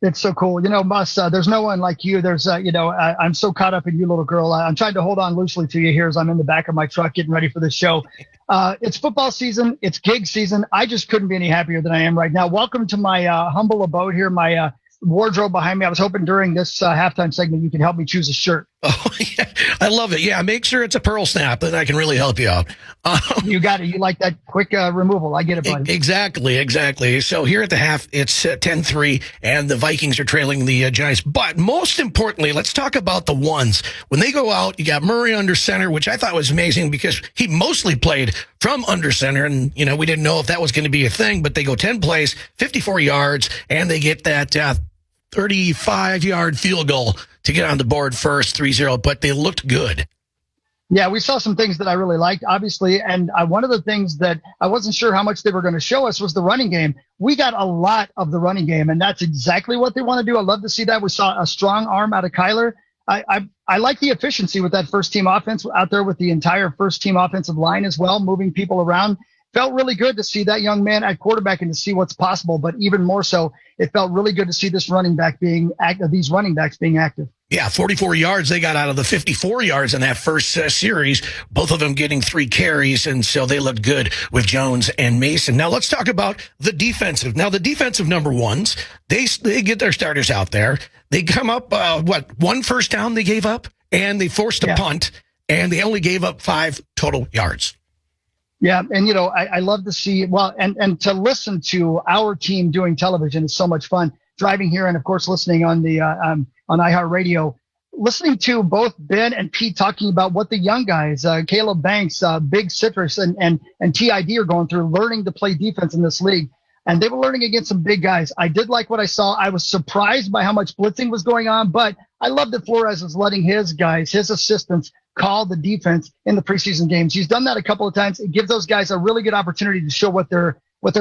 It's so cool. You know, Muss, there's no one like you. There's, I'm so caught up in you, little girl. I'm trying to hold on loosely to you here as I'm in the back of my truck getting ready for the show. It's football season. It's gig season. I just couldn't be any happier than I am right now. Welcome to my humble abode here, my wardrobe behind me. I was hoping during this halftime segment you could help me choose a shirt. Oh, yeah. I love it. Yeah, make sure it's a pearl snap, and I can really help you out. You got it. You like that quick removal. I get it, buddy. Exactly. So here at the half, it's 10-3, and the Vikings are trailing the Giants. But most importantly, let's talk about the ones. When they go out, you got Murray under center, which I thought was amazing because he mostly played from under center, and, we didn't know if that was going to be a thing, but they go 10 plays, 54 yards, and they get that 35-yard field goal to get on the board first, 3-0, but they looked good. Yeah, we saw some things that I really liked, obviously, and one of the things that I wasn't sure how much they were going to show us was the running game. We got a lot of the running game, and that's exactly what they want to do. I love to see that. We saw a strong arm out of Kyler. I like the efficiency with that first-team offense out there with the entire first-team offensive line as well, moving people around. Felt really good to see that young man at quarterback and to see what's possible, but even more so, it felt really good to see this running back being active, these running backs being active. Yeah, 44 yards they got out of the 54 yards in that first series, both of them getting 3 carries, and so they looked good with Jones and Mason. Now let's talk about the defensive. Now the defensive number ones, they get their starters out there. They come up, 1 first down they gave up, and they forced a punt, and they only gave up 5 total yards. Yeah, and I love to see and to listen to our team doing television is so much fun. Driving here and of course listening on the on iHeartRadio, listening to both Ben and Pete talking about what the young guys, Caleb Banks, Big Citrus, and TID are going through, learning to play defense in this league. And they were learning against some big guys. I did like what I saw. I was surprised by how much blitzing was going on, but I love that Flores is letting his guys, his assistants, call the defense in the preseason games. He's done that a couple of times. It gives those guys a really good opportunity to show what they're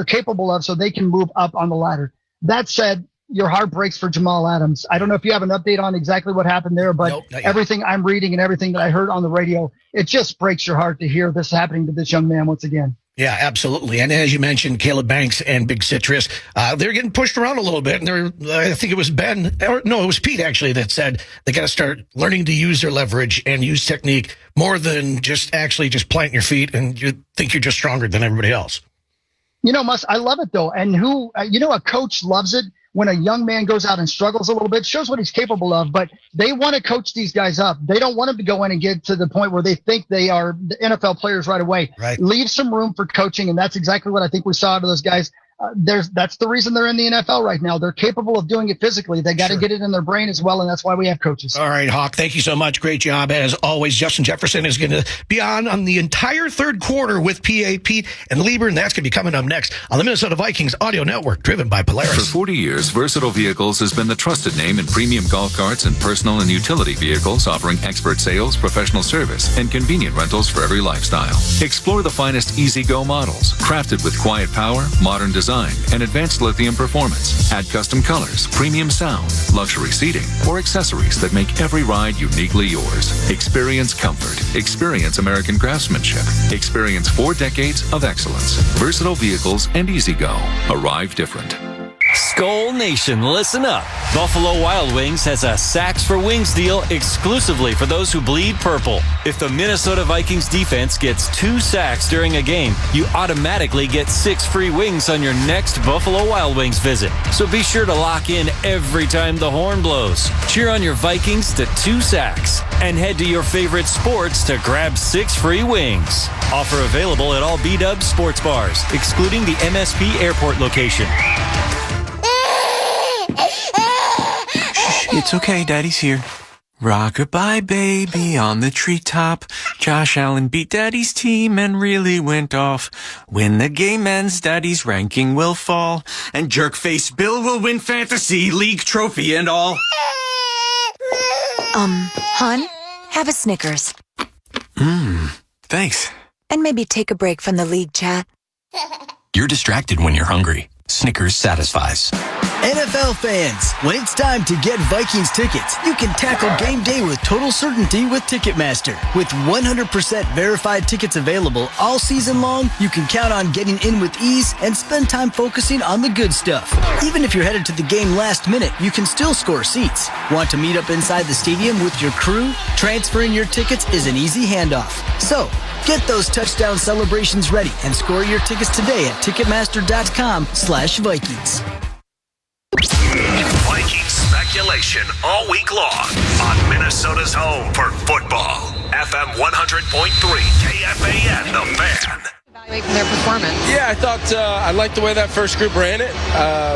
capable of so they can move up on the ladder. That said, your heart breaks for Jamal Adams. I don't know if you have an update on exactly what happened there, but everything I'm reading and everything that I heard on the radio, it just breaks your heart to hear this happening to this young man once again. Yeah, absolutely. And as you mentioned, Caleb Banks and Big Citrus, they're getting pushed around a little bit. And I think it was it was Pete actually that said they got to start learning to use their leverage and use technique more than just planting your feet and you think you're just stronger than everybody else. I love it though. And a coach loves it when a young man goes out and struggles a little bit, shows what he's capable of, but they want to coach these guys up. They don't want them to go in and get to the point where they think they are the NFL players right away. Right. Leave some room for coaching, and that's exactly what I think we saw out of those guys. That's the reason they're in the NFL right now. They're capable of doing it physically. They got to get it in their brain as well, and that's why we have coaches. All right, Hawk, thank you so much. Great job. As always, Justin Jefferson is going to be on the entire third quarter with PA Pete and Lieber, and that's going to be coming up next on the Minnesota Vikings Audio Network, driven by Polaris. For 40 years, Versatile Vehicles has been the trusted name in premium golf carts and personal and utility vehicles, offering expert sales, professional service, and convenient rentals for every lifestyle. Explore the finest Easy-Go models, crafted with quiet power, modern design, and advanced lithium performance. Add custom colors, premium sound, luxury seating, or accessories that make every ride uniquely yours. Experience comfort. Experience American craftsmanship. Experience 4 decades of excellence. Versatile Vehicles and Easy-Go. Arrive different. Skull Nation, listen up. Buffalo Wild Wings has a Sacks for Wings deal exclusively for those who bleed purple. If the Minnesota Vikings defense gets 2 sacks during a game, you automatically get 6 free wings on your next Buffalo Wild Wings visit. So be sure to lock in every time the horn blows. Cheer on your Vikings to 2 sacks and head to your favorite sports to grab 6 free wings. Offer available at all B-Dubs sports bars, excluding the MSP airport location. It's okay, Daddy's here. Rock-a-bye, baby, on the treetop. Josh Allen beat Daddy's team and really went off. When the game ends, Daddy's ranking will fall. And Jerkface Bill will win Fantasy League trophy and all. Hon, have a Snickers. Thanks. And maybe take a break from the league chat. You're distracted when you're hungry. Snickers satisfies. NFL fans, when it's time to get Vikings tickets, you can tackle game day with total certainty with Ticketmaster. With 100% verified tickets available all season long, you can count on getting in with ease and spend time focusing on the good stuff. Even if you're headed to the game last minute, you can still score seats. Want to meet up inside the stadium with your crew? Transferring your tickets is an easy handoff. So, get those touchdown celebrations ready and score your tickets today at Ticketmaster.com/Vikings. Vikings speculation all week long on Minnesota's home for football. FM 100.3 KFAN, The Fan. From their performance. Yeah, I thought I liked the way that first group ran it.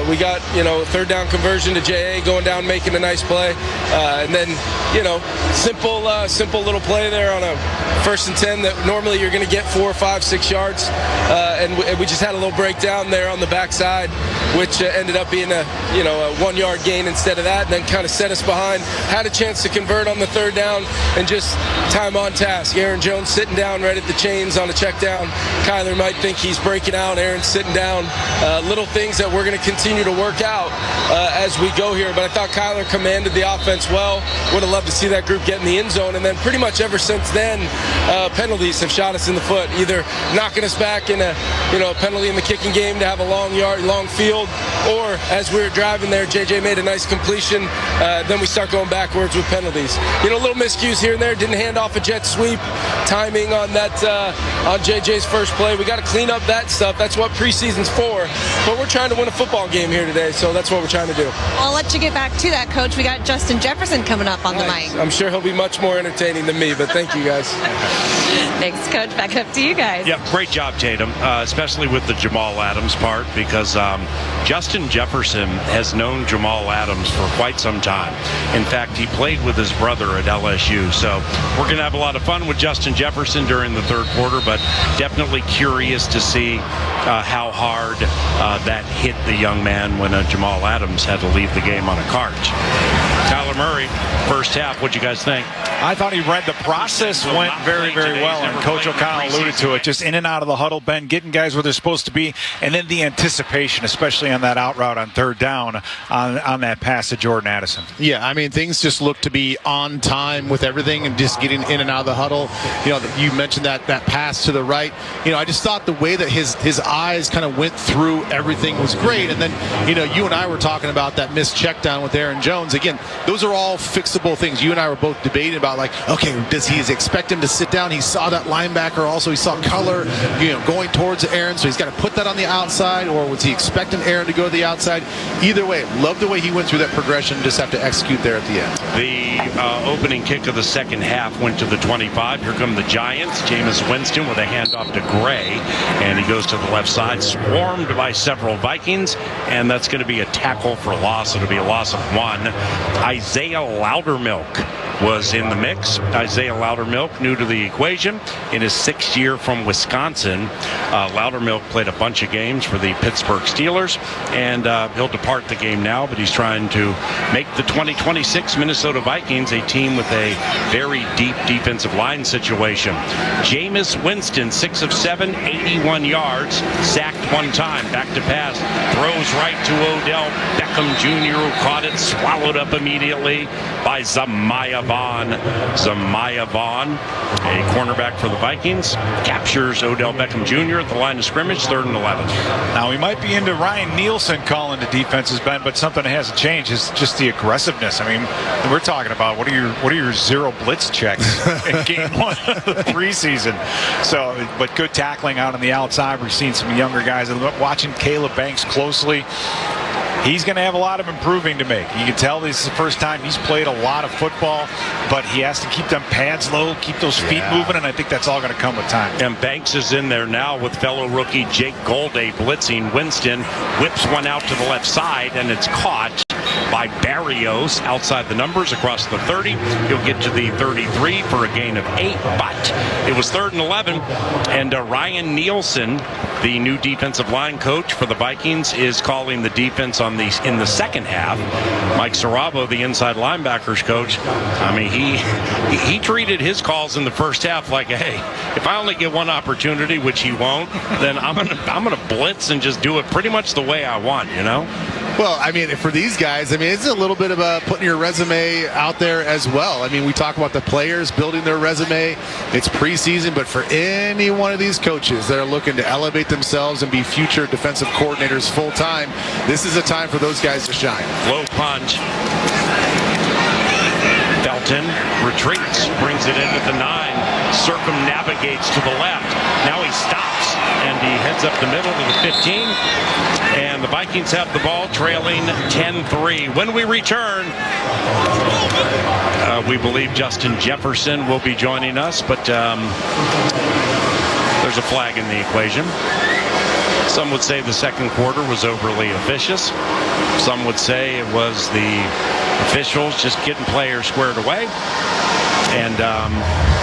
We got, third down conversion to JA going down, making a nice play. And then, simple little play there on a 1st and 10 that normally you're going to get 4, 5, 6 yards. And we just had a little breakdown there on the backside, which ended up being a 1 yard gain instead of that, and then kind of set us behind. Had a chance to convert on the third down and just time on task. Aaron Jones sitting down right at the chains on a check down. Kyler might think he's breaking out. Aaron's sitting down. Little things that we're going to continue to work out as we go here. But I thought Kyler commanded the offense well. Would have loved to see that group get in the end zone. And then pretty much ever since then, penalties have shot us in the foot, either knocking us back in a penalty in the kicking game to have a long field, or as we were driving there, JJ made a nice completion. Then we start going backwards with penalties. Little miscues here and there. Didn't hand off a jet sweep. Timing on that on JJ's first play. We got to clean up that stuff. That's what preseason's for. But we're trying to win a football game here today, so that's what we're trying to do. I'll let you get back to that, Coach. We got Justin Jefferson coming up on the mic. I'm sure he'll be much more entertaining than me, but thank you guys. Thanks, Coach. Back up to you guys. Yeah, great job, Tatum, especially with the Jamal Adams part, because Justin Jefferson has known Jamal Adams for quite some time. In fact, he played with his brother at LSU, so we're going to have a lot of fun with Justin Jefferson during the third quarter, but definitely curious to see how hard that hit the young man when Jamal Adams had to leave the game on a cart. Kyler Murray, first half, what'd you guys think? I thought he read the process, went very, very well, and Coach O'Connell alluded to it, just in and out of the huddle, Ben, getting guys where they're supposed to be, and then the anticipation, especially on that out route on third down on that pass to Jordan Addison. Yeah, I mean, things just look to be on time with everything and just getting in and out of the huddle. You mentioned that pass to the right. I just thought the way that his eyes kind of went through everything was great. And then, you and I were talking about that missed check down with Aaron Jones. Again, those are all fixable things. You and I were both debating about, okay, does he expect him to sit down? He saw that linebacker. Also, he saw color, going towards Aaron, so he's got to put that on the outside, or was he expecting Aaron to go to the outside? Either way, love the way he went through that progression. Just have to execute there at the end. The opening kick of the second half went to the 25. Here come the Giants. Jameis Winston with a handoff to Gray, and he goes to the left side, swarmed by several Vikings, and that's going to be a tackle for loss. It'll be a loss of 1. Isaiah Loudermilk was in the mix. Isaiah Loudermilk, new to the equation, in his 6th year from Wisconsin. Loudermilk played a bunch of games for the Pittsburgh Steelers, and he'll depart the game now, but he's trying to make the 2026 Minnesota Vikings a team with a very deep defensive line situation. Jameis Winston, 6 of 7, 81 yards, sacked 1 time, back to pass, throws right to Odell Beckham Jr., who caught it, swallowed up immediately by Zamaya Vaughn, a cornerback for the Vikings, captures Odell Beckham Jr. at the line of scrimmage, 3rd and 11. Now, we might be into Ryan Nielsen calling the defenses, Ben, but something that hasn't changed is just the aggressiveness. I mean, we're talking about what are your zero blitz checks in game 1 of the preseason. So, but good tackling out on the outside. We've seen some younger guys. Watching Caleb Banks closely, he's going to have a lot of improving to make. You can tell this is the first time he's played a lot of football, but he has to keep them pads low, keep those feet moving, and I think that's all going to come with time. And Banks is in there now with fellow rookie Jake Golday blitzing. Winston whips one out to the left side, and it's caught by Barrios outside the numbers across the 30. He'll get to the 33 for a gain of 8, but it was 3rd and 11, and Ryan Nielsen, the new defensive line coach for the Vikings, is calling the defense in the second half. Mike Sarabo, the inside linebackers coach, I mean, he treated his calls in the first half like, hey, if I only get one opportunity, which he won't, then I'm gonna blitz and just do it pretty much the way I want, Well, I mean, for these guys, I mean, it's a little bit of putting your resume out there as well. I mean, we talk about the players building their resume. It's preseason, but for any one of these coaches that are looking to elevate themselves and be future defensive coordinators full time, this is a time for those guys to shine. Low punch. Felton retreats, brings it in at the 9, circumnavigates to the left. Now he stops and he heads up the middle to the 15. And the Vikings have the ball trailing 10-3. When we return, we believe Justin Jefferson will be joining us, but there's a flag in the equation. Some would say the second quarter was overly officious. Some would say it was the officials just getting players squared away. And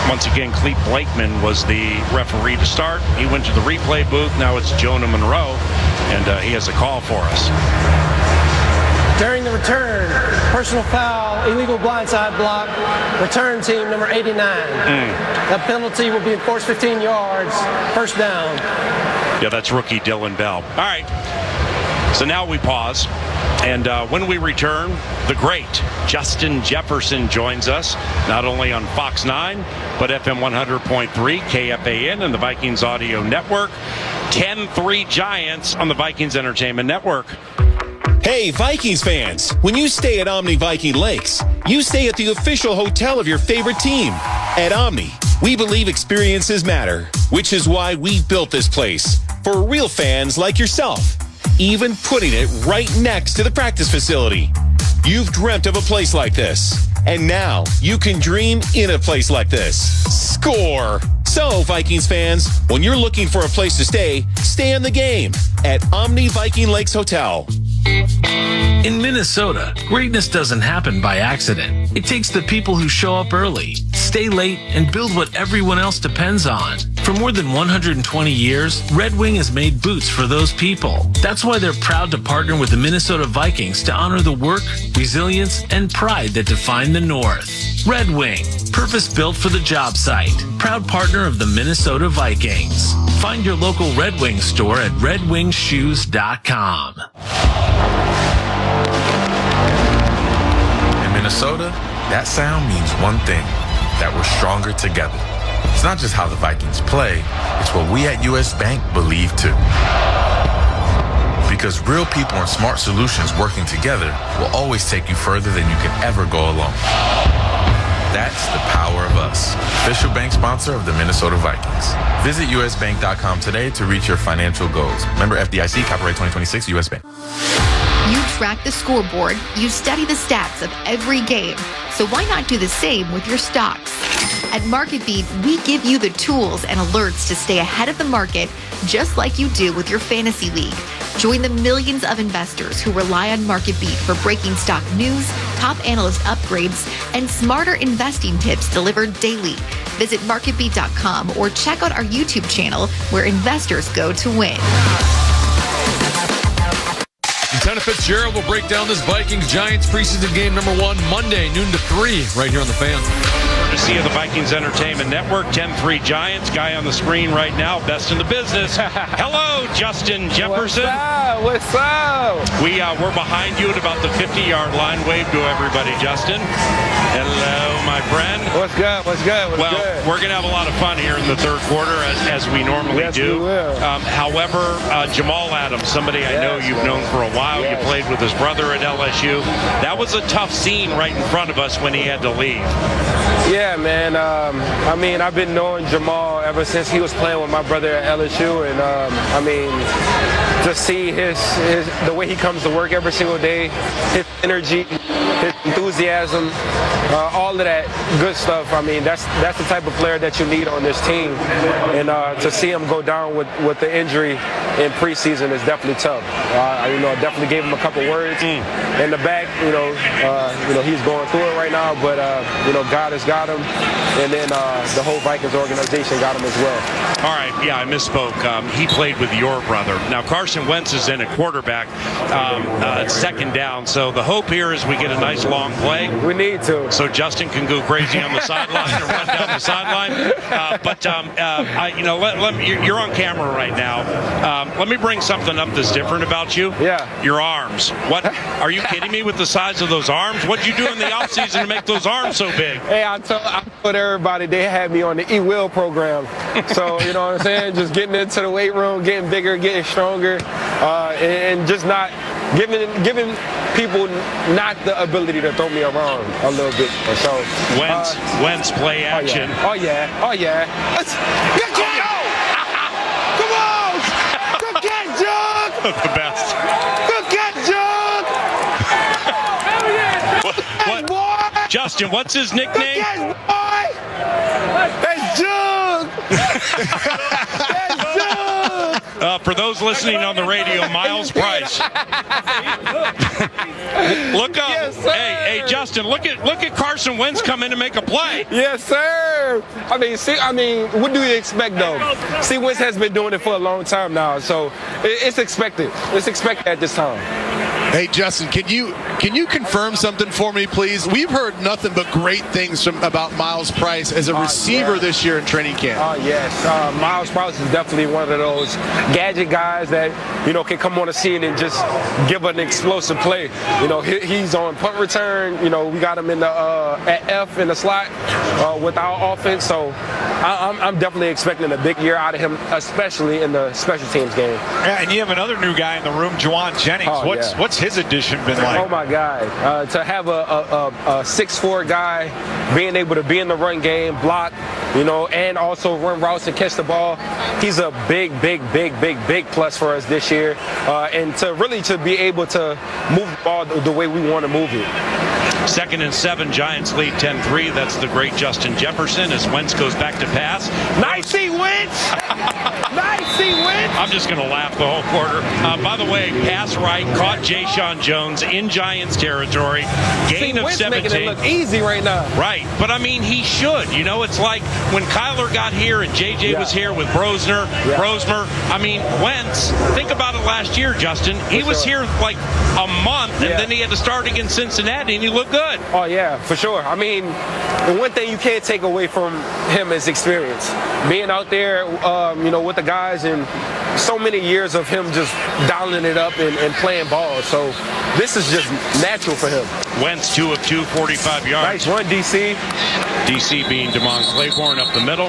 once again, Clete Blakeman was the referee to start. He went to the replay booth. Now it's Jonah Monroe, and he has a call for us. During the return, personal foul, illegal blindside block, return team number 89. That penalty will be enforced 15 yards, first down. Yeah, that's rookie Dylan Bell. All right, so now we pause. And when we return, the great Justin Jefferson joins us, not only on Fox 9, but FM 100.3, KFAN, and the Vikings Audio Network. 10-3 Giants on the Vikings Entertainment Network. Hey, Vikings fans, when you stay at Omni Viking Lakes, you stay at the official hotel of your favorite team. At Omni, we believe experiences matter, which is why we built this place for real fans like yourself, even putting it right next to the practice facility. You've dreamt of a place like this, and now you can dream in a place like this. Score! So, Vikings fans, when you're looking for a place to stay in the game at Omni Viking Lakes Hotel. In Minnesota, greatness doesn't happen by accident. It takes the people who show up early, stay late, and build what everyone else depends on. For more than 120 years, Red Wing has made boots for those people. That's why they're proud to partner with the Minnesota Vikings to honor the work, resilience, and pride that define the North. Red Wing, purpose-built for the job site. Proud partner of the Minnesota Vikings. Find your local Red Wing store at redwingshoes.com. In Minnesota, that sound means one thing, that we're stronger together. It's not just how the Vikings play, it's what we at US Bank believe too. Because real people and smart solutions working together will always take you further than you can ever go alone. That's the power of us. Official bank sponsor of the Minnesota Vikings. Visit usbank.com today to reach your financial goals. Member FDIC, copyright 2026, US Bank. You track the scoreboard, you study the stats of every game. So why not do the same with your stocks? At MarketBeat, we give you the tools and alerts to stay ahead of the market, just like you do with your fantasy league. Join the millions of investors who rely on MarketBeat for breaking stock news, top analyst upgrades, and smarter investing tips delivered daily. Visit marketbeat.com or check out our YouTube channel where investors go to win. Lieutenant Fitzgerald will break down this Vikings-Giants preseason game number 1 Monday, noon to 3, right here on The Fan. Courtesy of the Vikings Entertainment Network, 10-3 Giants. Guy on the screen right now, best in the business. Hello, Justin Jefferson. What's up? We're behind you at about the 50-yard line. Wave to everybody, Justin. Hello, my friend. What's good? What's good? Well, we're going to have a lot of fun here in the third quarter, as we normally do. We will. However, Jamal Adams, somebody I know you've known for a while. You played with his brother at LSU. That was a tough scene right in front of us when he had to leave. Yeah, man. I mean, I've been knowing Jamal ever since he was playing with my brother at LSU, and I mean, to see the way he comes to work every single day, his energy, his enthusiasm, all of that good stuff. I mean, that's the type of player that you need on this team, and to see him go down with the injury in preseason is definitely tough. I definitely gave him a couple words in the back. He's going through it right now, but God has got him, and then the whole Vikings organization got him as well. All right, yeah, I misspoke. He played with your brother. Now Carson Wentz is in at quarterback, second down. So the hope here is we get a nice long play. We need to. So Justin can go crazy on the sideline or run down the sideline. You're on camera right now. Let me bring something up that's different about you. Yeah. Your arms. What? Are you kidding me with the size of those arms? What'd you do in the offseason to make those arms so big? Hey, I told everybody they had me on the E-Will program. So, you know what I'm saying? Just getting into the weight room, getting bigger, getting stronger, and just not giving people not the ability to throw me around a little bit. So Wentz play action. Oh yeah. Let's get Come on! The best. Good catch, Jug! What? Boy! Justin, what's his Good nickname? catch, boy! That's Jug! That's Jug! For those listening on the radio, Miles Price. Look up. Yes, sir. Hey, Justin, look at Carson Wentz come in to make a play. Yes, sir. I mean, what do you expect, though? See, Wentz has been doing it for a long time now, so it's expected. It's expected at this time. Hey, Justin, can you confirm something for me, please? We've heard nothing but great things about Miles Price as a receiver this year in training camp. Oh, yes. Miles Price is definitely one of those gadget guys that, can come on the scene and just give an explosive play. He's on punt return. We got him in the at F in the slot with our offense. So I'm definitely expecting a big year out of him, especially in the special teams game. Yeah, and you have another new guy in the room, Juwan Jennings. Oh, What's his addition been like? Oh my God! To have a 6'4" guy being able to be in the run game, block, and also run routes and catch the ball, he's a big plus for us this year. And to be able to move the ball the way we want to move it. 2nd and 7, Giants lead 10-3. That's the great Justin Jefferson as Wentz goes back to pass. Nice see Wentz! Nice see Wentz! I'm just going to laugh the whole quarter. By the way, pass right, caught Jayshon Jones in Giants territory. Gain of Wentz 17. making it look easy right now. Right, but he should. It's like when Kyler got here and JJ was here with Brosmer. Wentz, think about it last year, Justin. He was here like a month, and then he had to start against Cincinnati, and he looked good. Oh, yeah, for sure. The one thing you can't take away from him is experience. Being out there, with the guys, and so many years of him just dialing it up and playing ball. So this is just natural for him. Wentz 2 of 2, 45 yards. Nice run, DC. DC being Damon Claiborne up the middle.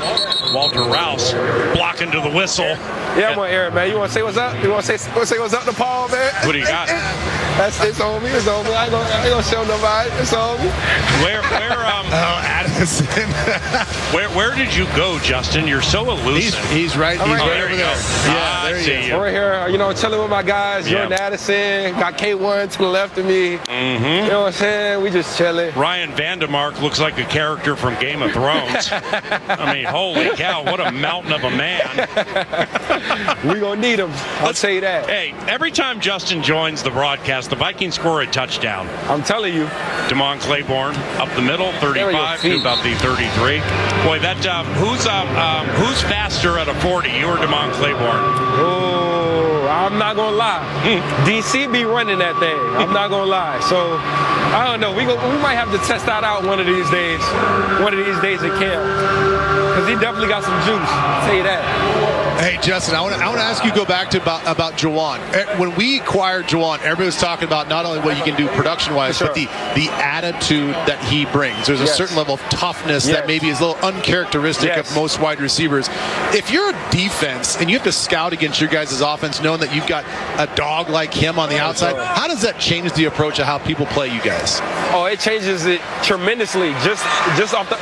Walter Rouse blocking to the whistle. Yeah, I'm on air, man. You want to say what's up? You want to say what's up to Paul, man? What do you got? It's on me. It's on me. I ain't gonna show nobody. It's on me. Addison. Where did you go, Justin? You're so elusive. He's right. He's right over there. Yeah, there he is. I'm right here, chilling with my guys. Yeah. Jordan Addison. Got K1 to the left of me. Mm-hmm. You know what I'm saying? We just chilling. Ryan Vandermark looks like a character from Game of Thrones. Holy cow, what a mountain of a man. We gonna need him. I'll tell you that. Hey, every time Justin joins the broadcast, the Vikings score a touchdown. I'm telling you. Damon Claiborne up the middle, 35 to about the 33. Boy, that who's faster at a 40, you or Damon Claiborne? Oh, I'm not gonna lie. DC be running that thing. I'm not gonna lie. So I don't know. We might have to test that out one of these days. One of these days at camp. Because he definitely got some juice. I'll tell you that. Hey, Justin, I want to ask you, go back to about Juwan. When we acquired Juwan, everybody was talking about not only what you can do production-wise, but the attitude that he brings. There's a certain level of toughness that maybe is a little uncharacteristic of most wide receivers. If you're a defense and you have to scout against your guys' offense, knowing that you've got a dog like him on the outside, how does that change the approach of how people play you guys? Oh, it changes it tremendously. Just off the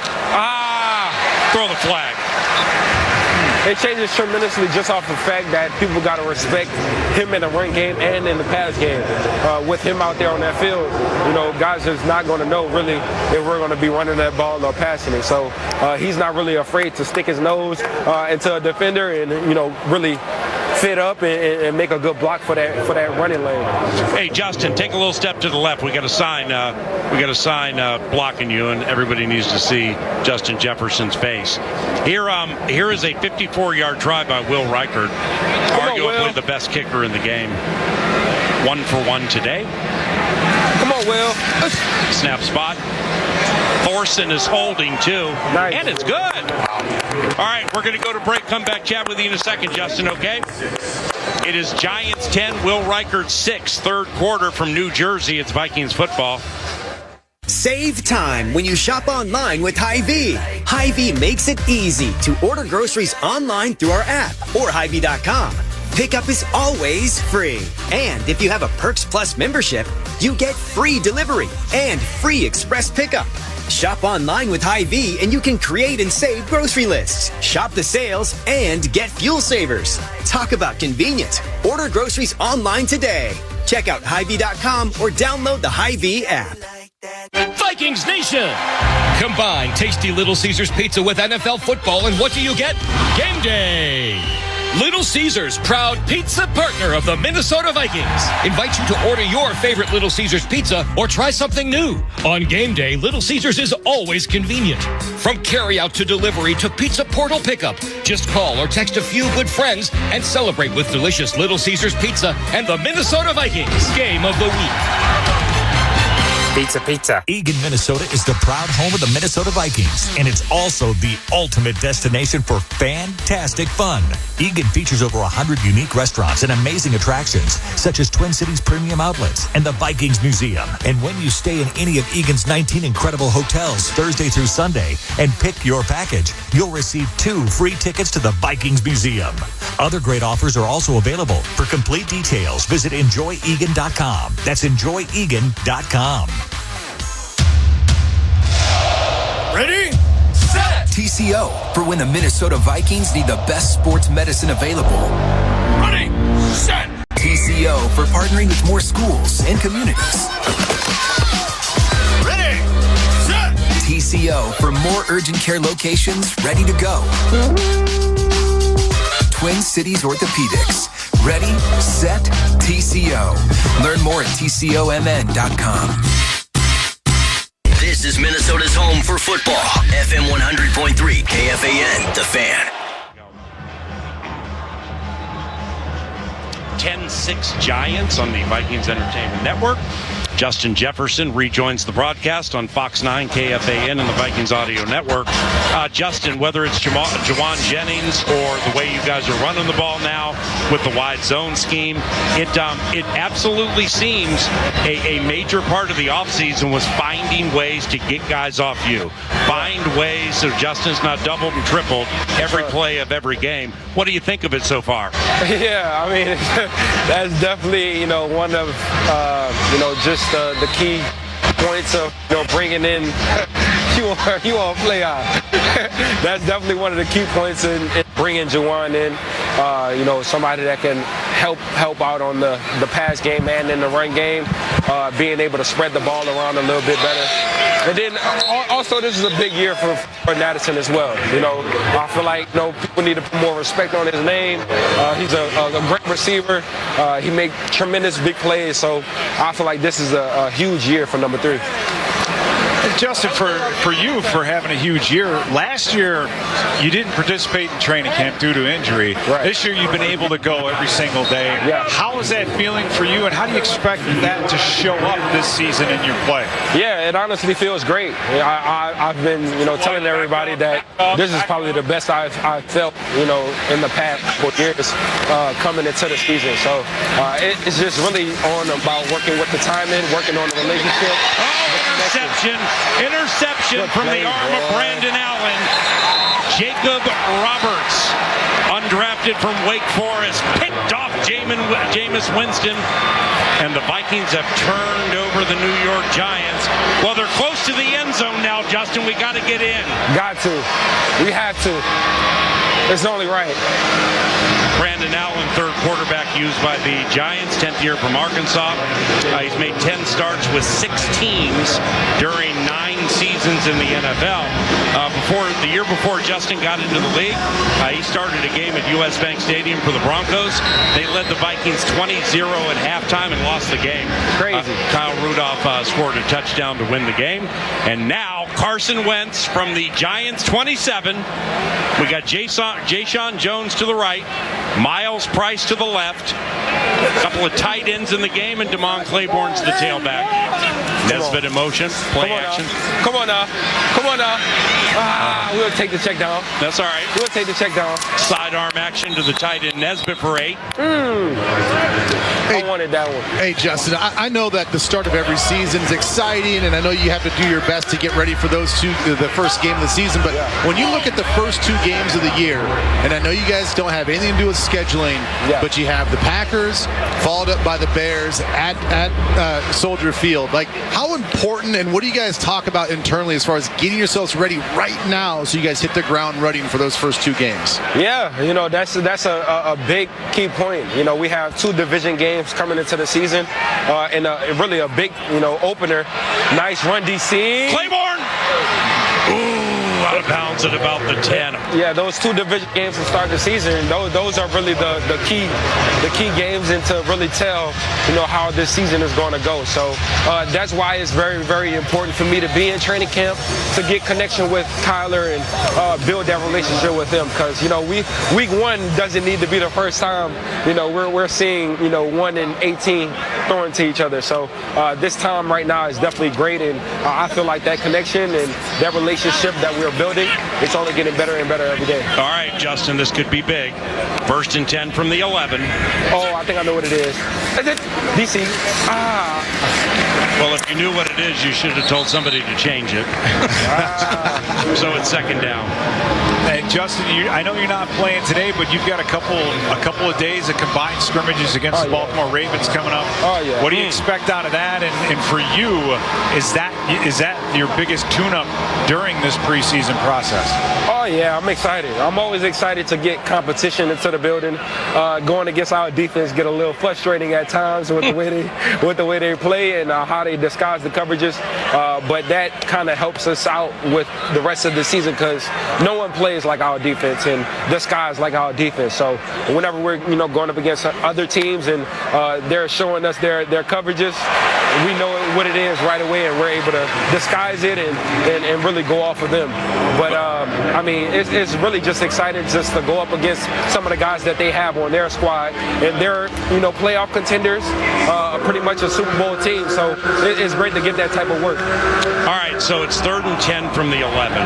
throw the flag. It changes tremendously just off the fact that people got to respect him in the run game and in the pass game. With him out there on that field, guys is not going to know really if we're going to be running that ball or passing it. So he's not really afraid to stick his nose into a defender and really fit up and make a good block for that running lane. Hey, Justin, take a little step to the left. We got a sign. Blocking you, and everybody needs to see Justin Jefferson's face. Here is a 54-yard try by Will Reichard, arguably the best kicker in the game. 1 for 1 today. Come on, Will. Snap spot. Thorson is holding too, and it's good. All right, we're going to go to break. Come back, chat with you in a second, Justin, okay? It is Giants 10, Will Reichard 6, third quarter from New Jersey. It's Vikings football. Save time when you shop online with Hy-Vee. Hy-Vee makes it easy to order groceries online through our app or Hy-Vee.com. Pickup is always free. And if you have a Perks Plus membership, you get free delivery and free express pickup. Shop online with Hy-Vee and you can create and save grocery lists. Shop the sales and get fuel savers. Talk about convenient. Order groceries online today. Check out Hy-Vee.com or download the Hy-Vee app. Vikings Nation! Combine tasty Little Caesars pizza with NFL football, and what do you get? Game day! Little Caesars, proud pizza partner of the Minnesota Vikings, invites you to order your favorite Little Caesars pizza or try something new. On game day, Little Caesars is always convenient. From carryout to delivery to pizza portal pickup, just call or text a few good friends and celebrate with delicious Little Caesars pizza and the Minnesota Vikings Game of the Week. Pizza. Eagan, Minnesota is the proud home of the Minnesota Vikings, and it's also the ultimate destination for fantastic fun. Eagan features over 100 unique restaurants and amazing attractions, such as Twin Cities Premium Outlets and the Vikings Museum. And when you stay in any of Eagan's 19 incredible hotels Thursday through Sunday and pick your package, you'll receive 2 free tickets to the Vikings Museum. Other great offers are also available. For complete details, visit enjoyegan.com. That's enjoyegan.com. Ready? Set! TCO, for when the Minnesota Vikings need the best sports medicine available. Ready? Set! TCO, for partnering with more schools and communities. Ready? Set! TCO, for more urgent care locations ready to go. Twin Cities Orthopedics. Ready, set, TCO. Learn more at tcomn.com. This is Minnesota's home for football. FM 100.3 KFAN, The Fan. 10-6 Giants on the Vikings Entertainment Network. Justin Jefferson rejoins the broadcast on Fox 9, KFAN, and the Vikings Audio Network. Justin, whether it's Jawan Jennings or the way you guys are running the ball now with the wide zone scheme, it absolutely seems a major part of the offseason was finding ways to get guys off you. Find ways so Justin's not doubled and tripled every play of every game. What do you think of it so far? Yeah, I mean, that's definitely, one of, just the key points of, bringing in you all play out. That's definitely one of the key points in bringing Jawan in. Somebody that can help out on the pass game and in the run game, being able to spread the ball around a little bit better. And then also this is a big year for Madison as well. I feel like people need to put more respect on his name. He's a great receiver. He makes tremendous big plays. So I feel like this is a huge year for number 3. Justin, for you, for having a huge year, last year you didn't participate in training camp due to injury. Right. This year you've been able to go every single day. Yeah. How is that feeling for you, and how do you expect that to show up this season in your play? Yeah, it honestly feels great. I've been, telling everybody that this is probably the best I've felt, in the past 4 years coming into the season. So it's just really about working with the timing, working on the relationship. Interception from the arm of Brandon Allen. Jacob Roberts, undrafted from Wake Forest, picked off Jameis Winston, and the Vikings have turned over the New York Giants. Well, they're close to the end zone now, Justin. We got to get in. Got to. We have to. It's only right. Brandon Allen, third quarterback used by the Giants, 10th year from Arkansas. He's made 10 starts with 6 teams during 9 seasons in the NFL. The year before Justin got into the league, he started a game at US Bank Stadium for the Broncos. They led the Vikings 20-0 at halftime and lost the game. Crazy. Kyle Rudolph scored a touchdown to win the game. And now Carson Wentz from the Giants 27. We got Jayshon Jones to the right, Miles Price to the left, a couple of tight ends in the game, and Damon Claiborne's the tailback. Nesbitt in motion, play action. Come on now. We'll take the check down. That's all right. We'll take the check down. Sidearm action to the tight end Nesbitt for 8. I wanted that one. Hey, Justin, I know that the start of every season is exciting, and I know you have to do your best to get ready for the first game of the season, but when you look at the first 2 games of the year, and I know you guys don't have anything to do with scheduling, but you have the Packers followed up by the Bears at Soldier Field. Like, how important, and what do you guys talk about about internally as far as getting yourselves ready right now so you guys hit the ground running for those first 2 games? Yeah, that's a big key point. We have 2 division games coming into the season, and really a big, opener. Nice run, DC. Claiborne! Ooh, out of bounds at about the 10. Yeah, those 2 division games to start the season, those are really the key games, and to really tell, how this season is going to go. So that's why it's very, very important for me to be in training camp, to get connection with Kyler and build that relationship with him. Because, week 1 doesn't need to be the first time, we're seeing, 1 and 18 throwing to each other. So this time right now is definitely great, and I feel like that connection and that relationship that we're building, it's only getting better and better every day. All right, Justin, this could be big. 1st and 10 from the 11. Oh, I think I know what it is. Is it DC? Well, if you knew what it is, you should have told somebody to change it. So it's 2nd down. And Justin, I know you're not playing today, but you've got a couple of days of combined scrimmages against the Baltimore Ravens coming up. Oh yeah. What do you expect out of that? And for you, is that your biggest tune-up during this preseason process? Oh yeah, I'm excited. I'm always excited to get competition into the building. Going against our defense get a little frustrating at times with the way they play and how they disguise the coverages. But that kind of helps us out with the rest of the season, because no one plays like our defense and disguise like our defense. So whenever we're going up against other teams and they're showing us their coverages, we know what it is right away, and we're able to disguise it and really go off of them. But I mean, it's really just exciting just to go up against some of the guys that they have on their squad, and they're playoff contenders, pretty much a Super Bowl team. So it's great to get that type of work. All right, so it's 3rd and 10 from the 11.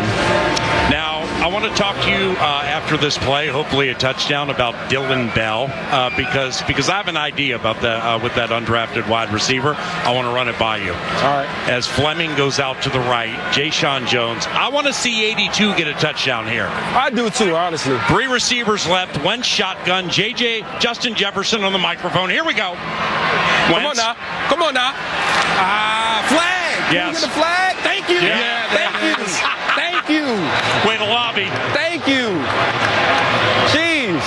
Now, I want to talk to you after this play, hopefully a touchdown, about Dylan Bell, because I have an idea about with that undrafted wide receiver. I want to run it by you. All right. As Fleming goes out to the right, Jayshon Jones, I want to see 82 get a touchdown here. I do too, honestly. 3 receivers left, Wentz shotgun, Justin Jefferson on the microphone. Here we go. Wentz. Come on now. Flag. Yes. Can you get a flag? Thank you. Yeah, Thank you. Way to lobby. Thank you. Jeez.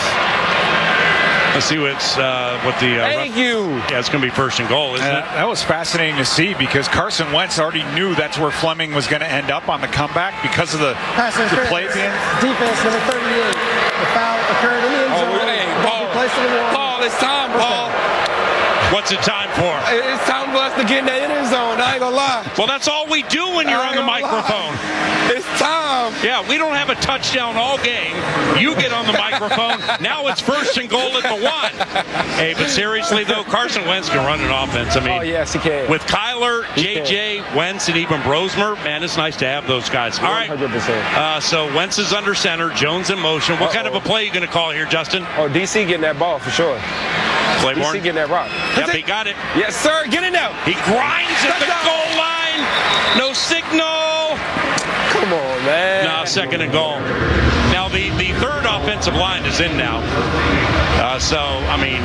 Let's see what the. Thank you. Yeah, it's going to be 1st and goal, isn't it? That was fascinating to see, because Carson Wentz already knew that's where Fleming was going to end up on the comeback because of the play at the end. Defense number 38. The foul occurred in the end zone. Paul, it's time, Paul. What's it time for? It's time for us to get in the end zone. I ain't gonna lie. Well, that's all we do when you're on the microphone. It's time. Yeah, we don't have a touchdown all game. You get on the microphone. Now it's 1st and goal at the 1. Hey, but seriously though, Carson Wentz can run an offense. I mean, oh yes, he can. With Kyler, JJ, Wentz, and even Brosmer, man, it's nice to have those guys. All right. 100%. So Wentz is under center. Jones in motion. What kind of a play are you going to call here, Justin? Oh, DC getting that ball for sure. Claiborne. DC getting that rock. Yep, he got it. Yes, sir. Get it now. He grinds at the goal line. No signal. Come on, man. No, 2nd and goal. Now, the 3rd offensive line is in now. So, I mean,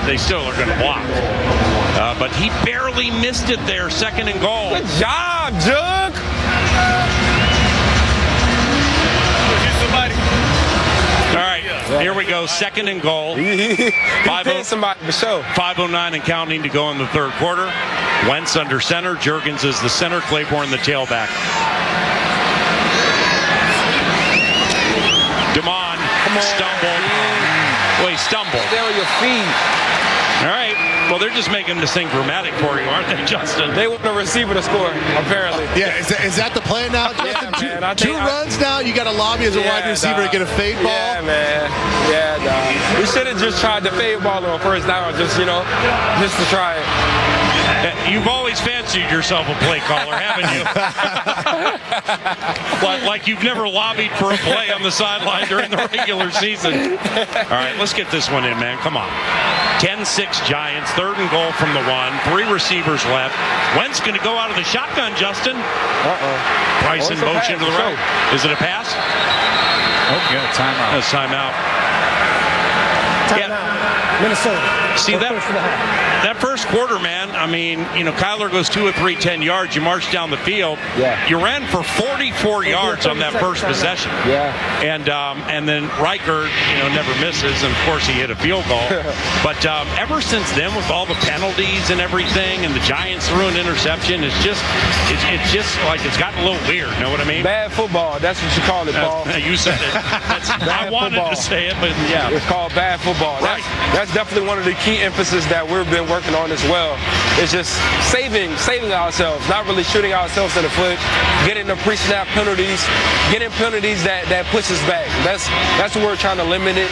they still are going to block. But he barely missed it there, 2nd and goal. Good job, Jug. All right, here we go. 2nd and goal. 5:09 and counting to go in the 3rd quarter. Wentz under center. Juergens is the center. Claiborne the tailback. Damon stumbled. Well, he stumbled. Stay on your feet. All right. Well, they're just making this thing dramatic for you, aren't they, Justin? They want the receiver to score, apparently. Yeah, is that the plan now, Justin? Yeah, man, two runs now, you got to lobby as a wide receiver to get a fade ball? Yeah, man. Yeah, dog. We should have just tried the fade ball on 1st down, just to try it. You've always fancied yourself a play caller, haven't you? like you've never lobbied for a play on the sideline during the regular season. All right, let's get this one in, man. Come on. 10-6 Giants, 3rd and goal from the 1. 3 receivers left. Wentz going to go out of the shotgun, Justin. Price in motion to the right. Is it a pass? Oh, yeah, timeout. That's timeout. Timeout. Minnesota. See that first quarter, man. I mean, Kyler goes 2 of 3, 10 yards. You march down the field. Yeah. You ran for 44 yards on that first possession. Yeah. And then Riker, never misses, and of course he hit a field goal. But ever since then, with all the penalties and everything, and the Giants threw an interception, it's just like it's gotten a little weird. Know what I mean? Bad football. That's what you call it, Paul. You said it. I wanted to say it, but yeah. It's called bad football. Right. That's definitely one of the key emphasis that we've been working on as well. It's just saving ourselves, not really shooting ourselves in the foot, getting the pre-snap penalties, getting penalties that push us back. That's what we're trying to eliminate.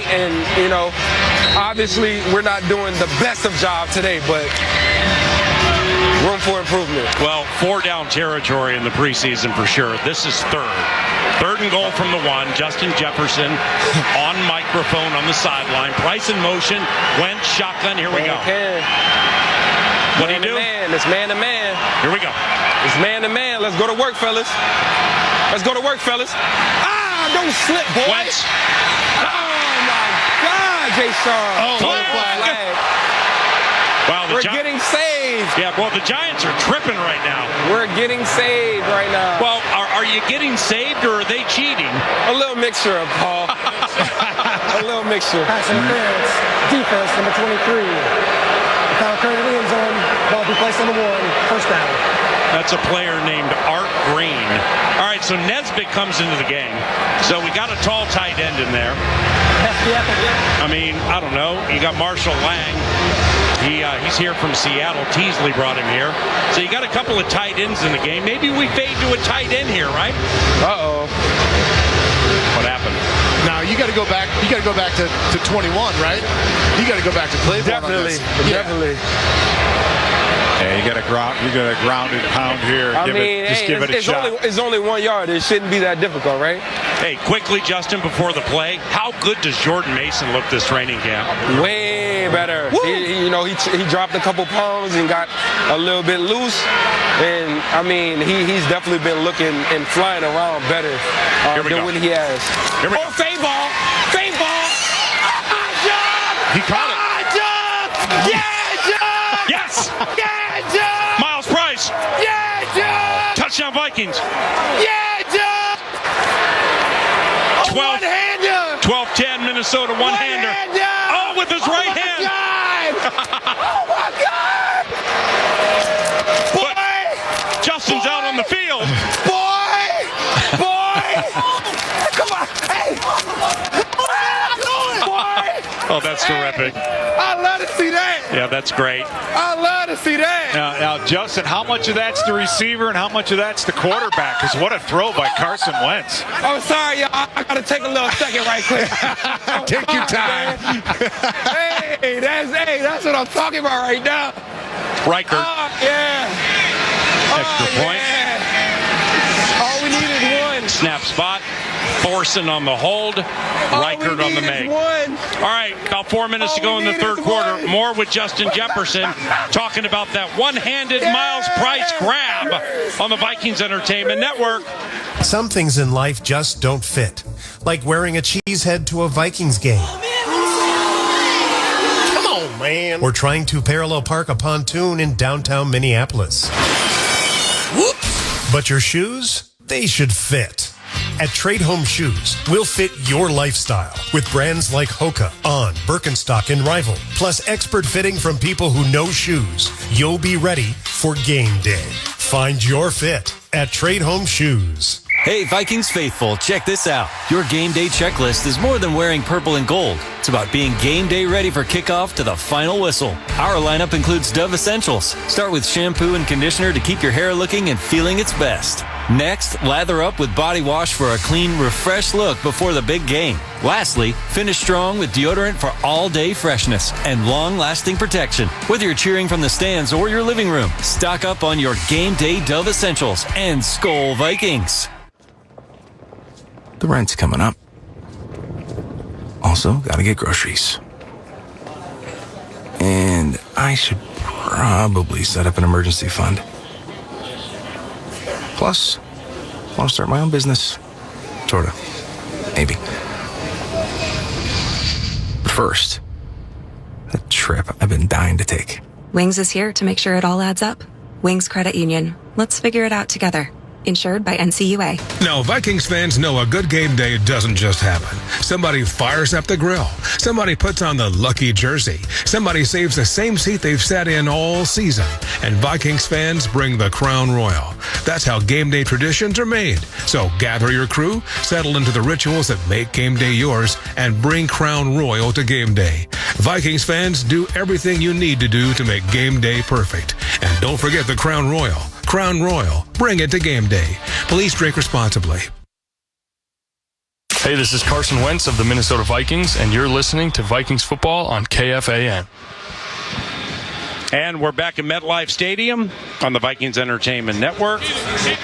And obviously we're not doing the best of job today, but room for improvement. Well, 4 down territory in the preseason for sure. This is third and goal from the 1. Justin Jefferson on microphone on the sideline. Price in motion. Wentz shotgun. Here we go. What do you do? It's man to man. Here we go. It's man to man. Let's go to work, fellas. Don't slip, boy. Wentz. Oh my God, Jay Sean. Flag. Wow, we're getting saved. Yeah, well, the Giants are tripping right now. We're getting saved right now. Well, are you getting saved or are they cheating? A little mixture, Paul. A little mixture. Pass interference. Defense, number 23. The foul current in the end zone. Ball be placed on the 1. First down. That's a player named Art Green. All right, so Nesbitt comes into the game. So we got a tall tight end in there. I mean, I don't know. You got Marshall Lang. He's here from Seattle. Teasley brought him here. So you got a couple of tight ends in the game. Maybe we fade to a tight end here, right? Uh-oh. What happened? Now you got to go back. You got to go back to 21, right? You got to go back to Cleveland. Definitely. Yeah, you got a grounded pound here. Give it a shot. It's only 1 yard. It shouldn't be that difficult, right? Hey, quickly, Justin, before the play, how good does Jordan Mason look this training camp? Way better. He dropped a couple pounds and got a little bit loose. And, I mean, he's definitely been looking and flying around better than when he has. Here we go. Fade ball. He caught it. Yes! Miles Price! Touchdown Vikings! 12-10 Minnesota one-hander. Oh, with his right hand! Oh my God! But Justin's out on the field. Boy! Come on! Hey! Oh, that's terrific. I love to see that. Yeah, that's great. I love to see that. Now, Justin, how much of that's the receiver and how much of that's the quarterback? Because what a throw by Carson Wentz. I'm sorry, y'all. I got to take a little second right quick. Take your time. That's what I'm talking about right now. Riker. Extra point. All we need is one. Snap spot. Thorson on the hold. Reichert on the make. All right, about 4 minutes to go in the third quarter. More with Justin Jefferson talking about that one-handed Miles Price grab on the Vikings Entertainment Network. Some things in life just don't fit. Like wearing a cheese head to a Vikings game. Come on, man. Or trying to parallel park a pontoon in downtown Minneapolis. Whoops. But your shoes, they should fit. At Trade Home Shoes, we'll fit your lifestyle with brands like Hoka, On, Birkenstock, and Rival, plus expert fitting from people who know shoes. You'll be ready for game day. Find your fit at Trade Home Shoes. Hey, Vikings faithful, check this out. Your game day checklist is more than wearing purple and gold. It's about being game day ready for kickoff to the final whistle. Our lineup includes Dove Essentials. Start with shampoo and conditioner to keep your hair looking and feeling its best. Next, lather up with body wash for a clean, refreshed look before the big game. Lastly, finish strong with deodorant for all-day freshness and long-lasting protection. Whether you're cheering from the stands or your living room, stock up on your game day Dove Essentials and Skol Vikings. The rent's coming up. Also, gotta get groceries. And I should probably set up an emergency fund. Plus, I want to start my own business. Sorta. Maybe. But first, A trip I've been dying to take. Wings is here to make sure it all adds up. Wings Credit Union. Let's figure it out together. Insured by NCUA. No, Vikings fans know a good game day doesn't just happen. Somebody fires up the grill. Somebody puts on the lucky jersey. Somebody saves the same seat they've sat in all season. And Vikings fans bring the Crown Royal. That's how game day traditions are made. So gather your crew, settle into the rituals that make game day yours, and bring Crown Royal to game day. Vikings fans, do everything you need to do to make game day perfect. And don't forget the Crown Royal. Crown Royal. Bring it to game day. Please drink responsibly. Hey, this is Carson Wentz of the Minnesota Vikings, and you're listening to Vikings football on KFAN. And we're back at MetLife Stadium on the Vikings Entertainment Network.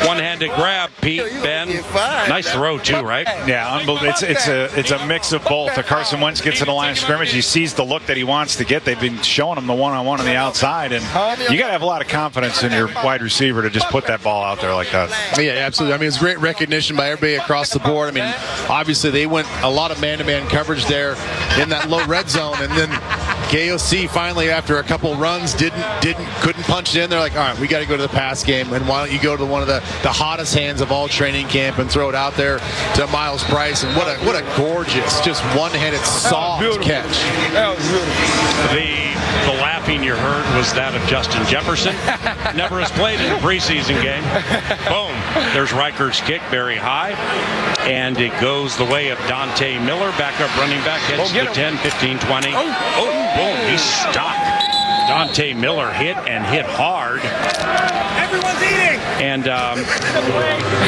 One-handed grab, Pete, Ben. Nice throw, too, right? Yeah, it's a mix of both. Carson Wentz gets in the line of scrimmage. He sees the look that he wants to get. They've been showing him the one-on-one on the outside. And you got to have a lot of confidence in your wide receiver to just put that ball out there like that. Yeah, absolutely. I mean, it's great recognition by everybody across the board. I mean, obviously they went a lot of man-to-man coverage there in that low red zone. And then KOC finally, after a couple runs, couldn't punch it in. They're like, all right, we got to go to the pass game, and why don't you go to one of the hottest hands of all training camp and throw it out there to Miles Price? And what a gorgeous, just one-handed soft catch. That was beautiful. The laughing you heard was that of Justin Jefferson. Never has played in a preseason game. Boom. There's Reicher's kick very high. And it goes the way of Dante Miller, backup running back, heads to the 10, 15, 20. Boom. He's stuck. Dante Miller hit hard. Everyone's eating. And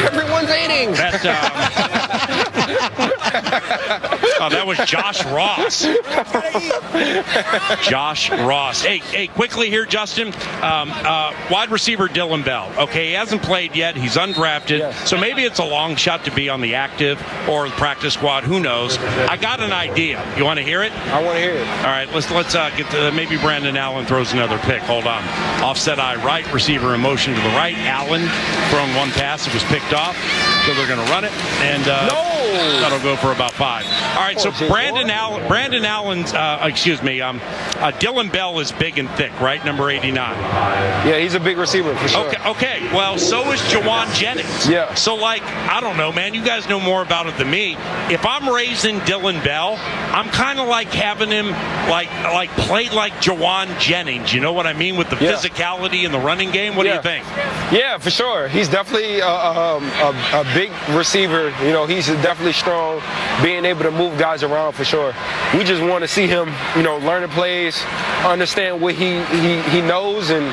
everyone's eating. That was Josh Ross. Josh Ross. Hey, quickly here, Justin. Wide receiver Dylan Bell. Okay, he hasn't played yet. He's undrafted. So maybe it's a long shot to be on the active or the practice squad. Who knows? I got an idea. You want to hear it? I want to hear it. All right, let's get to maybe Brandon Allen throws another pick. Hold on. Offset eye right, receiver in motion to the right. Allen throwing one pass. It was picked off. So they're going to run it. And that'll go for about 5. All right, so Dylan Bell is big and thick, right? Number 89. Yeah, he's a big receiver for sure. Okay. Well, so is Jawan Jennings. Yeah. So, I don't know, man. You guys know more about it than me. If I'm raising Dylan Bell, I'm kind of like having him play like Jawan Jennings. You know what I mean? With the physicality in the running game. What do you think? Yeah, for sure. He's definitely a big receiver. You know, he's definitely strong, being able to move guys around for sure. We just want to see him, learn the plays, understand what he knows and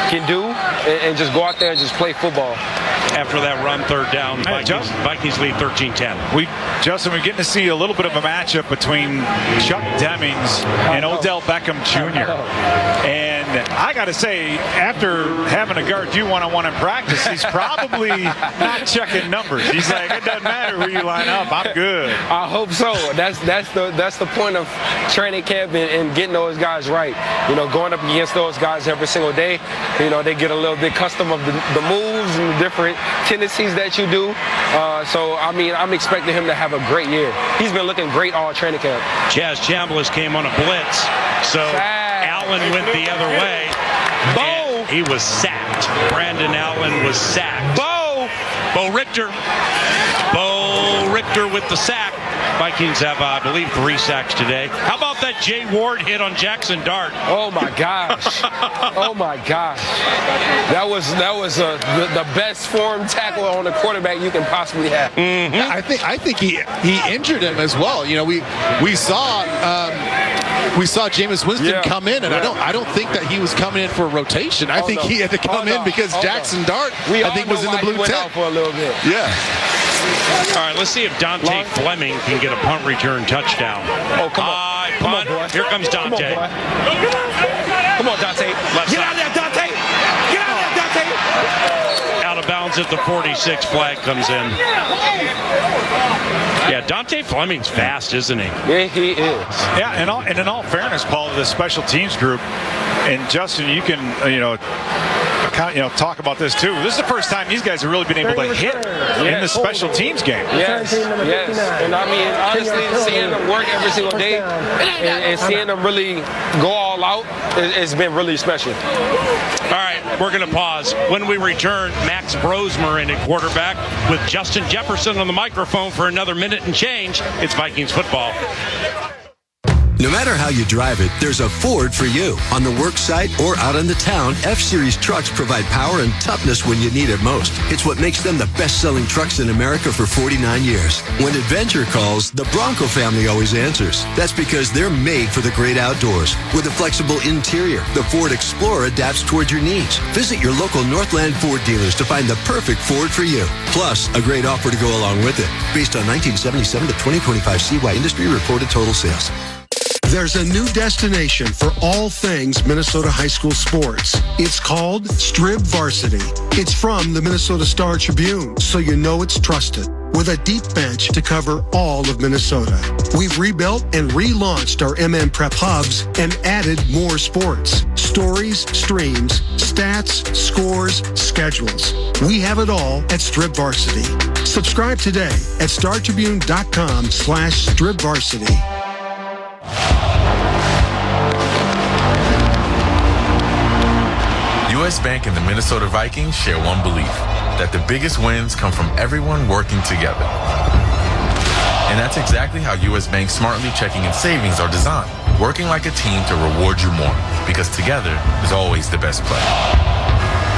can do, and just go out there and just play football. After that run, third down, Vikings lead 13-10. Justin, we're getting to see a little bit of a matchup between Chuck Demings and Odell Beckham Jr. And I got to say, after having to guard you one-on-one in practice, he's probably not checking numbers. He's like, it doesn't matter who you line up, I'm good. I hope so. That's the point of training camp and getting those guys right. Going up against those guys every single day, they get a little bit custom of the moves and the different tendencies that you do. I'm expecting him to have a great year. He's been looking great all training camp. Chaz Chambliss came on a blitz, so Allen went the other way. And he was sacked. Brandon Allen was sacked. Bo Richter with the sack. Vikings have, I believe, 3 sacks today. How about that Jay Ward hit on Jackson Dart? Oh my gosh! Oh my gosh! That was the best form tackle on the quarterback you can possibly have. Mm-hmm. I think he injured him as well. We saw Jameis Winston come in, and I don't think that he was coming in for a rotation. I think he had to come in because Jackson Dart was in the blue tent for a little bit. Yeah. All right, let's see if Dante Fleming can get a punt return touchdown. Oh, come on. Come on, boy. Here comes Dante. Come on, Dante. Get out of there, Dante. Get out of there, Dante. Out of bounds at the 46. Flag comes in. Yeah, Dante Fleming's fast, isn't he? Yeah, he is. Yeah, and in all fairness, Paul, to the special teams group, and Justin, you can, talk about this too. This is the first time these guys have really been able to hit in the special teams game. Yes. And I mean, honestly, seeing them work every single day and seeing them really go all out, it's been really special. All right, we're going to pause. When we return, Max Brosmer in at quarterback with Justin Jefferson on the microphone for another minute and change. It's Vikings football. No matter how you drive it, there's a Ford for you. On the work site or out in the town, F-Series trucks provide power and toughness when you need it most. It's what makes them the best-selling trucks in America for 49 years. When adventure calls, the Bronco family always answers. That's because they're made for the great outdoors. With a flexible interior, the Ford Explorer adapts toward your needs. Visit your local Northland Ford dealers to find the perfect Ford for you. Plus, a great offer to go along with it. Based on 1977 to 2025 CY industry reported total sales. There's a new destination for all things Minnesota high school sports. It's called Strib Varsity. It's from the Minnesota Star Tribune, so you know it's trusted. With a deep bench to cover all of Minnesota. We've rebuilt and relaunched our MM Prep hubs and added more sports. Stories, streams, stats, scores, schedules. We have it all at Strib Varsity. Subscribe today at startribune.com/stribvarsity. U.S. Bank and the Minnesota Vikings share one belief, that the biggest wins come from everyone working together. And that's exactly how U.S. Bank's Smartly Checking and Savings are designed, working like a team to reward you more, because together is always the best play.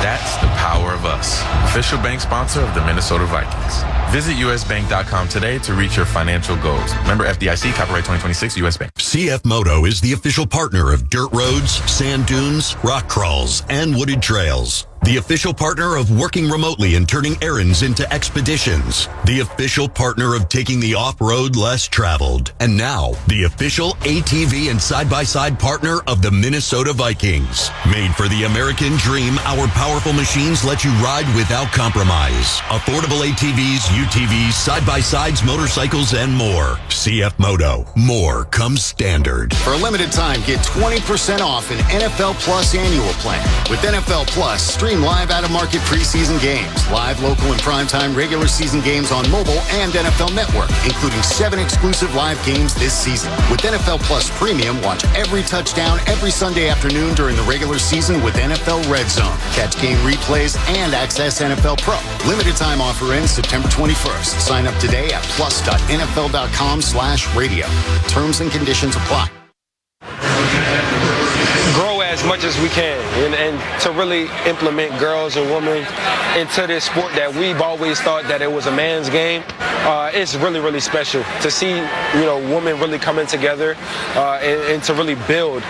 That's the power of us, official bank sponsor of the Minnesota Vikings. Visit usbank.com today to reach your financial goals. Member FDIC, copyright 2026, U.S. Bank. CF Moto is the official partner of dirt roads, sand dunes, rock crawls, and wooded trails. The official partner of working remotely and turning errands into expeditions. The official partner of taking the off-road less traveled. And now, the official ATV and side-by-side partner of the Minnesota Vikings. Made for the American dream, our powerful machines let you ride without compromise. Affordable ATVs, UTVs, side-by-sides, motorcycles, and more. CF Moto. More comes standard. For a limited time, get 20% off an NFL Plus annual plan. With NFL Plus, stream live out-of-market preseason games, live local and primetime regular season games on mobile and NFL Network, including 7 exclusive live games this season. With NFL Plus Premium, watch every touchdown every Sunday afternoon during the regular season with NFL Red Zone. Catch game replays and access NFL Pro. Limited time offer ends September 21st. Sign up today at plus.nfl.com/radio. Terms and conditions apply. Grow as much as we can and to really implement girls and women into this sport that we've always thought that it was a man's game. It's really, really special to see, women really coming together and to really build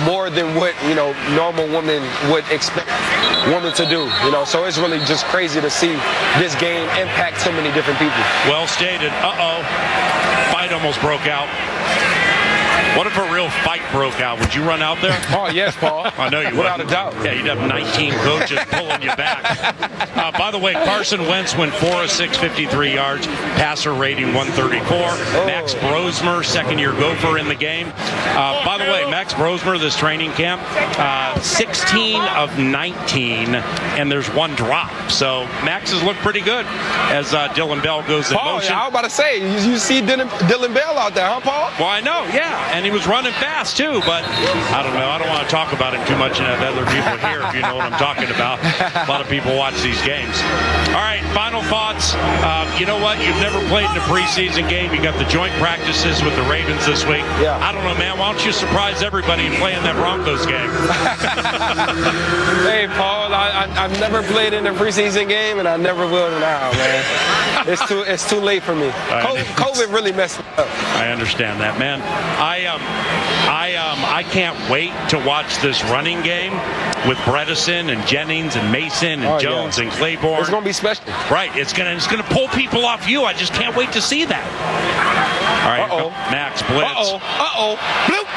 more than what, normal women would expect women to do, So it's really just crazy to see this game impact so many different people. Well stated. Fight almost broke out. What if a real fight broke out? Would you run out there? Oh, yes, Paul. I know you would. Without a doubt. Yeah, you'd have 19 coaches pulling you back. By the way, Carson Wentz went 4 of 6, 53 yards, passer rating 134. Max Brosmer, second-year Gopher in the game. By the way, Max Brosmer, this training camp, 16 of 19, and there's 1 drop. So Max has looked pretty good as Dylan Bell goes in motion. I was about to say, you see Dylan Bell out there, huh, Paul? Well, I know, yeah. And he was running fast, too, but I don't know. I don't want to talk about him too much and have other people here, if you know what I'm talking about. A lot of people watch these games. All right, final thoughts. You know what? You've never played in a preseason game. You got the joint practices with the Ravens this week. Yeah. I don't know, man. Why don't you surprise everybody and play in that Broncos game? Hey, Paul, I've never played in a preseason game, and I never will now, man. It's too late for me. COVID really messed me up. I understand that, man. I can't wait to watch this running game with Bredesen and Jennings and Mason and Jones and Claiborne. It's going to be special. Right. It's gonna pull people off you. I just can't wait to see that. All right. Max blitz. Bloop.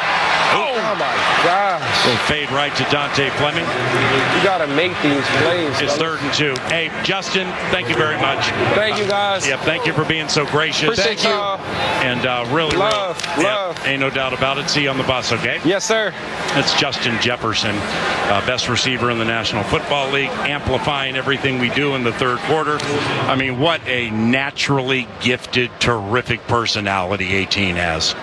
Oh my gosh. Will fade right to Dante Fleming. You got to make these plays. It's 3rd and 2. Hey, Justin, thank you very much. Thank you, guys. Yeah, thank you for being so gracious. Appreciate you. And really, love. Ain't no doubt about it. See you on the bus, okay? Yes, sir. It's Justin Jefferson, best receiver in the National Football League, amplifying everything we do in the third quarter. I mean, what a naturally gifted, terrific personality 18 has.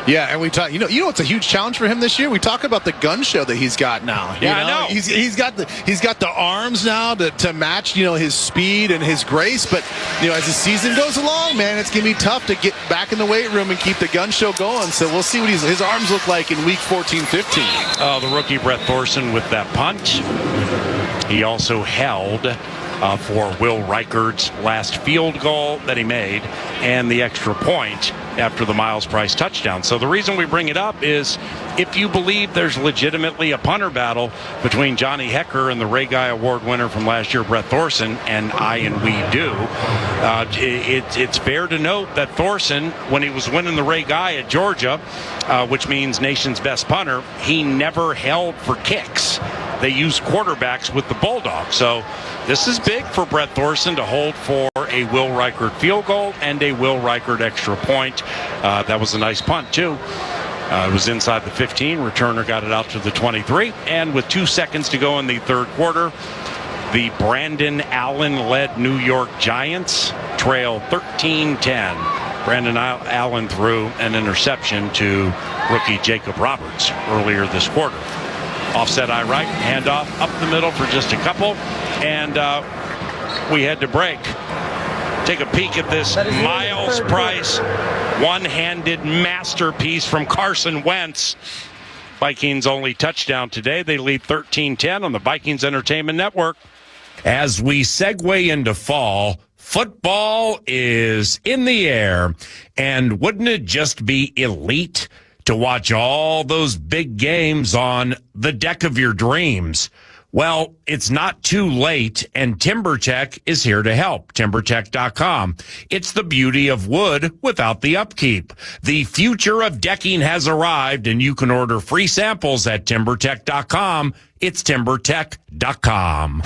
Yeah, and we talk. You know, it's a huge challenge for him this year. We talk about the gun show that he's got now. I know. He's got the arms now to match his speed and his grace. But as the season goes along, man, it's gonna be tough to get back in the weight room and keep the gun show going. So we'll see what his arms look like in week 14, 15. Oh, the rookie Brett Thorson with that punt. He also held for Will Reichard's last field goal that he made and the extra point after the Miles Price touchdown. So the reason we bring it up is if you believe there's legitimately a punter battle between Johnny Hecker and the Ray Guy Award winner from last year, Brett Thorson, and we do, it's fair to note that Thorson, when he was winning the Ray Guy at Georgia, which means nation's best punter, he never held for kicks. They use quarterbacks with the Bulldogs. So this is big for Brett Thorson to hold for a Will Reichard field goal and a Will Reichard extra point. That was a nice punt, too. It was inside the 15. Returner got it out to the 23. And with 2 seconds to go in the third quarter, the Brandon Allen-led New York Giants trail 13-10. Brandon Allen threw an interception to rookie Jacob Roberts earlier this quarter. Offset eye right, handoff up the middle for just a couple, and we had to break. Take a peek at this Miles Price one-handed masterpiece from Carson Wentz. Vikings only touchdown today. They lead 13-10 on the Vikings Entertainment Network. As we segue into fall, football is in the air, and wouldn't it just be elite to watch all those big games on the deck of your dreams? Well, it's not too late, and TimberTech is here to help. TimberTech.com. It's the beauty of wood without the upkeep. The future of decking has arrived, and you can order free samples at TimberTech.com. It's TimberTech.com.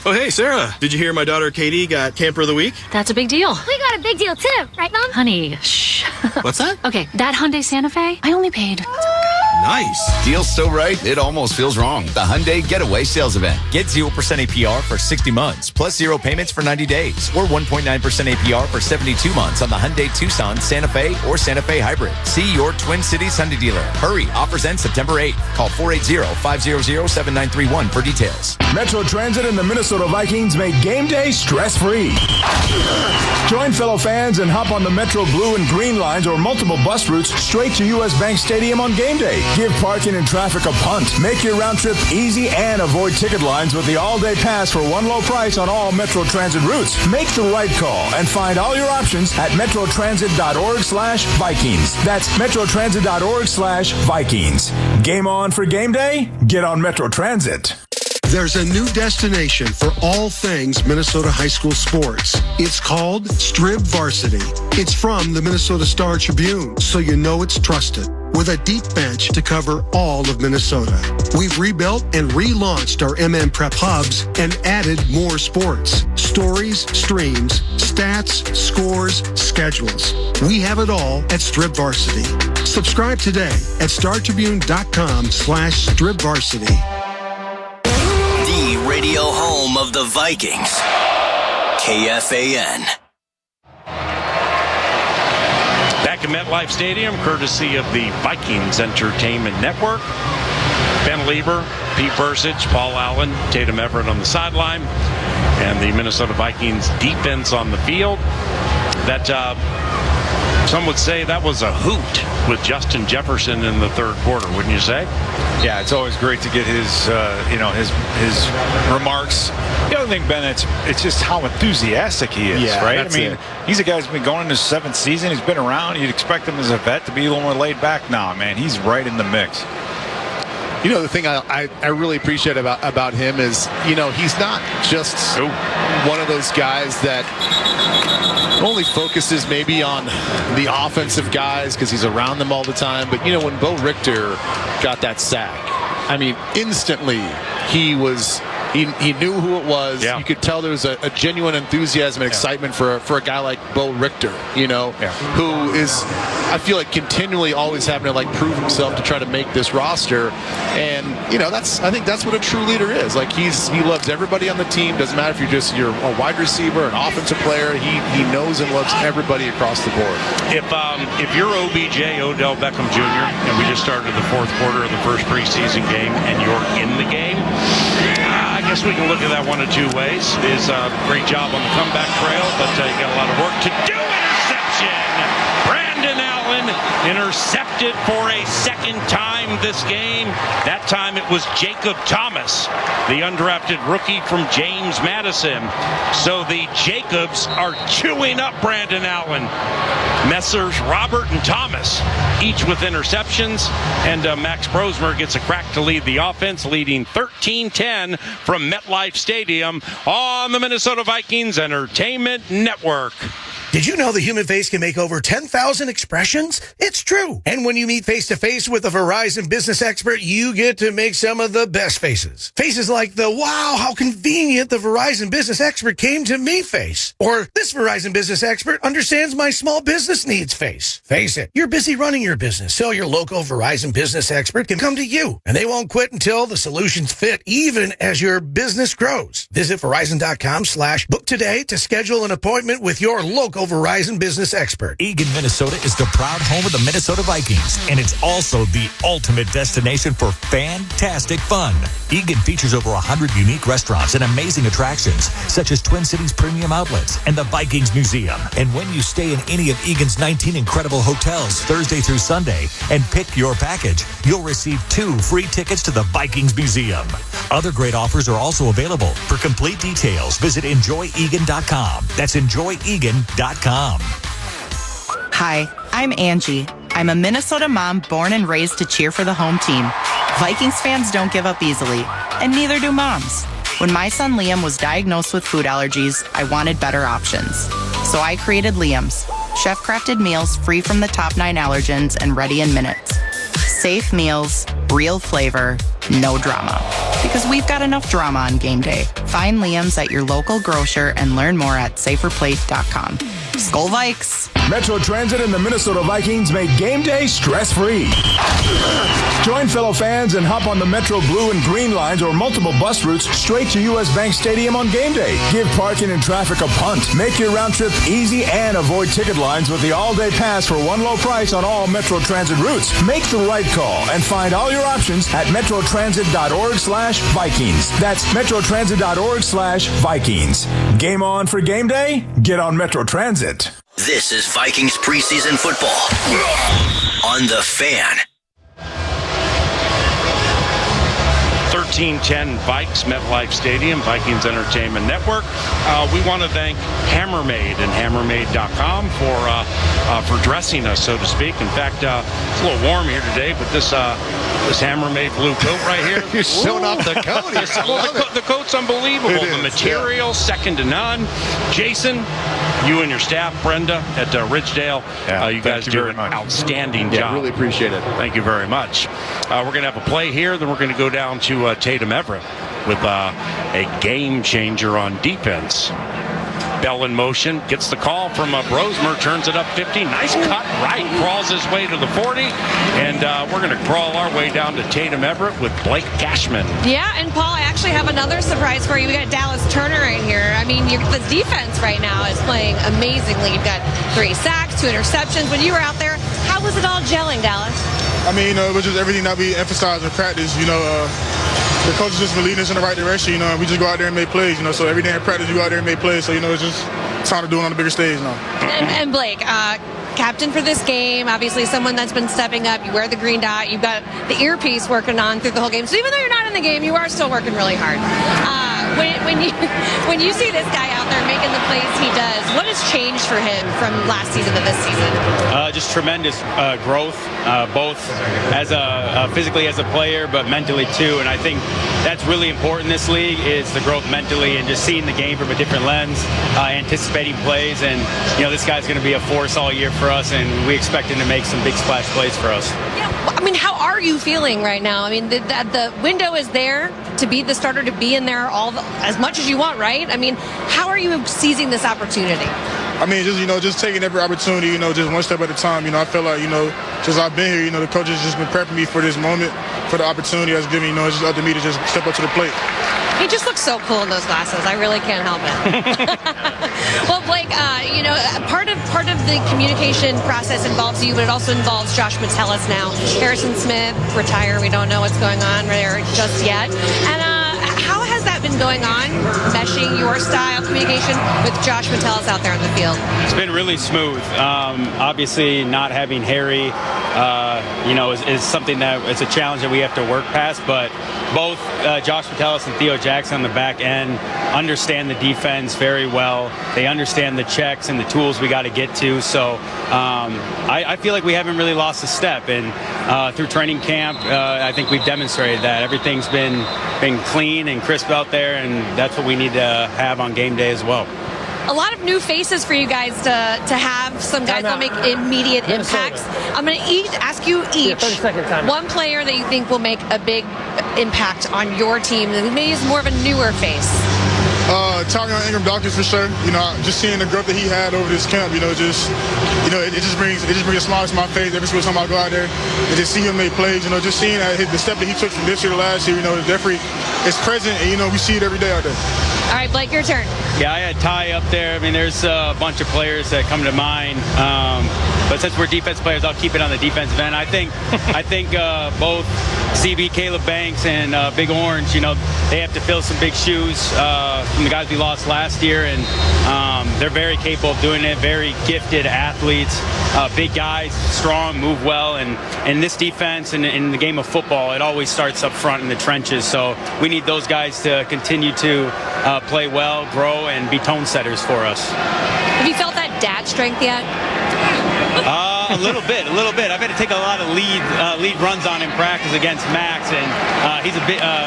Oh, hey, Sarah. Did you hear my daughter Katie got Camper of the Week? That's a big deal. We got a big deal, too. Right, Mom? Honey, shh. What's that? Okay, that Hyundai Santa Fe, I only paid... Nice. Deal's so right, it almost feels wrong. The Hyundai Getaway Sales Event. Get 0% APR for 60 months, plus 0 payments for 90 days, or 1.9% APR for 72 months on the Hyundai Tucson, Santa Fe, or Santa Fe Hybrid. See your Twin Cities Hyundai dealer. Hurry, offers end September 8th. Call 480-500-7931 for details. Metro Transit and the Minnesota Vikings make game day stress-free. Join fellow fans and hop on the Metro Blue and Green lines or multiple bus routes straight to U.S. Bank Stadium on game day. Give parking and traffic a punt. Make your round trip easy and avoid ticket lines with the all-day pass for one low price on all Metro Transit routes. Make the right call and find all your options at metrotransit.org/Vikings. That's metrotransit.org/Vikings. Game on for game day? Get on Metro Transit. There's a new destination for all things Minnesota high school sports. It's called Strib Varsity. It's from the Minnesota Star Tribune, so you know it's trusted. With a deep bench to cover all of Minnesota. We've rebuilt and relaunched our MM Prep hubs and added more sports. Stories, streams, stats, scores, schedules. We have it all at Strib Varsity. Subscribe today at startribune.com/stribvarsity. The radio home of the Vikings. KFAN. Back at MetLife Stadium, courtesy of the Vikings Entertainment Network. Ben Lieber, Pete Bursich, Paul Allen, Tatum Everett on the sideline, and the Minnesota Vikings defense on the field. That some would say that was a hoot with Justin Jefferson in the third quarter, wouldn't you say? Yeah, it's always great to get his remarks. The other thing, Ben, it's just how enthusiastic he is, right? I mean, he's a guy who's been going into his 7th season. He's been around. You'd expect him as a vet to be a little more laid back now, man. He's right in the mix. You know, the thing I really appreciate about him is, he's not just one of those guys that only focuses maybe on the offensive guys because he's around them all the time. But, you know, when Bo Richter got that sack, I mean, instantly he knew who it was. Yeah. You could tell there was a genuine enthusiasm and excitement for a guy like Bo Richter, you know, who is, I feel like, continually always having to, like, prove himself to try to make this roster. And, you know, I think that's what a true leader is. Like, he loves everybody on the team. Doesn't matter if you're a wide receiver, an offensive player. He knows and loves everybody across the board. If you're OBJ, Odell Beckham Jr., and we just started the fourth quarter of the first preseason game, and you're in the game, I guess we can look at that one of two ways. Is a great job on the comeback trail, but you got a lot of work to do. Interception! Brandon Allen intercepted for a second time this game. That time it was Jacob Thomas, the undrafted rookie from James Madison. So the Jacobs are chewing up Brandon Allen. Messrs. Robert and Thomas, each with interceptions, and Max Brosmer gets a crack to lead the offense, leading 13-10 from MetLife Stadium on the Minnesota Vikings Entertainment Network. Did you know the human face can make over 10,000 expressions? It's true. And when you meet face-to-face with a Verizon business expert, you get to make some of the best faces. Faces like the, wow, how convenient the Verizon business expert came to me face. Or this Verizon business expert understands my small business needs face. Face it, you're busy running your business, so your local Verizon business expert can come to you. And they won't quit until the solutions fit, even as your business grows. Visit Verizon.com/book today to schedule an appointment with your local Verizon business expert. Eagan, Minnesota is the proud home of the Minnesota Vikings, and it's also the ultimate destination for fantastic fun. Eagan features over 100 unique restaurants and amazing attractions, such as Twin Cities Premium Outlets and the Vikings Museum. And when you stay in any of Eagan's 19 incredible hotels Thursday through Sunday and pick your package, you'll receive 2 free tickets to the Vikings Museum. Other great offers are also available. For complete details, visit enjoyegan.com. That's enjoyegan.com. Hi, I'm Angie. I'm a Minnesota mom born and raised to cheer for the home team. Vikings fans don't give up easily, and neither do moms. When my son Liam was diagnosed with food allergies, I wanted better options. So I created Liam's, chef-crafted meals free from the top 9 allergens and ready in minutes. Safe meals, real flavor, no drama. Because we've got enough drama on game day. Find Liam's at your local grocer and learn more at saferplate.com. Skol Vikes! Metro Transit and the Minnesota Vikings make game day stress-free. Join fellow fans and hop on the Metro Blue and Green lines or multiple bus routes straight to U.S. Bank Stadium on game day. Give parking and traffic a punt. Make your round trip easy and avoid ticket lines with the all-day pass for one low price on all Metro Transit routes. Make the right call and find all your options at metrotransit.org/Vikings. That's metrotransit.org/Vikings. Game on for game day? Get on Metro Transit. This is Vikings preseason football on The Fan. 13-10 Vikes, MetLife Stadium, Vikings Entertainment Network. We want to thank Hammermade and Hammermade.com for dressing us, so to speak. In fact, it's a little warm here today, but this Hammermade blue coat right here. You're showing off the coat. The coat's unbelievable. The material, second to none. Jason, you and your staff, Brenda at Ridgedale, you guys do an outstanding job. Really appreciate it. Thank you very much. We're going to have a play here, then we're going to go down to Tatum Everett with a game changer on defense. Bell in motion, gets the call from Brosmer, turns it up 50. Nice cut right, crawls his way to the 40. And we're going to crawl our way down to Tatum Everett with Blake Cashman. Yeah, and Paul, I actually have another surprise for you. We got Dallas Turner right here. I mean, the defense right now is playing amazingly. You've got 3 sacks, 2 interceptions. When you were out there, how was it all gelling, Dallas? I mean, it was just everything that we emphasized in practice. The coach just been leading us in the right direction. We just go out there and make plays. So every day in practice, we go out there and make plays. So, it's just time to do it on the bigger stage now. And Blake, captain for this game, obviously someone that's been stepping up. You wear the green dot. You've got the earpiece working on through the whole game. So even though you're not in the game, you are still working really hard. When you see this guy out there making the plays he does, what has changed for him from last season to this season? Just tremendous growth. both as physically as a player, but mentally too. And I think that's really important in this league is the growth mentally and just seeing the game from a different lens, anticipating plays. And, this guy's going to be a force all year for us, and we expect him to make some big splash plays for us. I mean, how are you feeling right now? I mean, the window is there to be the starter, to be in there as much as you want, right? I mean, how are you seizing this opportunity? I mean, just taking every opportunity, just one step at a time. I feel like, since I've been here, the coach has just been prepping me for this moment, for the opportunity that's given, it's just up to me to just step up to the plate. He just looks so cool in those glasses. I really can't help it. Well, Blake, part of the communication process involves you, but it also involves Josh Metellus now. Harrison Smith, retire. We don't know what's going on there just yet. And how has that been going on, meshing your style communication with Josh Metellus out there in the field? It's been really smooth. Obviously, not having Harry, is something that it's a challenge that we have to work past. But both Josh Metellus and Theo Jackson on the back end understand the defense very well. They understand the checks and the tools we got to get to. So I feel like we haven't really lost a step. And through training camp, I think we've demonstrated that everything's been clean and crisp out there, and that's what we need to have on game day as well. A lot of new faces for you guys to have. Some guys will make immediate impacts. I'm going to ask you each one player that you think will make a big impact on your team. Maybe he's more of a newer face. Tarion Ingram-Dawkins for sure. Just seeing the growth that he had over this camp, it just brings a smile to my face every single time I go out there and just see him make plays. Just seeing the step that he took from this year to last year, definitely it's present, and we see it every day out there. All right, Blake, your turn. Yeah, I had Ty up there. I mean, there's a bunch of players that come to mind. But since we're defense players, I'll keep it on the defensive end. I think both CB, Caleb Banks, and Big Orange, they have to fill some big shoes from the guys we lost last year. And they're very capable of doing it, very gifted athletes, big guys, strong, move well. And in this defense and in the game of football, it always starts up front in the trenches. So we need those guys to continue to play well, grow, and be tone setters for us. Have you felt that dad strength yet? A little bit. I've had to take a lot of lead runs on in practice against Max, and he's a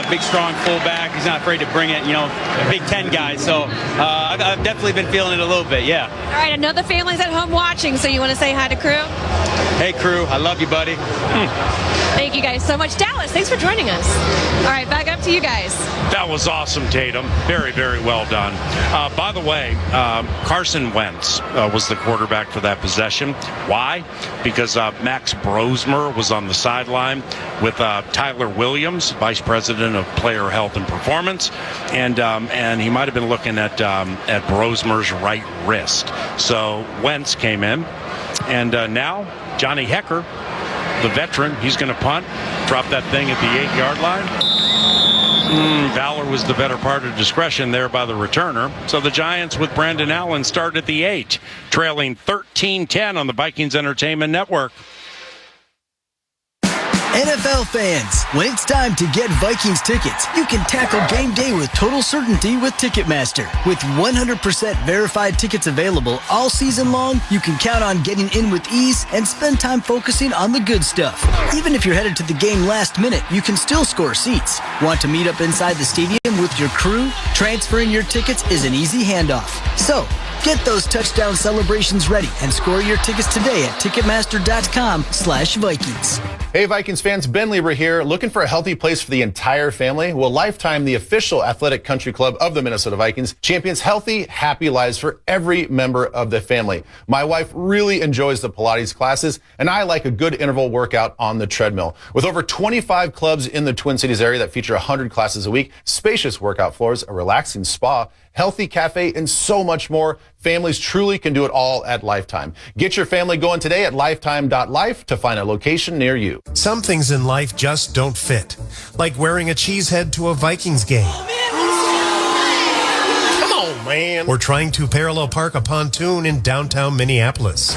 big, strong fullback. He's not afraid to bring it, Big Ten guy. So I've definitely been feeling it a little bit, yeah. All right, I know the family's at home watching, so you want to say hi to Crew? Hey, Crew, I love you, buddy. Thank you guys so much. Dallas, thanks for joining us. All right, back up to you guys. That was awesome, Tatum. Very, very well done. By the way, Carson Wentz was the quarterback for that possession. Why? Because Max Brosmer was on the sideline with Tyler Williams, Vice President of Player Health and Performance, and he might have been looking at Brosmer's right wrist. So Wentz came in, and now Johnny Hecker, the veteran, he's going to punt, drop that thing at the 8-yard line. Valor was the better part of discretion there by the returner. So the Giants with Brandon Allen start at the 8, trailing 13-10 on the Vikings Entertainment Network. NFL fans, when it's time to get Vikings tickets, you can tackle game day with total certainty with Ticketmaster. With 100% verified tickets available all season long, you can count on getting in with ease and spend time focusing on the good stuff. Even if you're headed to the game last minute, you can still score seats. Want to meet up inside the stadium with your crew? Transferring your tickets is an easy handoff. So, get those touchdown celebrations ready and score your tickets today at Ticketmaster.com/Vikings. Hey Vikings fans, Ben Lieber here. Looking for a healthy place for the entire family? Well, Lifetime, the official athletic country club of the Minnesota Vikings, champions healthy, happy lives for every member of the family. My wife really enjoys the Pilates classes, and I like a good interval workout on the treadmill. With over 25 clubs in the Twin Cities area that feature 100 classes a week, spacious workout floors, a relaxing spa, healthy cafe, and so much more, families truly can do it all at Lifetime. Get your family going today at lifetime.life to find a location near you. Some things in life just don't fit, like wearing a cheesehead to a Vikings game. Come on, man. Or trying to parallel park a pontoon in downtown Minneapolis.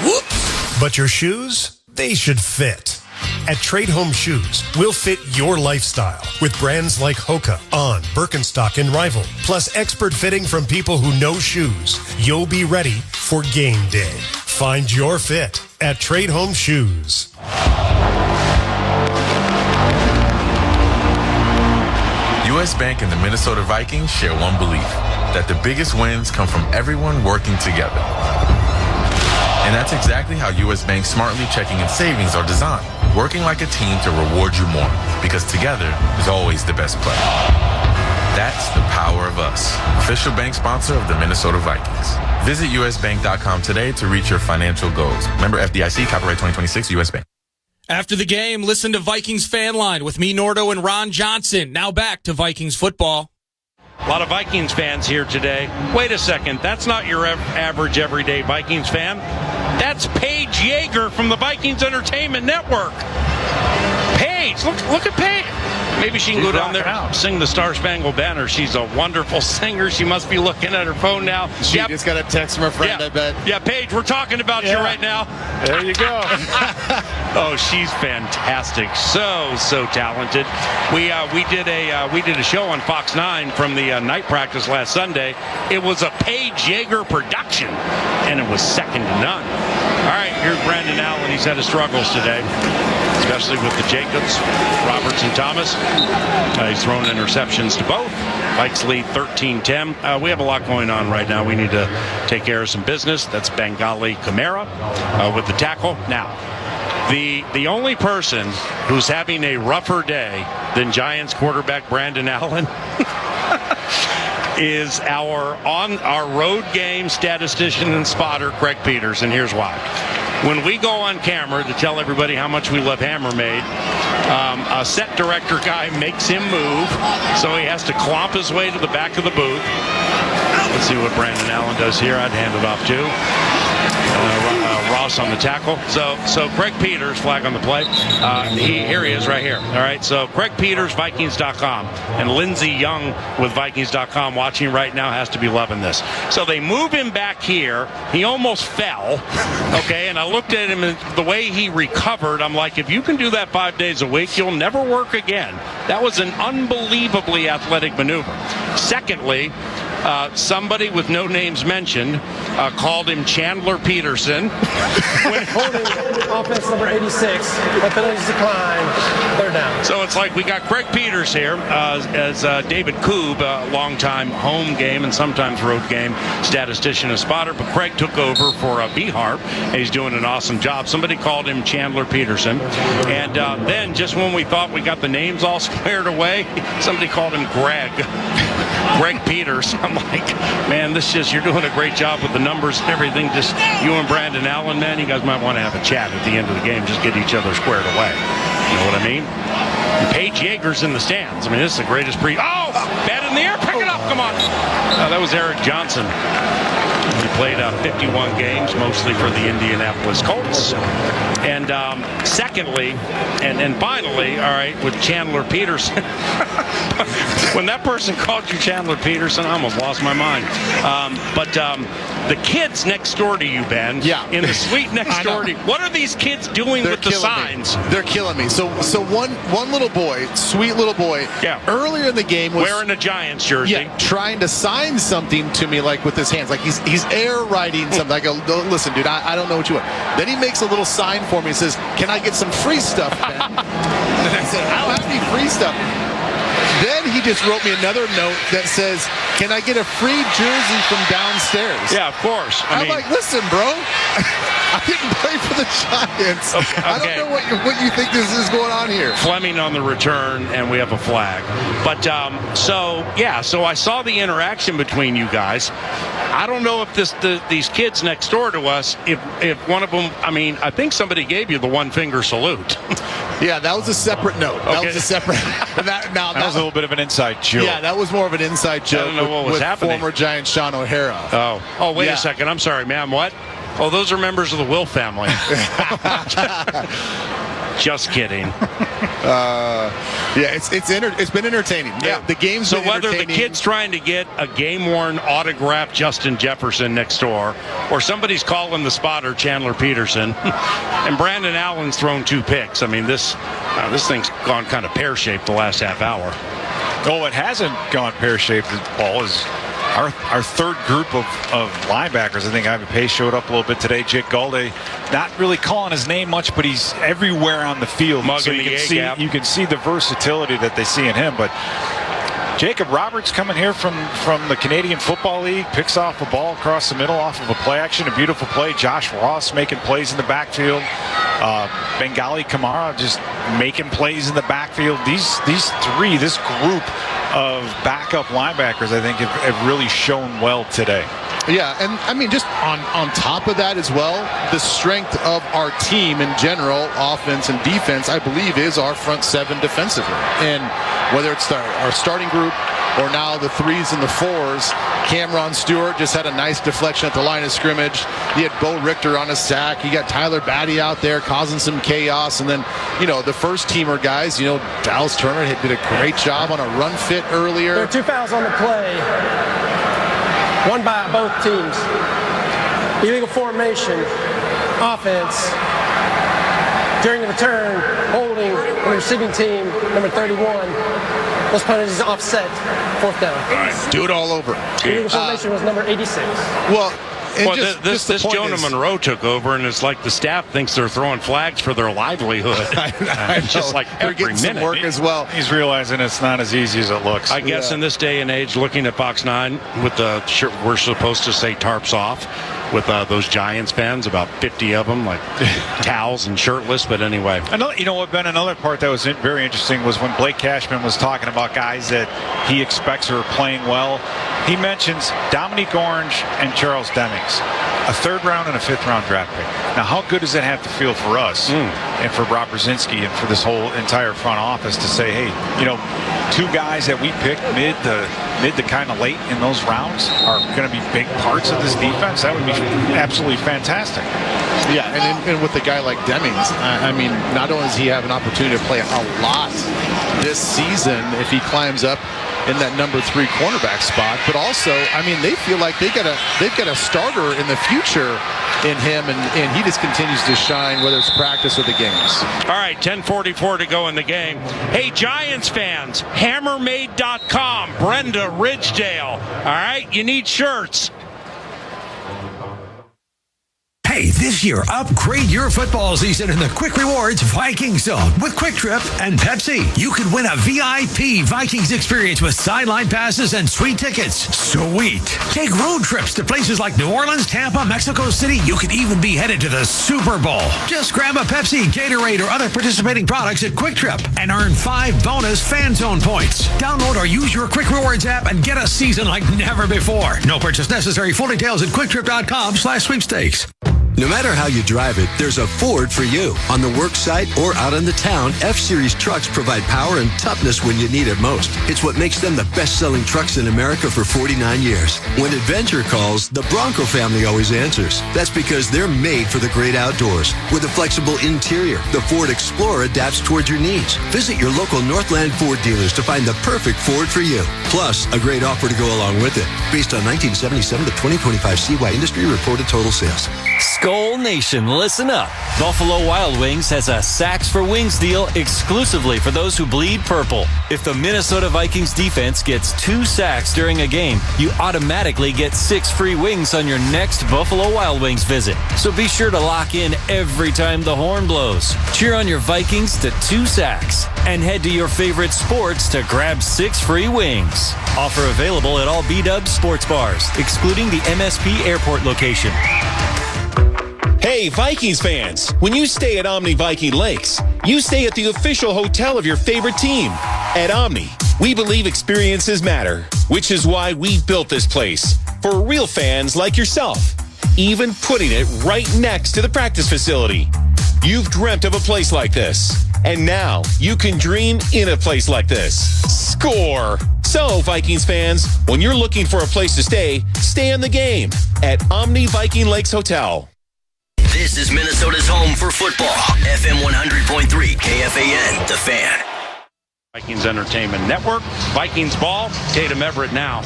Whoops! But your shoes, they should fit. At Trade Home Shoes, we'll fit your lifestyle with brands like Hoka, On, Birkenstock, and Rival, plus expert fitting from people who know shoes. You'll be ready for game day. Find your fit at Trade Home Shoes. U.S. Bank and the Minnesota Vikings share one belief, that the biggest wins come from everyone working together. And that's exactly how U.S. Bank's Smartly Checking and Savings are designed, working like a team to reward you more, because together is always the best play. That's the power of us, official bank sponsor of the Minnesota Vikings. Visit usbank.com today to reach your financial goals. Member FDIC, copyright 2026, U.S. Bank. After the game, listen to Vikings Fan Line with me, Nordo, and Ron Johnson. Now back to Vikings football. A lot of Vikings fans here today. Wait a second. That's not your average everyday Vikings fan. That's Paige Yeager from the Vikings Entertainment Network. Paige, look at Paige. Maybe she can go down there and sing the Star Spangled Banner. She's a wonderful singer. She must be looking at her phone now. She just got a text from her friend, I bet. Yeah, Paige, we're talking about you right now. There you go. Oh, she's fantastic. So talented. We did a show on Fox 9 from the night practice last Sunday. It was a Paige Yeager production, and it was second to none. All right, here's Brandon Allen. He's had his struggles today, especially with the Jacobs, Roberts, and Thomas. He's thrown interceptions to both. Vikes lead 13-10. We have a lot going on right now. We need to take care of some business. That's Bengali Kamara with the tackle. Now, the only person who's having a rougher day than Giants quarterback Brandon Allen is our road game statistician and spotter, Craig Peters, and here's why. When we go on camera to tell everybody how much we love Hammermade, a set director guy makes him move, so he has to clomp his way to the back of the booth. Let's see what Brandon Allen does here. I'd hand it off to Ross on the tackle. So Craig Peters, flag on the play. Here he is right here. All right, so Craig Peters, Vikings.com. And Lindsey Young with Vikings.com watching right now has to be loving this. So they move him back here. He almost fell. Okay, and I looked at him and the way he recovered, I'm like, if you can do that 5 days a week, you'll never work again. That was an unbelievably athletic maneuver. Secondly, somebody with no names mentioned called him Chandler Peterson. When holding offense number 86, penalties decline, they're down. So it's like we got Craig Peters here as David Koob, a longtime home game and sometimes road game statistician and spotter, but Craig took over for B-Harp, and he's doing an awesome job. Somebody called him Chandler Peterson, and then just when we thought we got the names all squared away, somebody called him Greg Peters. I'm like, man, you're doing a great job with the numbers and everything. Just you and Brandon Allen, man, you guys might want to have a chat at the end of the game. Just get each other squared away. You know what I mean? And Paige Yeager's in the stands. I mean, this is the greatest bat in the air. Pick it up. Come on. That was Eric Johnson. He played 51 games, mostly for the Indianapolis Colts. And secondly, and finally, all right, with Chandler Peterson. When that person called you Chandler Peterson, I almost lost my mind. But the kids next door to you, Ben, in the suite next door to you, what are these kids doing with the signs? They're killing me. So one little boy, sweet little boy, earlier in the game was wearing a Giants jersey, trying to sign something to me, like with his hands, like he's air writing something. I go, listen, dude, I don't know what you want. Then he makes a little sign for me and says, can I get some free stuff, Ben? And I said, I don't have any free stuff. Then he just wrote me another note that says, can I get a free jersey from downstairs? Yeah, of course. I'm like, listen, bro, I didn't play for the Giants. Okay. I don't know what you think this is going on here. Fleming on the return, and we have a flag. But so I saw the interaction between you guys. I don't know if these kids next door to us, if one of them, I mean, I think somebody gave you the one finger salute. Yeah, that was a separate note. That was a separate. That was a little bit of an inside joke. Yeah, that was more of an inside joke. I don't know what was with happening. Former Giant Sean O'Hara. Oh, wait a second. I'm sorry, ma'am. What? Oh, those are members of the Will family. Just kidding. It's been entertaining. Yeah, the game's so been whether the entertaining. kid's trying to get a game-worn autographed Justin Jefferson next door, or somebody's calling the spotter Chandler Peterson, and Brandon Allen's thrown 2 picks. I mean, this thing's gone kind of pear-shaped the last half hour. Oh, it hasn't gone pear-shaped, Paul, is our third group of linebackers. I think Ivan Pace showed up a little bit today. Jake Galde, not really calling his name much, but he's everywhere on the field. So you can see the versatility that they see in him. But Jacob Roberts coming here from the Canadian Football League, picks off a ball across the middle off of a play action, a beautiful play. Josh Ross making plays in the backfield. Bengali Kamara just making plays in the backfield. This group of backup linebackers, I think, have really shown well today. Yeah, and I mean, just on top of that as well, the strength of our team in general, offense and defense, I believe, is our front seven defensively. And whether it's our starting group or now the 3s and the 4s, Cameron Stewart just had a nice deflection at the line of scrimmage. He had Bo Richter on a sack. You got Tyler Batty out there causing some chaos. And then, the first teamer guys, Dallas Turner did a great job on a run fit earlier. There are 2 fouls on the play. One by both teams. Illegal formation, offense. During the return, holding the receiving team, number 31. Those penalties offset, 4th down. Do it all over. Illegal formation was number 86. This Jonah Monroe took over, and it's like the staff thinks they're throwing flags for their livelihood. It's just like every minute. Work as well. He's realizing it's not as easy as it looks. I guess in this day and age, looking at Fox 9 with the shirt, we're supposed to say tarps off with those Giants fans, about 50 of them, like towels and shirtless. But anyway. You know what, Ben? Another part that was very interesting was when Blake Cashman was talking about guys that he expects are playing well. He mentions Dominique Orange and Charles Demmings, a 3rd round and a 5th round draft pick. Now, how good does that have to feel for us and for Rob Brzezinski and for this whole entire front office to say, hey, 2 guys that we picked mid to kind of late in those rounds are going to be big parts of this defense? That would be absolutely fantastic. Yeah, and with a guy like Demmings, I mean, not only does he have an opportunity to play a lot this season if he climbs up in that number 3 cornerback spot, but also, I mean, they feel like they've got a starter in the future in him, and he just continues to shine, whether it's practice or the games. All right, 10:44 to go in the game. Hey, Giants fans, hammermade.com, Brenda Ridgedale. All right, you need shirts. Hey, this year, upgrade your football season in the Quick Rewards Vikings Zone with Quick Trip and Pepsi. You could win a VIP Vikings experience with sideline passes and sweet tickets. Sweet. Take road trips to places like New Orleans, Tampa, Mexico City. You could even be headed to the Super Bowl. Just grab a Pepsi, Gatorade, or other participating products at Quick Trip and earn 5 bonus Fan Zone points. Download or use your Quick Rewards app and get a season like never before. No purchase necessary. Full details at quicktrip.com/sweepstakes. No matter how you drive it, there's a Ford for you. On the work site or out in the town, F-Series trucks provide power and toughness when you need it most. It's what makes them the best-selling trucks in America for 49 years. When adventure calls, the Bronco family always answers. That's because they're made for the great outdoors. With a flexible interior, the Ford Explorer adapts toward your needs. Visit your local Northland Ford dealers to find the perfect Ford for you. Plus, a great offer to go along with it. Based on 1977 to 2025 CY industry reported total sales. Skull Nation, listen up. Buffalo Wild Wings has a Sacks for Wings deal exclusively for those who bleed purple. If the Minnesota Vikings defense gets 2 sacks during a game, you automatically get 6 free wings on your next Buffalo Wild Wings visit. So be sure to lock in every time the horn blows. Cheer on your Vikings to 2 sacks and head to your favorite sports to grab 6 free wings. Offer available at all B-Dubs sports bars, excluding the MSP Airport location. Hey, Vikings fans, when you stay at Omni Viking Lakes, you stay at the official hotel of your favorite team. At Omni, we believe experiences matter, which is why we built this place for real fans like yourself, even putting it right next to the practice facility. You've dreamt of a place like this, and now you can dream in a place like this. Score! So, Vikings fans, when you're looking for a place to stay in the game at Omni Viking Lakes Hotel. This is Minnesota's home for football. FM 100.3 KFAN, The Fan. Vikings Entertainment Network. Vikings ball. Tatum Everett now.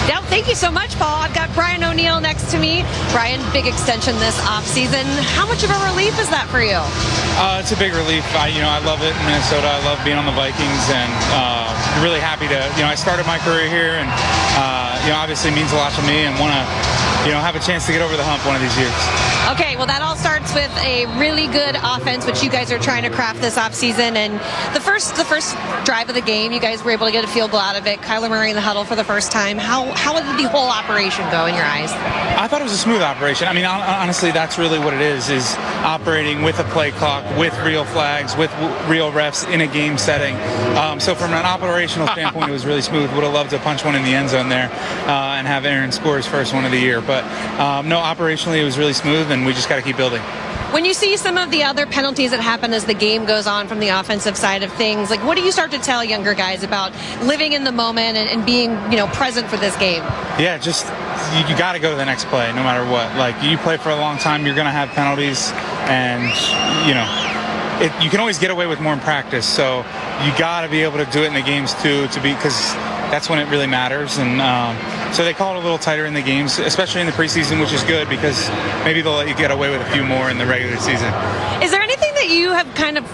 Yeah, thank you so much, Paul. I've got Brian O'Neill next to me. Brian, big extension this offseason. How much of a relief is that for you? It's a big relief. I love it in Minnesota. I love being on the Vikings, and really happy to, I started my career here, and, obviously means a lot to me, and want to, have a chance to get over the hump one of these years. Okay, well, that all starts with a really good offense, which you guys are trying to craft this offseason. And the first drive of the game, you guys were able to get a field goal out of it. Kyler Murray in the huddle for the first time. How did the whole operation go in your eyes? I thought it was a smooth operation. I mean, honestly, that's really what it is operating with a play clock, with real flags, with real refs in a game setting. So from an operational standpoint, it was really smooth. Would have loved to punch one in the end zone there and have Aaron score his first one of the year. But no, operationally, it was really smooth, and we just got to keep building. When you see some of the other penalties that happen as the game goes on from the offensive side of things, like what do you start to tell younger guys about living in the moment and being, present for this game? Yeah, just you got to go to the next play no matter what. Like you play for a long time, you're going to have penalties, and you can always get away with more in practice. So you got to be able to do it in the games too, because that's when it really matters. And so they call it a little tighter in the games, especially in the preseason, which is good because maybe they'll let you get away with a few more in the regular season. Is there anything that you have kind of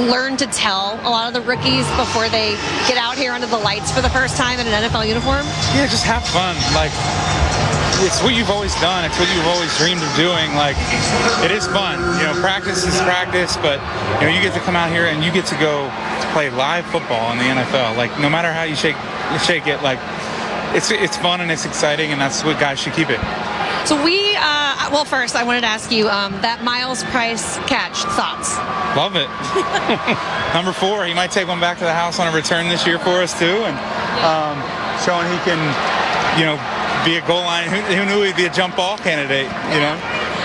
learned to tell a lot of the rookies before they get out here under the lights for the first time in an NFL uniform? Yeah, just have fun. Like, it's what you've always done. It's what you've always dreamed of doing. Like, it is fun. Practice is practice, but, you get to come out here and you get to go play live football in the NFL. Like, no matter how you shake it, like, it's fun and it's exciting, and that's what guys should keep it. So first I wanted to ask you, that Miles Price catch, thoughts? Love it. Number 4, he might take one back to the house on a return this year for us too, and showing he can, be a goal line. Who knew he'd be a jump ball candidate,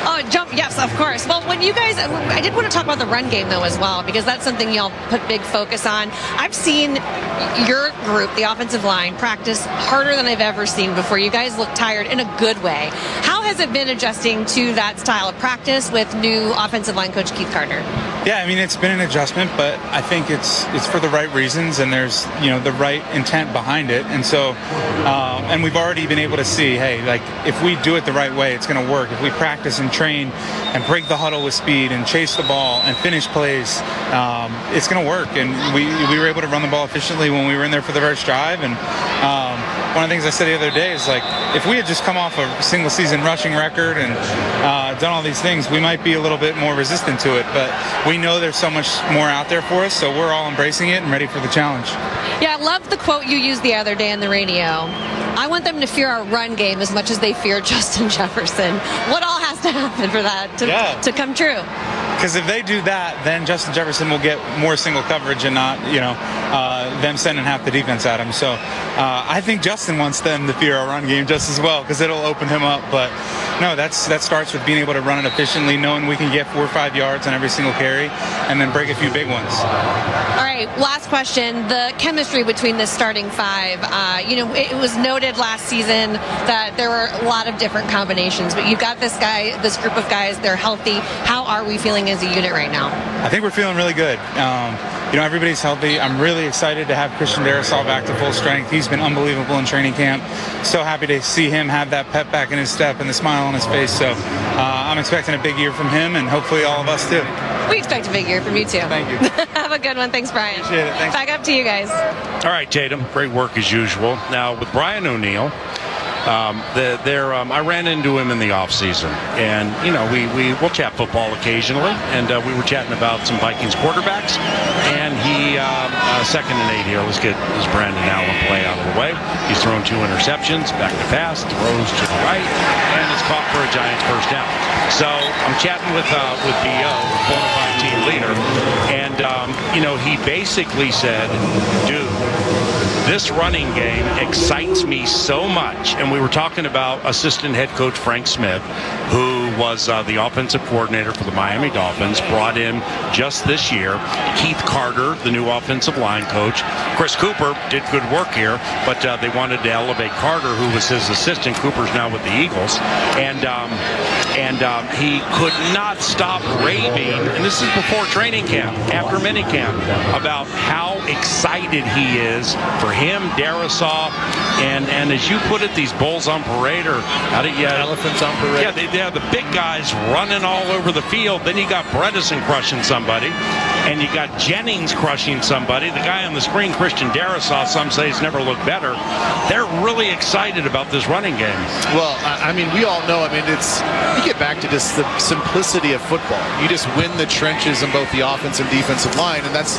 Oh, jump, yes, of course. Well, when you guys, I did want to talk about the run game, though, as well, because that's something y'all put big focus on. I've seen your group, the offensive line, practice harder than I've ever seen before. You guys look tired in a good way. How has it been adjusting to that style of practice with new offensive line coach Keith Carter? Yeah, I mean, it's been an adjustment, but I think it's for the right reasons, and there's, the right intent behind it. And so, and we've already been able to see, hey, like, if we do it the right way, it's going to work. If we practice and train and break the huddle with speed and chase the ball and finish plays, it's going to work. And we were able to run the ball efficiently when we were in there for the first drive. And one of the things I said the other day is, like, if we had just come off a single season rushing record and done all these things, we might be a little bit more resistant to it. But we know there's so much more out there for us, so we're all embracing it and ready for the challenge. Yeah, I love the quote you used the other day on the radio. I want them to fear our run game as much as they fear Justin Jefferson. What all has to happen for that to come true? Because if they do that, then Justin Jefferson will get more single coverage and not, them sending half the defense at him. So I think Justin wants them to fear our run game just as well, because it'll open him up. But no, that starts with being able to run it efficiently, knowing we can get 4 or 5 yards on every single carry, and then break a few big ones. All right, last question. The chemistry between the starting 5, it was noted last season that there were a lot of different combinations, but you've got this group of guys, they're healthy. How are we feeling as a unit right now? I think we're feeling really good. Everybody's healthy. I'm really excited to have Christian Darrisaw back to full strength. He's been unbelievable in training camp. So happy to see him have that pep back in his step and the smile on his face. So I'm expecting a big year from him, and hopefully all of us too. We expect a big year from you too. Thank you. Have a good one. Thanks, Brian. Appreciate it. Thanks. Back up to you guys. All right, Tatum. Great work as usual. Now with Brian O'Neill, I ran into him in the off season, and we'll chat football occasionally, and we were chatting about some Vikings quarterbacks, and he 2nd and 8 here. Let's get this Brandon Allen play out of the way. He's thrown 2 interceptions, back to pass, throws to the right, and it's caught for a Giants first down. So I'm chatting with B.O., bona-fide team leader, and he basically said, dude, this running game excites me so much. And we were talking about assistant head coach Frank Smith, who was the offensive coordinator for the Miami Dolphins, brought in just this year. Keith Carter, the new offensive line coach. Chris Cooper did good work here, but they wanted to elevate Carter, who was his assistant. Cooper's now with the Eagles. And And he could not stop raving, and this is before training camp, after minicamp, about how excited he is for him, Darisaw, and as you put it, these bulls on parade, or how do you... Elephants on parade. Yeah, they have the big guys running all over the field. Then you got Bredesen crushing somebody, and you got Jennings crushing somebody. The guy on the screen, Christian Darisaw, some say has never looked better. They're really excited about this running game. Well, I mean, we all know, you get back to just the simplicity of football. You just win the trenches on both the offensive and defensive line, and that's,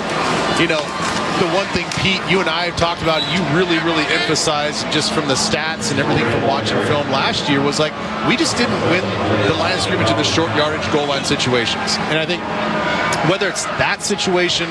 the one thing, Pete, you and I have talked about, you really, really emphasized just from the stats and everything from watching film last year was like, we just didn't win the line of scrimmage in the short yardage goal line situations. And I think whether it's that situation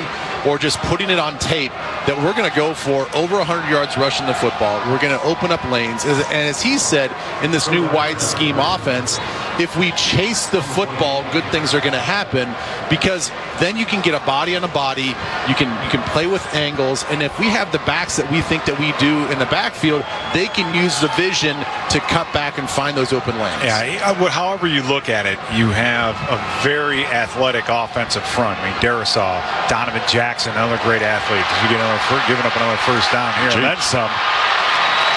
or just putting it on tape, that we're going to go for over 100 yards rushing the football. We're going to open up lanes. And as he said, in this new wide scheme offense, if we chase the football, good things are going to happen, because then you can get a body on a body. You can play with angles. And if we have the backs that we think that we do in the backfield, they can use the vision to cut back and find those open lanes. Yeah, however you look at it, you have a very athletic offensive front. Darisaw, Donovan Jackson, another great athlete. Giving up another first down here. And then some.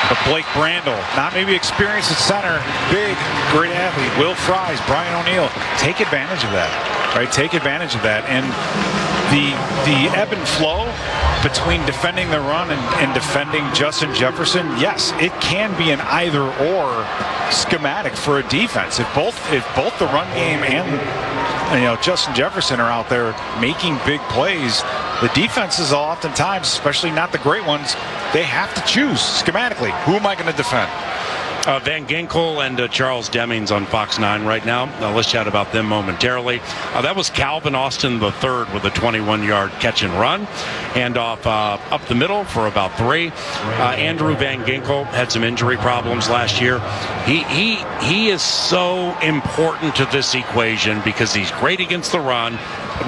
But Blake Brandel, not maybe experienced at center, big, great athlete. Will Fries, Brian O'Neill, take advantage of that, right? Take advantage of that. And the ebb and flow between defending the run and defending Justin Jefferson, yes, it can be an either-or schematic for a defense. If both the run game and Justin Jefferson are out there making big plays, the defenses oftentimes, especially not the great ones, they have to choose schematically. Who am I going to defend? Van Ginkel and Charles Demings on Fox 9 right now. Let's chat about them momentarily. That was Calvin Austin III with a 21-yard catch and run. And off up the middle for about 3. Andrew Van Ginkel had some injury problems last year. He is so important to this equation because he's great against the run.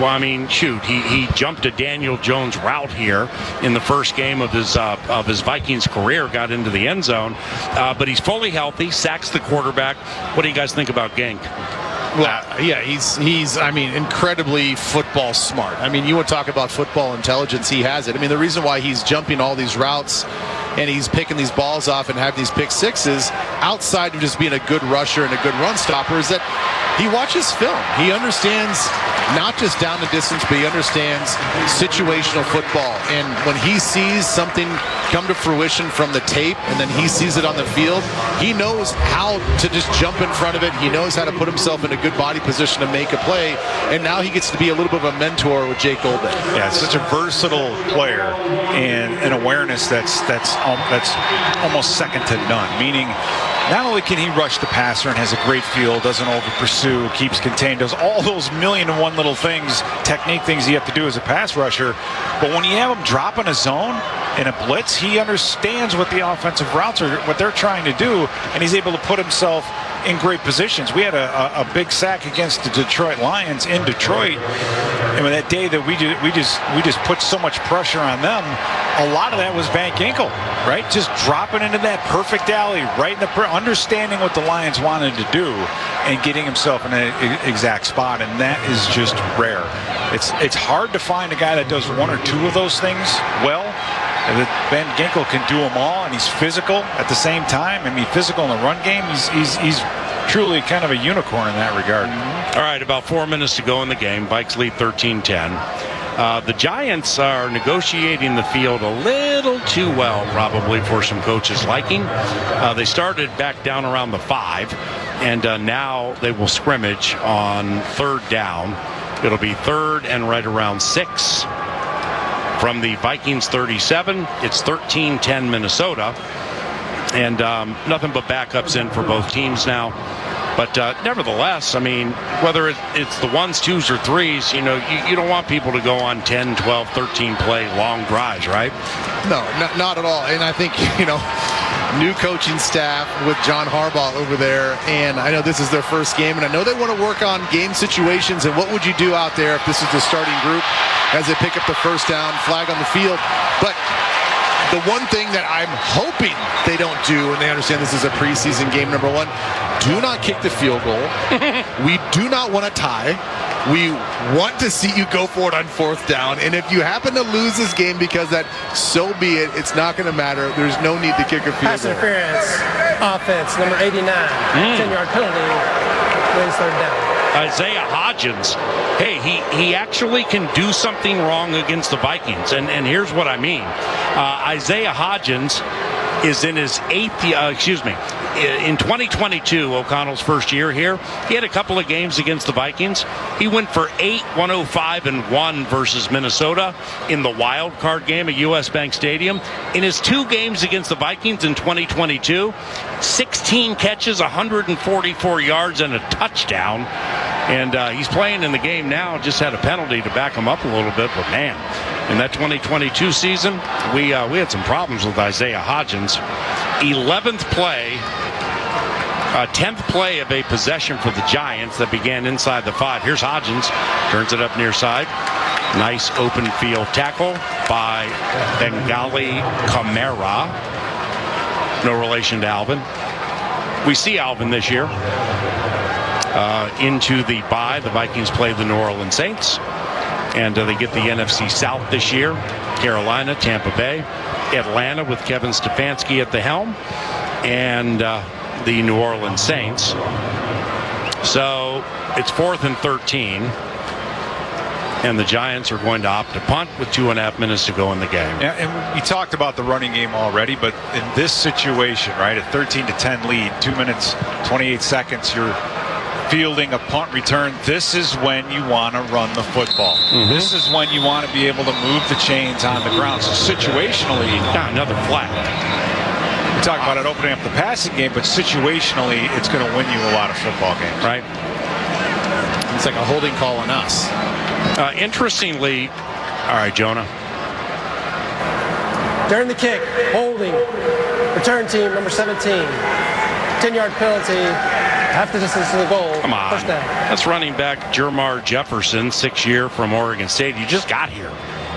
Well, he jumped a Daniel Jones route here in the first game of his Vikings career, got into the end zone, but he's fully healthy, sacks the quarterback. What do you guys think about Genk? Well, yeah, he's incredibly football smart. You want to talk about football intelligence, he has it. The reason why he's jumping all these routes and he's picking these balls off and having these pick sixes, outside of just being a good rusher and a good run stopper, is that he watches film. He understands not just down the distance, but he understands situational football. And when he sees something come to fruition from the tape and then he sees it on the field, he knows how to just jump in front of it. He knows how to put himself in a good body position to make a play. And now he gets to be a little bit of a mentor with Jake Golden. Yeah, such a versatile player and an awareness that's almost second to none. Meaning, not only can he rush the passer and has a great feel, doesn't over pursue, keeps contained, does all those million and one little things, technique things you have to do as a pass rusher, but when you have him drop in a zone, in a blitz, he understands what the offensive routes are, what they're trying to do, and he's able to put himself in great positions. We had a big sack against the Detroit Lions in Detroit, and with that day that we just put so much pressure on them, a lot of that was Van Ginkel, right? Just dropping into that perfect alley, right in the understanding what the Lions wanted to do and getting himself in an exact spot, and that is just rare. It's hard to find a guy that does one or two of those things well. Van Ginkel can do them all, and he's physical at the same time. Physical in the run game. He's truly kind of a unicorn in that regard. All right, about 4 minutes to go in the game. Vikes lead 13-10. The Giants are negotiating the field a little too well, probably, for some coaches' liking. They started back down around the 5, and now they will scrimmage on 3rd down. It'll be 3rd and right around 6. From the Vikings 37, it's 13-10 Minnesota. And nothing but backups in for both teams now. But nevertheless, whether it's the 1s, 2s, or 3s, you don't want people to go on 10, 12, 13 play long drives, right? No, not at all. And I think, new coaching staff with John Harbaugh over there, and I know this is their first game, and I know they want to work on game situations and what would you do out there if this is the starting group as they pick up the first down, flag on the field. But The one thing that I'm hoping they don't do, and they understand this is a preseason game, number one, do not kick the field goal. We do not want to tie. We want to see you go for it on 4th down. And if you happen to lose this game because that, so be it. It's not going to matter. There's no need to kick a field Pass goal. interference, offense, number 89, 10-yard penalty, wins 3rd down. Isaiah Hodgins, hey, he actually can do something wrong against the Vikings. And here's what I mean. Isaiah Hodgins is in his 8th, in 2022, O'Connell's first year here, he had a couple of games against the Vikings. He went for 8, 105, and 1 versus Minnesota in the wild card game at US Bank Stadium. In his 2 games against the Vikings in 2022, 16 catches, 144 yards, and a touchdown. And he's playing in the game now, just had a penalty to back him up a little bit. But, man, in that 2022 season, we had some problems with Isaiah Hodgins. 11th play, 10th play of a possession for the Giants that began inside the 5. Here's Hodgins, turns it up near side. Nice open field tackle by Bengali Kamara. No relation to Alvin. We see Alvin this year. Into the bye, the Vikings play the New Orleans Saints. And they get the NFC South this year. Carolina, Tampa Bay, Atlanta with Kevin Stefanski at the helm, and the New Orleans Saints. So it's 4th and 13. And the Giants are going to opt to punt with 2.5 minutes to go in the game. Yeah, and we talked about the running game already, but in this situation, right, a 13-10 lead, 2 minutes, 28 seconds, you're fielding a punt return. This is when you want to run the football. This is when you want to be able to move the chains on the ground. So situationally, another flag. We talk about it opening up the passing game, but situationally, it's going to win you a lot of football games. Right. It's like a holding call on us. Interestingly, all right, Jonah. During the kick, holding, return team, number 17, 10-yard penalty. Half the distance to the goal. Come on. First down. That's running back Jermar Jefferson, 6-year from Oregon State. You just got here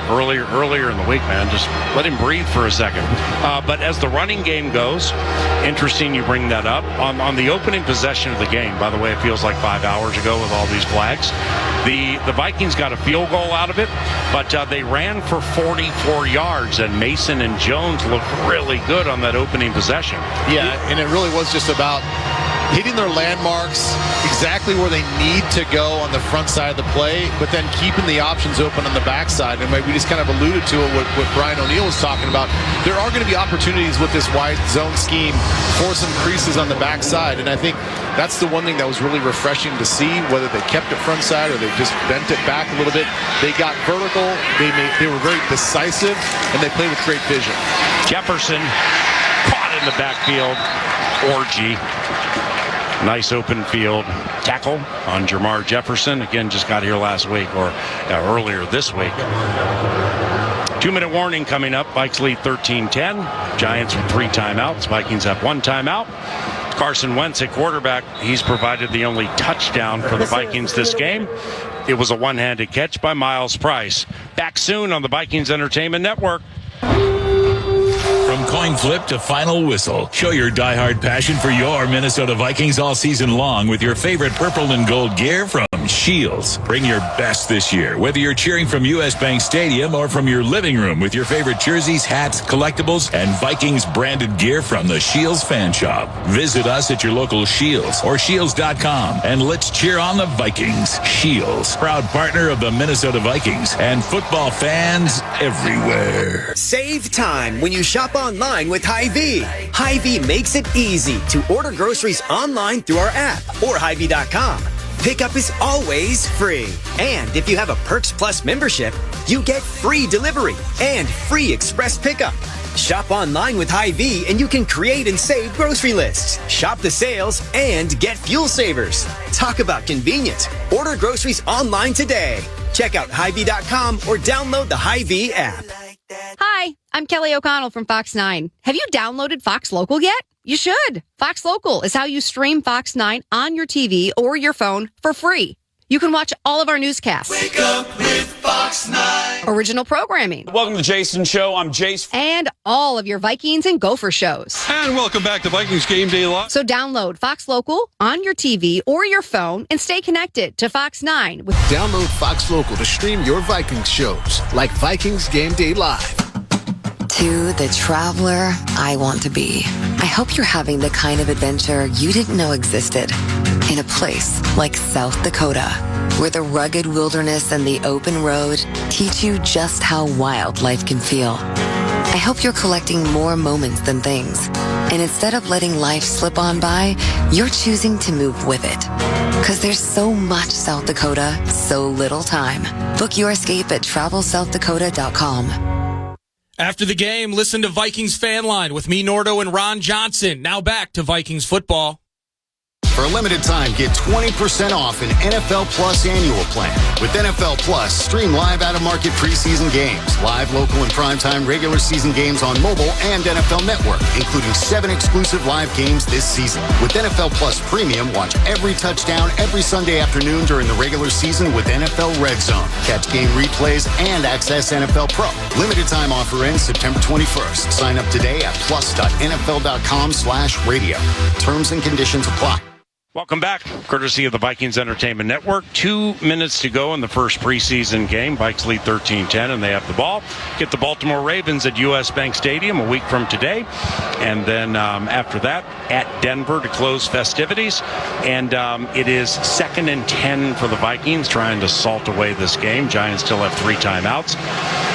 earlier in the week, man. Just let him breathe for a second. But as the running game goes, interesting you bring that up. On the opening possession of the game, by the way, it feels like 5 hours ago with all these flags. The Vikings got a field goal out of it, but they ran for 44 yards, and Mason and Jones looked really good on that opening possession. Yeah, and it really was just about hitting their landmarks exactly where they need to go on the front side of the play, but then keeping the options open on the backside. And we just kind of alluded to it, what Brian O'Neill was talking about. There are going to be opportunities with this wide zone scheme for some creases on the backside, and I think that's the one thing that was really refreshing to see, whether they kept it front side or they just bent it back a little bit. They got vertical, they were very decisive, and they played with great vision. Jefferson caught in the backfield. Orgy. Nice open field tackle on Jermar Jefferson. Again, just got here last week or earlier this week. 2-minute warning coming up. Vikes lead 13-10. Giants with 3 timeouts. Vikings have 1 timeout. Carson Wentz at quarterback. He's provided the only touchdown for the Vikings this game. It was a one-handed catch by Miles Price. Back soon on the Vikings Entertainment Network. From coin flip to final whistle, show your diehard passion for your Minnesota Vikings all season long with your favorite purple and gold gear from Shields. Bring your best this year, whether you're cheering from US Bank Stadium or from your living room with your favorite jerseys, hats, collectibles, and Vikings branded gear from the Shields fan shop. Visit us at your local Shields or Shields.com and let's cheer on the Vikings. Shields, proud partner of the Minnesota Vikings and football fans everywhere. Save time when you shop online with Hy-Vee. Hy-Vee makes it easy to order groceries online through our app or Hy-Vee.com. Pickup is always free. And if you have a Perks Plus membership, you get free delivery and free express pickup. Shop online with Hy-Vee and you can create and save grocery lists, shop the sales, and get fuel savers. Talk about convenient. Order groceries online today. Check out Hy-Vee.com or download the Hy-Vee app. Hi, I'm Kelly O'Connell from Fox 9. Have you downloaded Fox Local yet? You should. Fox Local is how you stream Fox 9 on your TV or your phone for free. You can watch all of our newscasts. Wake up with Fox 9. Original programming. Welcome to the Jason Show. I'm Jace. And all of your Vikings and Gopher shows. And welcome back to Vikings Game Day Live. So download Fox Local on your TV or your phone and stay connected to Fox 9. Download Fox Local to stream your Vikings shows like Vikings Game Day Live. To the traveler I want to be. I hope you're having the kind of adventure you didn't know existed in a place like South Dakota, where the rugged wilderness and the open road teach you just how wild life can feel. I hope you're collecting more moments than things. And instead of letting life slip on by, you're choosing to move with it. Because there's so much South Dakota, so little time. Book your escape at travelsouthdakota.com. After the game, listen to Vikings Fan Line with me, Nordo, and Ron Johnson. Now back to Vikings football. For a limited time, get 20% off an NFL Plus annual plan. With NFL Plus, stream live out-of-market preseason games, live local and primetime regular season games on mobile and NFL Network, including 7 exclusive live games this season. With NFL Plus Premium, watch every touchdown every Sunday afternoon during the regular season with NFL Red Zone. Catch game replays and access NFL Pro. Limited time offer ends September 21st. Sign up today at plus.nfl.com/radio. Terms and conditions apply. Welcome back, courtesy of the Vikings Entertainment Network. 2 minutes to go in the first preseason game. Vikes lead 13-10, and they have the ball. Get the Baltimore Ravens at U.S. Bank Stadium a week from today. And then after that, at Denver to close festivities. And it is 2nd and 10 for the Vikings, trying to salt away this game. Giants still have 3 timeouts.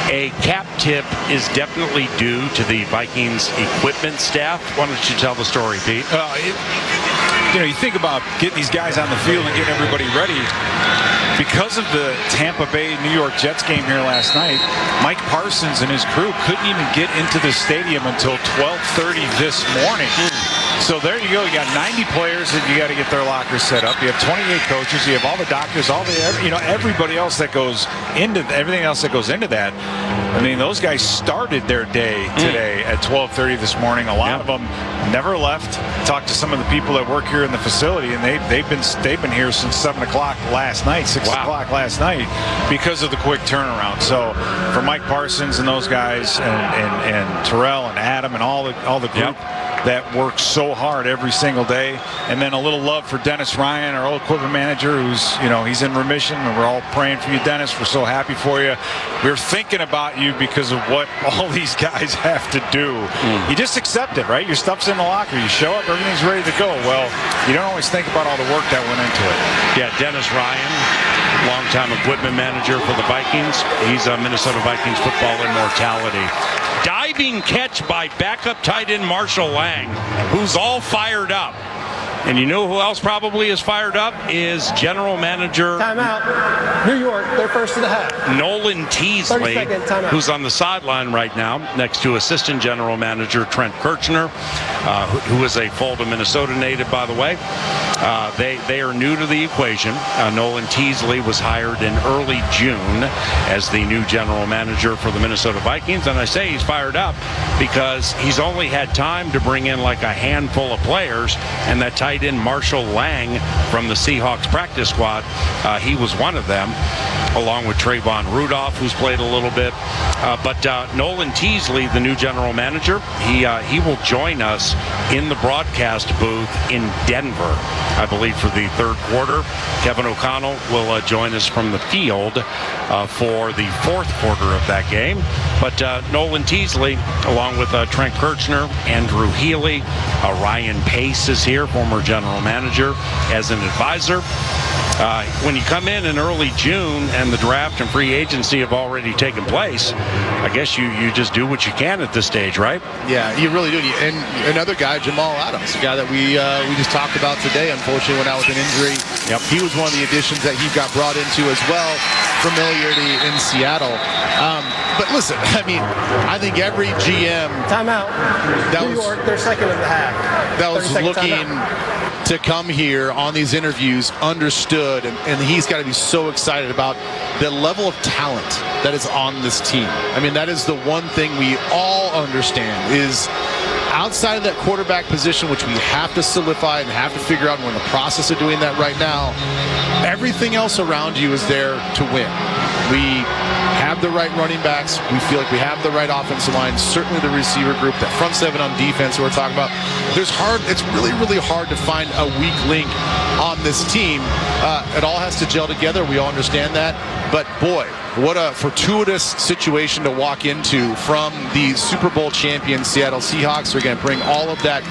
A cap tip is definitely due to the Vikings equipment staff. Why don't you tell the story, Pete? You think about getting these guys on the field and getting everybody ready. Because of the Tampa Bay New York Jets game here last night, Mike Parsons and his crew couldn't even get into the stadium until 12:30 this morning. So there you go. You got 90 players that you got to get their lockers set up. You have 28 coaches. You have all the doctors, everybody else that goes into everything else that goes into that. I mean, those guys started their day today at 12:30 this morning. A lot of them never left. Talked to some of the people that work here in the facility, and they've been here since 7 o'clock last night, 6 o'clock last night, because of the quick turnaround. So for Mike Parsons and those guys, and Terrell and Adam and all the group that works so hard every single day, and then a little love for Dennis Ryan, our old equipment manager, who's he's in remission, and we're all praying for you, Dennis. We're so happy for you. We're thinking about you because of what all these guys have to do. You just accept it, right? Your stuff's in the locker. You show up, everything's ready to go. Well, you don't always think about all the work that went into it. Yeah, Dennis Ryan, longtime equipment manager for the Vikings. He's a Minnesota Vikings football immortality. Diving catch by backup tight end Marshall Lang, who's all fired up. And you know who else probably is fired up is general manager. Timeout. New York, they're first to the half. Nolan Teasley, who's on the sideline right now, next to assistant general manager Trent Kirchner, who is a Fulda, Minnesota native, by the way. They are new to the equation. Nolan Teasley was hired in early June as the new general manager for the Minnesota Vikings. And I say he's fired up because he's only had time to bring in like a handful of players, and that tight end Marshall Lang from the Seahawks practice squad, he was one of them, along with Trayvon Rudolph, who's played a little bit. But Nolan Teasley, the new general manager, he will join us in the broadcast booth in Denver, I believe, for the third quarter. Kevin O'Connell will join us from the field for the fourth quarter of that game. But Nolan Teasley, along with Trent Kirchner, Andrew Healy, Ryan Pace is here, former general manager, as an advisor. When you come in early June and the draft and free agency have already taken place, I guess you just do what you can at this stage, right? Yeah, you really do. And another guy, Jamal Adams, a guy that we just talked about today, unfortunately went out with an injury. Yep. He was one of the additions that he got brought into as well. Familiarity in Seattle. But listen, I mean, I think every GM... Timeout. New York, they're second in the half. That was looking to come here on these interviews understood, and he's got to be so excited about the level of talent that is on this team. I mean, that is the one thing we all understand is outside of that quarterback position, which we have to solidify and have to figure out, and we're in the process of doing that right now, everything else around you is there to win. We have the right running backs. We feel like we have the right offensive line. Certainly the receiver group, that front seven on defense we're talking about. It's really, really hard to find a weak link on this team. It all has to gel together. We all understand that. But boy, what a fortuitous situation to walk into from the Super Bowl champion Seattle Seahawks. They're going to bring all of that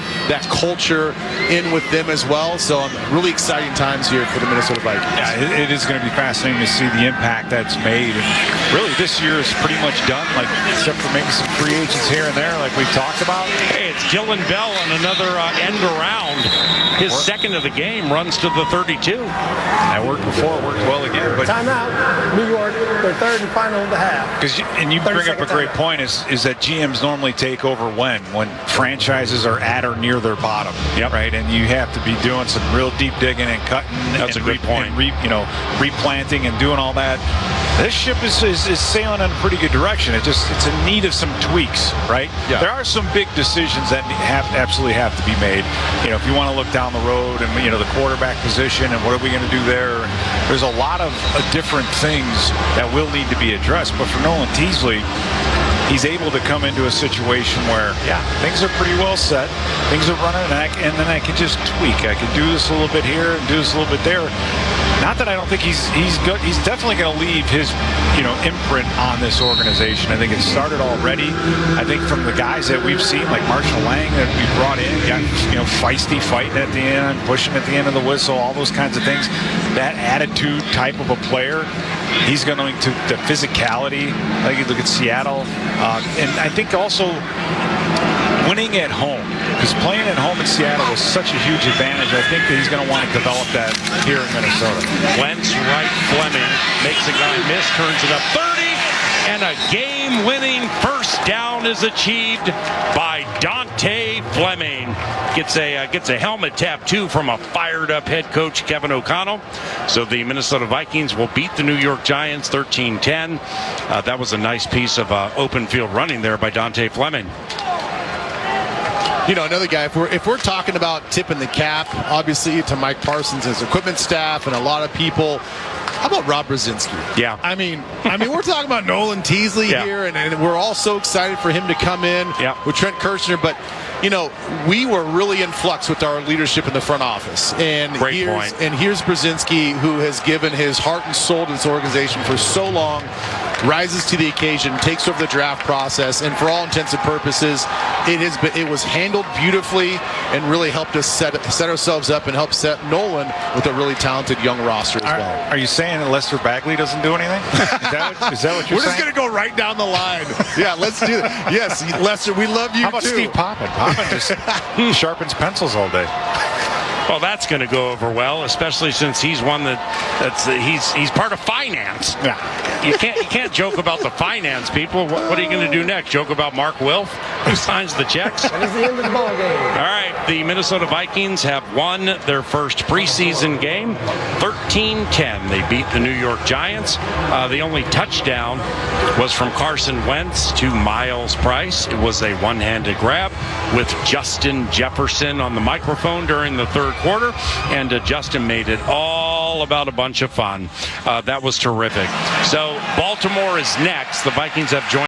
culture in with them as well. So really exciting times here for the Minnesota Vikings. Yeah, it is going to be fascinating to see the impact that's made. And really, this year is pretty much done, like except for maybe some free agents here and there, like we've talked about. Hey, it's Gillen Bell on another end around. His second of the game runs to the 32. That worked before, worked well again. But timeout, New York, their third and final of the half. And you bring up a great point is that GMs normally take over when franchises are at or near their bottom, right? And you have to be doing some real deep digging and cutting. That's a good point. And replanting and doing all that. This ship is sailing in a pretty good direction. It's in need of some tweaks, right? Yeah. There are some big decisions that absolutely have to be made. If you want to look down the road and the quarterback position and what are we going to do there? There's a lot of different things that will need to be addressed. But for Nolan Teasley, he's able to come into a situation where things are pretty well set, things are running, and then I can just tweak. I can do this a little bit here and do this a little bit there. Not that I don't think he's good. He's definitely going to leave his imprint on this organization. I think it started already. I think from the guys that we've seen, like Marshall Lang that we brought in, got feisty, fighting at the end, pushing at the end of the whistle, all those kinds of things. That attitude type of a player. He's going to the physicality. Like you look at Seattle, and I think also winning at home, because playing at home in Seattle was such a huge advantage. I think that he's going to want to develop that here in Minnesota. Wentz, right, Fleming makes a guy miss, turns it up 30, and a game-winning first down is achieved by Dante Fleming. Gets a helmet tap too from a fired-up head coach Kevin O'Connell. So the Minnesota Vikings will beat the New York Giants 13-10. That was a nice piece of open field running there by Dante Fleming. Another guy, if we're talking about tipping the cap, obviously, to Mike Parsons and his equipment staff and a lot of people, how about Rob Brzezinski? Yeah. I mean, we're talking about Nolan Teasley here, and we're all so excited for him to come in with Trent Kirshner, but we were really in flux with our leadership in the front office. And here's Brzezinski, who has given his heart and soul to this organization for so long, rises to the occasion, takes over the draft process, and for all intents and purposes, it was handled beautifully and really helped us set ourselves up and help set Nolan with a really talented young roster as well. Are you saying that Lester Bagley doesn't do anything? Is that what you're saying? We're just going to go right down the line. Yeah, let's do that. Yes, Lester, we love you How about too. Steve Poppin? Poppin just sharpens pencils all day. Well, that's going to go over well, especially since he's one he's part of finance. Yeah, you can't joke about the finance people. What are you going to do next? Joke about Mark Wilf, who signs the checks? That is the end of the ball game. All right, the Minnesota Vikings have won their first preseason game, 13-10. They beat the New York Giants. The only touchdown was from Carson Wentz to Miles Price. It was a one-handed grab with Justin Jefferson on the microphone during the third quarter, and Justin made it all about a bunch of fun. That was terrific. So Baltimore is next. The Vikings have joined